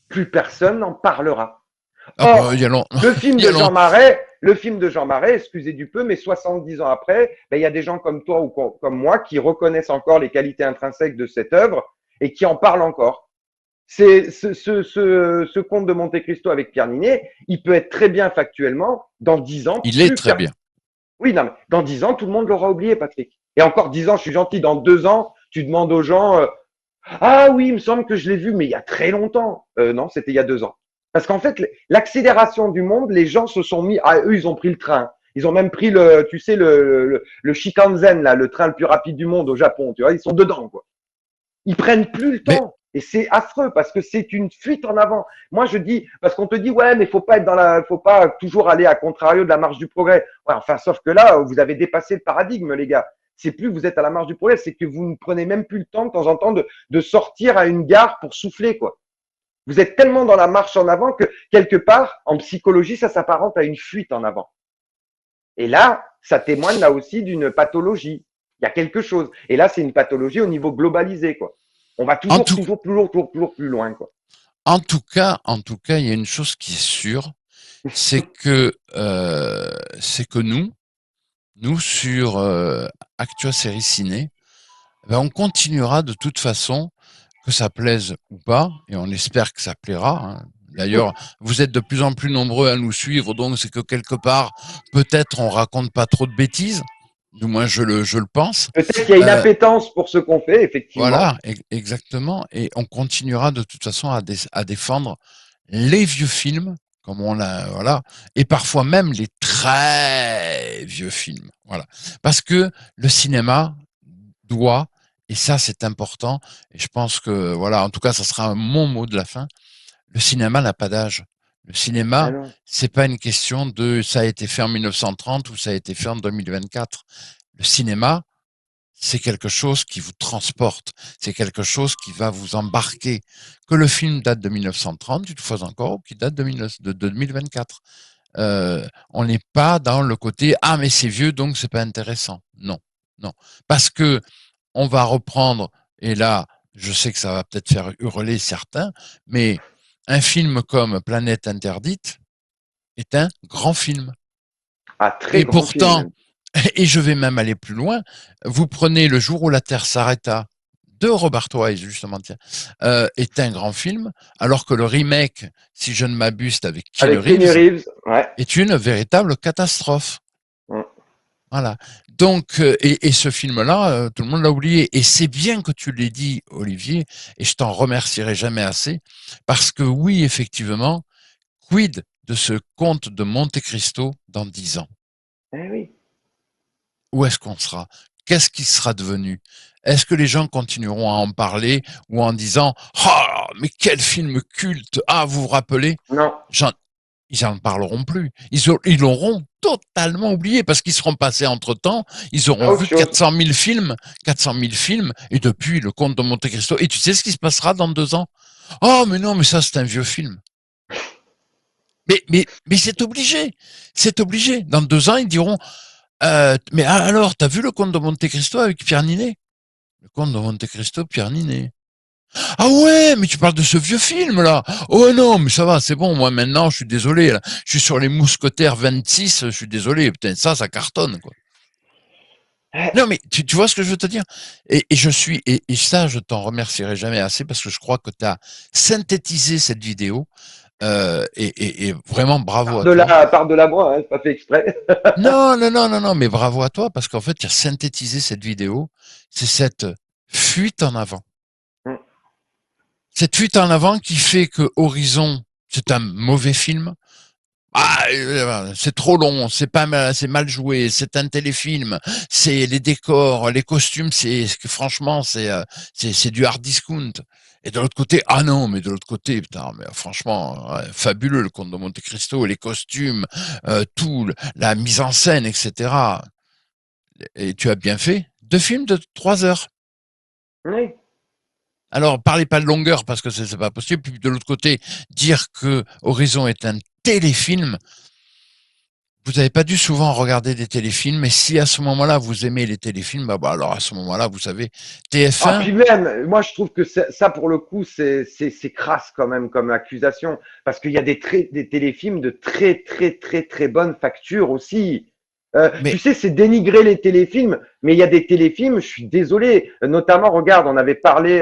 Plus personne n'en parlera. ah bah, Or, il y a long, Le film de Jean Marais, excusez du peu, mais 70 ans après, ben, il y a des gens comme toi ou comme moi qui reconnaissent encore les qualités intrinsèques de cette œuvre et qui en parlent encore. C'est ce conte de Monte Cristo avec Pierre Ninet, il peut être très bien factuellement, dans 10 ans, il est très bien. oui, non, mais dans 10 ans, tout le monde l'aura oublié, Patrick. Et encore 10 ans, je suis gentil, dans 2 ans, tu demandes aux gens, ah oui, il me semble que je l'ai vu, mais il y a très longtemps. Non, c'était il y a 2 ans. Parce qu'en fait, l'accélération du monde, les gens se sont mis, ah, eux, ils ont pris le train. Ils ont même pris tu sais, le Shinkansen, là, le train le plus rapide du monde au Japon, tu vois, ils sont dedans, quoi. Ils prennent plus le Mais temps. Et c'est affreux parce que c'est une fuite en avant. Moi, je dis, parce qu'on te dit, ouais, mais faut pas être faut pas toujours aller à contrario de la marche du progrès. Ouais, enfin, sauf que là, vous avez dépassé le paradigme, les gars. C'est plus vous êtes à la marche du progrès, c'est que vous ne prenez même plus le temps de temps en temps de sortir à une gare pour souffler, quoi. Vous êtes tellement dans la marche en avant que quelque part, en psychologie, ça s'apparente à une fuite en avant. Et là, ça témoigne là aussi d'une pathologie. Il y a quelque chose. Et là, c'est une pathologie au niveau globalisé, quoi. On va en toujours, tout, toujours, toujours, toujours, toujours plus loin, quoi. en tout cas, il y a une chose qui est sûre, c'est que nous sur Actua Série Ciné, ben, on continuera de toute façon, que ça plaise ou pas, et on espère que ça plaira, hein. D'ailleurs, vous êtes de plus en plus nombreux à nous suivre, donc c'est que quelque part, peut-être on raconte pas trop de bêtises, du moins je le pense. Peut-être qu'il y a une Euh, appétence pour ce qu'on fait, effectivement. voilà, exactement, et on continuera de toute façon à défendre les vieux films, comme on l'a, voilà, et parfois même les très vieux films, voilà, parce que le cinéma doit, et ça c'est important, et je pense que voilà, en tout cas, ça sera mon mot de la fin. Le cinéma n'a pas d'âge. Le Ah cinéma, non. c'est pas une question de ça a été fait en 1930 ou ça a été fait en 2024. Le cinéma, c'est quelque chose qui vous transporte, c'est quelque chose qui va vous embarquer. Que le film date de 1930, une fois encore, ou qu'il date de 2024. On n'est pas dans le côté ah mais c'est vieux donc c'est pas intéressant. Non, non, parce que on va reprendre, et là je sais que ça va peut-être faire hurler certains, mais un film comme Planète Interdite est un grand film. Ah, très Et grand film, pourtant, même. et je vais même aller plus loin, vous prenez Le jour où la Terre s'arrêta de Robert Wise, justement, tiens, est un grand film, alors que le remake, si je ne m'abuse, avec Keanu Avec Kenny Reeves, Reeves, ouais. est une véritable catastrophe. Mm. Voilà. Donc, et ce film-là, tout le monde l'a oublié. Et c'est bien que tu l'aies dit, Olivier, et je t'en remercierai jamais assez, parce que oui, effectivement, quid de ce conte de Monte Cristo dans 10 ans? Eh oui. Où est-ce qu'on sera? Qu'est-ce qui sera devenu? Est-ce que les gens continueront à en parler ou en disant ah mais quel film culte, ah vous vous rappelez? Non. J'en- Ils n'en parleront plus. Ils l'auront totalement oublié parce qu'ils seront passés entre temps. Ils À auront autre vu chose. 400 000 films et depuis le Comte de Monte Cristo. Et tu sais ce qui se passera dans 2 ans? Oh mais non mais ça c'est un vieux film. Mais c'est obligé. C'est obligé. Dans 2 ans ils diront Mais alors, t'as vu le Comte de Monte Cristo avec Pierre Ninet? Le Comte de Monte Cristo, Pierre Ninet. Ah ouais, mais tu parles de ce vieux film là. Oh non, mais ça va, c'est bon. Moi maintenant, je suis désolé. Là. Je suis sur les Mousquetaires 26. Je suis désolé. Putain, ça cartonne quoi. Eh, Non, mais tu vois ce que je veux te dire. Et ça, je t'en remercierai jamais assez parce que je crois que tu as synthétisé cette vidéo. Et vraiment bravo à toi. par-delà moi, hein, c'est pas fait exprès. Non, non, non, non, non, mais bravo à toi parce qu'en fait, tu as synthétisé cette vidéo. C'est cette fuite en avant. Mm. Cette fuite en avant qui fait que Horizon, c'est un mauvais film. Ah, c'est trop long, c'est pas mal, c'est mal joué, c'est un téléfilm, c'est les décors, les costumes, franchement, c'est du hard discount. Et de l'autre côté, ah non, mais de l'autre côté, putain, mais franchement, ouais, fabuleux le Comte de Monte Cristo, les costumes, tout, la mise en scène, etc. Et tu as bien fait. 2 films de 3 heures. Oui. Alors, parlez pas de longueur parce que c'est pas possible. Puis de l'autre côté, dire que Horizon est un téléfilm, vous n'avez pas dû souvent regarder des téléfilms, mais si à ce moment-là vous aimez les téléfilms, bah alors à ce moment-là, vous savez, Ah, TF1, puis même, moi je trouve que ça pour le coup, c'est crasse quand même comme accusation, parce qu'il y a des téléfilms de très très très très bonne facture aussi. Tu mais sais, c'est dénigrer les téléfilms, mais il y a des téléfilms, je suis désolé, notamment, regarde, on avait parlé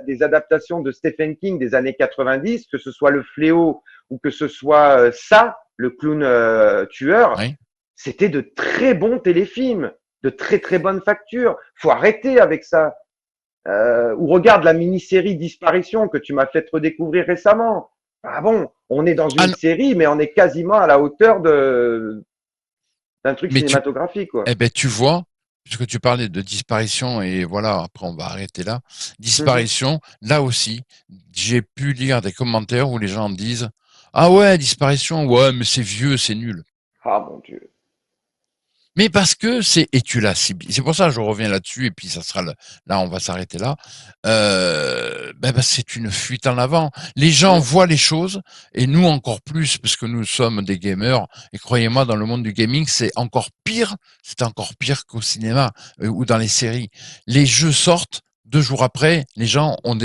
des adaptations de Stephen King des années 90, que ce soit Le Fléau ou que ce soit ça, le clown tueur, oui. c'était de très bons téléfilms, de très très bonne facture. Faut arrêter avec ça. Ou regarde la mini-série Disparition que tu m'as fait redécouvrir récemment. Ah bon, on est dans Ah, une série, mais on est quasiment à la hauteur d'un truc mais cinématographique, quoi. eh ben, tu vois, puisque tu parlais de disparition et voilà, après on va arrêter là. Mhm. Disparition, là aussi, j'ai pu lire des commentaires où les gens disent, ah ouais, disparition, ouais, mais c'est vieux, c'est nul. Ah mon Dieu. Mais parce que et tu l'as ciblé. C'est pour ça que je reviens là-dessus, et puis ça sera là, on va s'arrêter là. C'est une fuite en avant. Les gens Mhm. voient les choses, et nous encore plus, parce que nous sommes des gamers, et croyez-moi, dans le monde du gaming, c'est encore pire qu'au cinéma, ou dans les séries. Les jeux sortent, 2 jours après, les gens sont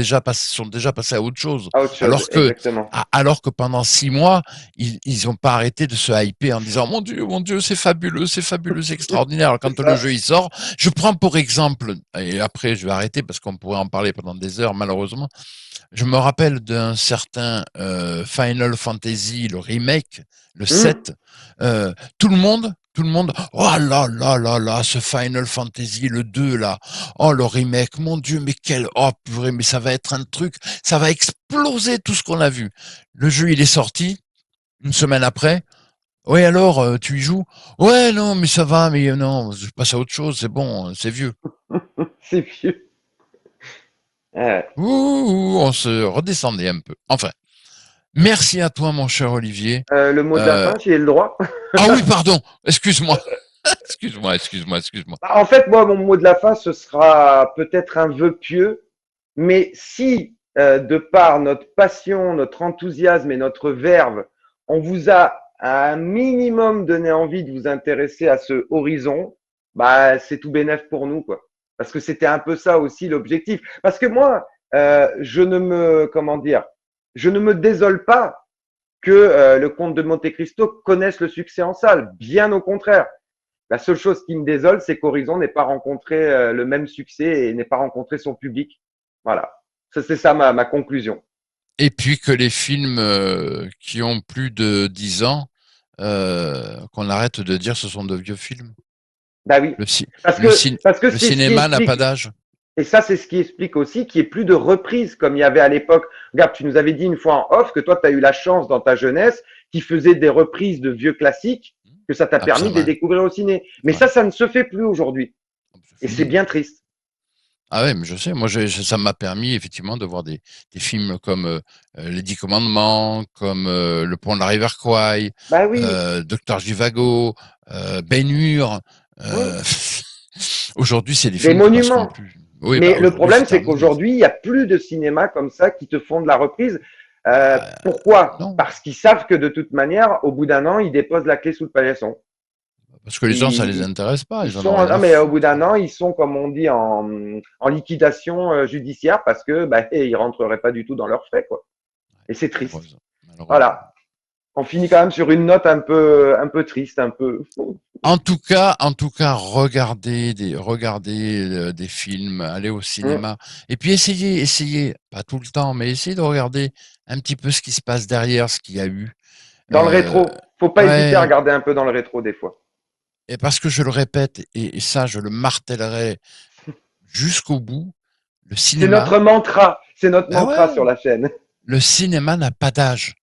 déjà passés à autre chose. Ah, autre chose, Alors que, exactement. alors que pendant 6 mois, ils ont pas arrêté de se hyper en disant mon Dieu, c'est fabuleux, c'est extraordinaire. Alors, C'est quand le ça. jeu il sort, je prends pour exemple, et après je vais arrêter parce qu'on pourrait en parler pendant des heures malheureusement. Je me rappelle d'un certain Final Fantasy, le remake, le Mhm. 7. Tout le monde, oh là là là là, ce Final Fantasy, le 2 là, oh le remake, mon Dieu, mais oh purée, mais ça va être un truc, ça va exploser tout ce qu'on a vu. Le jeu il est sorti, une semaine après, oui, alors, tu y joues? Ouais, non, mais ça va, mais non, je passe à autre chose, c'est bon, c'est vieux. C'est vieux. Ouais. Ouh, on se redescendait un peu. Enfin, merci à toi, mon cher Olivier. Le mot de la Euh, fin, j'ai le droit. ah oui, pardon, excuse-moi. Excuse-moi. Bah, en fait, moi, mon mot de la fin, ce sera peut-être un vœu pieux, mais si, de par notre passion, notre enthousiasme et notre verve, on vous a un minimum donné envie de vous intéresser à ce horizon, bah, c'est tout bénef pour nous, quoi. Parce que c'était un peu ça aussi l'objectif. Parce que moi, comment dire, je ne me désole pas que le comte de Monte Cristo connaisse le succès en salle. Bien au contraire. La seule chose qui me désole, c'est qu'Horizon n'ait pas rencontré le même succès et n'ait pas rencontré son public. Voilà. Ça, c'est ça ma conclusion. Et puis que les films qui ont plus de 10 ans, qu'on arrête de dire ce sont de vieux films. Bah oui. Le, ci- Parce que le c'est ce qui cinéma n'a pas explique, d'âge. et ça, c'est ce qui explique aussi qu'il n'y ait plus de reprises comme il y avait à l'époque. Regarde, tu nous avais dit une fois en off que toi, tu as eu la chance dans ta jeunesse qui faisait des reprises de vieux classiques, que ça t'a Ah, permis ça de les va. découvrir au ciné. Mais Ouais, ça ne se fait plus aujourd'hui. c'est Et c'est fini. bien triste. Ah ouais, mais je sais, moi ça m'a permis effectivement de voir des films comme Les 10 Commandements, comme Le Pont de la Rivière Kwai, Bah oui. Docteur Jivago, Ben-Hur. Hum. euh, Aujourd'hui, c'est des Des films qui passeront monuments. plus. Oui, Mais bah le aujourd'hui, problème, c'est c'est terminé. qu'aujourd'hui, il n'y a plus de cinéma comme ça qui te font de la reprise. Bah Pourquoi? non, Parce qu'ils savent que de toute manière, au bout d'un an, ils déposent la clé sous le paillasson. Parce que les gens, ça les Ils, intéresse pas, ils ils en ont sont, rien non, à mais au bout foutre. d'un an, ils sont, comme on dit, en liquidation judiciaire parce que bah, ils rentreraient pas du tout dans leurs frais, quoi. Et c'est triste. Malheureusement. Malheureusement. Voilà. On finit quand même sur une note un peu triste, un peu. En tout cas, regardez des films, allez au Mm. cinéma, et puis essayez, pas tout le temps, mais essayez de regarder un petit peu ce qui se passe derrière, ce qu'il y a eu. Dans le Euh, rétro, faut pas hésiter à ouais, regarder un peu dans le rétro des fois. et parce que je le répète, et ça, je le martellerai jusqu'au bout, le C'est cinéma, notre mantra, c'est notre bah mantra ouais, sur la chaîne. le cinéma n'a pas d'âge. Mm.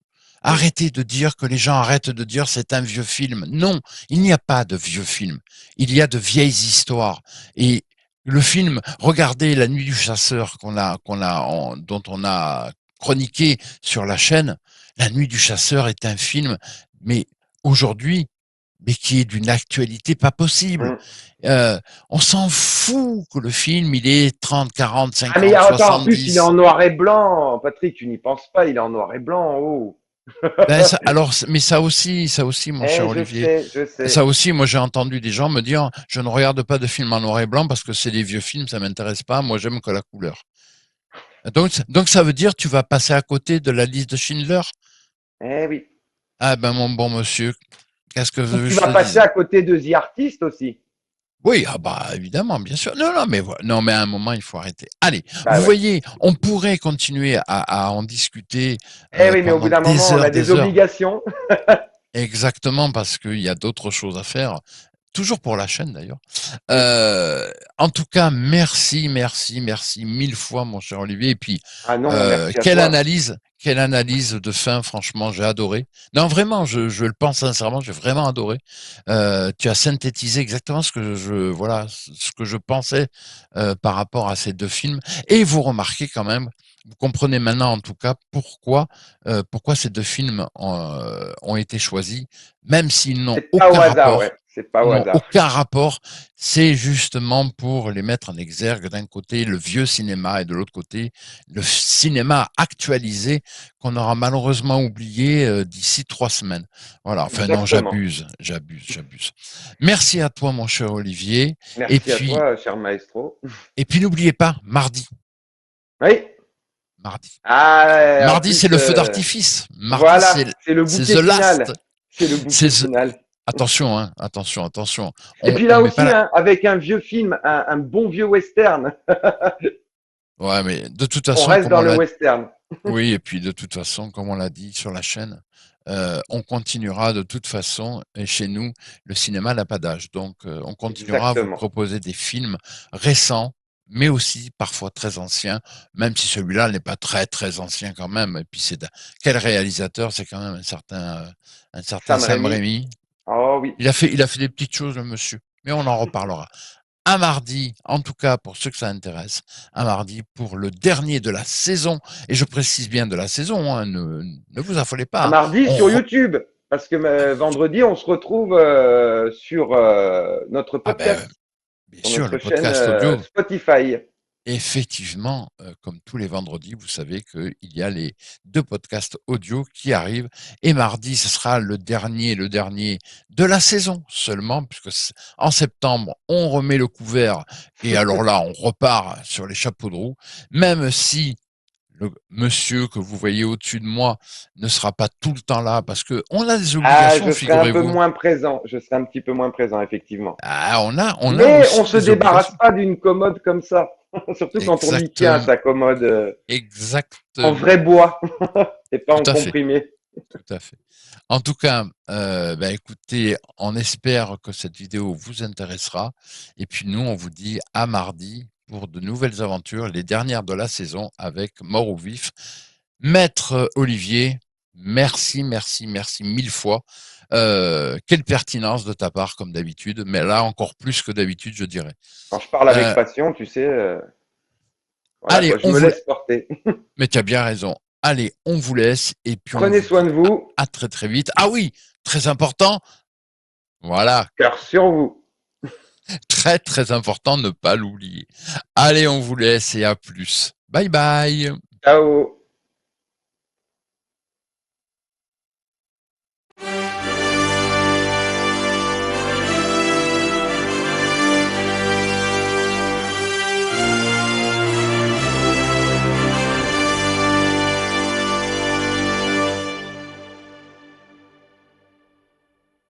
Arrêtez de dire que les gens arrêtent de dire c'est un vieux film. Non, il n'y a pas de vieux film. Il y a de vieilles histoires. Et le film, regardez La Nuit du Chasseur dont on a chroniqué sur la chaîne. La Nuit du Chasseur est un film, mais aujourd'hui, mais qui est d'une actualité pas possible. Mm. Euh, on s'en fout que le film, il est 30, 40, Ah mais 50, attends, en plus il est 70. en noir et blanc. Patrick, tu n'y penses pas, il est en noir et blanc. Oh. Ben ça, alors, mais ça aussi, mon cher Olivier, Je sais. ça aussi, moi j'ai entendu des gens me dire, je ne regarde pas de films en noir et blanc parce que c'est des vieux films, ça m'intéresse pas. Moi, j'aime que la couleur. Donc, ça veut dire, tu vas passer à côté de la liste de Schindler? Eh oui. Ah ben, mon bon monsieur, qu'est-ce que Ou veux que tu je vas te passer dise? à côté de The Artist aussi. Oui, ah bah évidemment, bien sûr. Non, non, mais non, mais à un moment, il faut arrêter. Allez, Bah vous ouais. voyez, on pourrait continuer à en discuter Eh oui, mais au bout pendant d'un moment, on a des des heures. obligations. Exactement, parce qu'il y a d'autres choses à faire. Toujours pour la chaîne d'ailleurs. Mm. En tout cas, merci, merci, merci mille fois, mon cher Olivier. Et puis, Ah non, merci à quelle toi. quelle analyse de fin, franchement, j'ai adoré. Non, vraiment, je le pense sincèrement, j'ai vraiment adoré. Tu as synthétisé exactement voilà, ce que je pensais par rapport à ces deux films. Et vous remarquez quand même, vous comprenez maintenant en tout cas pourquoi ces deux films ont été choisis, même s'ils n'ont C'est pas au aucun hasard, rapport. ouais. C'est pas Ils au n'ont hasard. aucun rapport. C'est justement pour les mettre en exergue d'un côté le vieux cinéma et de l'autre côté le cinéma actualisé qu'on aura malheureusement oublié d'ici 3 semaines. Voilà. Enfin non, Exactement. j'abuse. Merci à toi, mon cher Olivier. Et Merci à puis, toi, cher maestro. n'oubliez pas, Oui. mardi. Ah, en Mardi, c'est plus, le feu d'artifice. Mardi, voilà, c'est le c'est bouquet the last. final. C'est le C'est bouquet the- final. Attention, hein, attention. Et puis On là met pas aussi, la... hein, avec un vieux film, un bon vieux western. Ouais, mais de toute On façon, reste dans le western. oui, et puis de toute façon, comme on l'a dit sur la chaîne, on continuera de toute façon, et chez nous, le cinéma n'a pas d'âge. Donc, on continuera à vous Exactement. proposer des films récents, mais aussi parfois très anciens, même si celui-là n'est pas très, très ancien quand même. Et puis, quel réalisateur? C'est quand même un certain Sam Sam Raimi. Raimi. Oh oui. Il a fait des petites choses, le monsieur. Mais on en reparlera un mardi, en tout cas pour ceux que ça intéresse, un mardi pour le dernier de la saison. Et je précise bien de la saison, hein, ne vous affolez Un pas. Hein. mardi sur YouTube. Parce que vendredi, on se retrouve sur notre Ah ben, podcast, bien sur sûr, notre le chaîne podcast audio. Spotify. Effectivement, comme tous les vendredis, vous savez qu'il y a les deux podcasts audio qui arrivent. Et mardi, ce sera le dernier de la saison seulement, puisque en septembre, on remet le couvert. Et alors là, on repart sur les chapeaux de roue, même si le monsieur que vous voyez au-dessus de moi ne sera pas tout le temps là parce que on a des Ah, obligations, je serai un peu figurez-vous. moins présent. Je serai un petit peu moins présent, effectivement. Ah, on a Mais on aussi se des débarrasse obligations. pas d'une commode comme ça. Surtout quand on y tient, Exactement, sa commode en exactement. vrai bois et pas Tout en à fait, comprimé. tout à fait. En tout cas, bah, écoutez, on espère que cette vidéo vous intéressera. Et puis nous, on vous dit à mardi pour de nouvelles aventures, les dernières de la saison avec Mort ou Vif. Maître Olivier, merci, merci, merci mille fois. Quelle pertinence de ta part, comme d'habitude, mais là encore plus que d'habitude, je dirais. Quand je parle avec Euh, passion, tu sais, voilà allez, quoi, je me laisse porter. mais tu as bien raison. Allez, on vous laisse et puis on Prenez vous soin dit de vous. à très très vite. Ah oui, très important. Voilà, Cœur sur vous. très très important, ne pas l'oublier. Allez, on vous laisse et à plus. Bye bye. Ciao.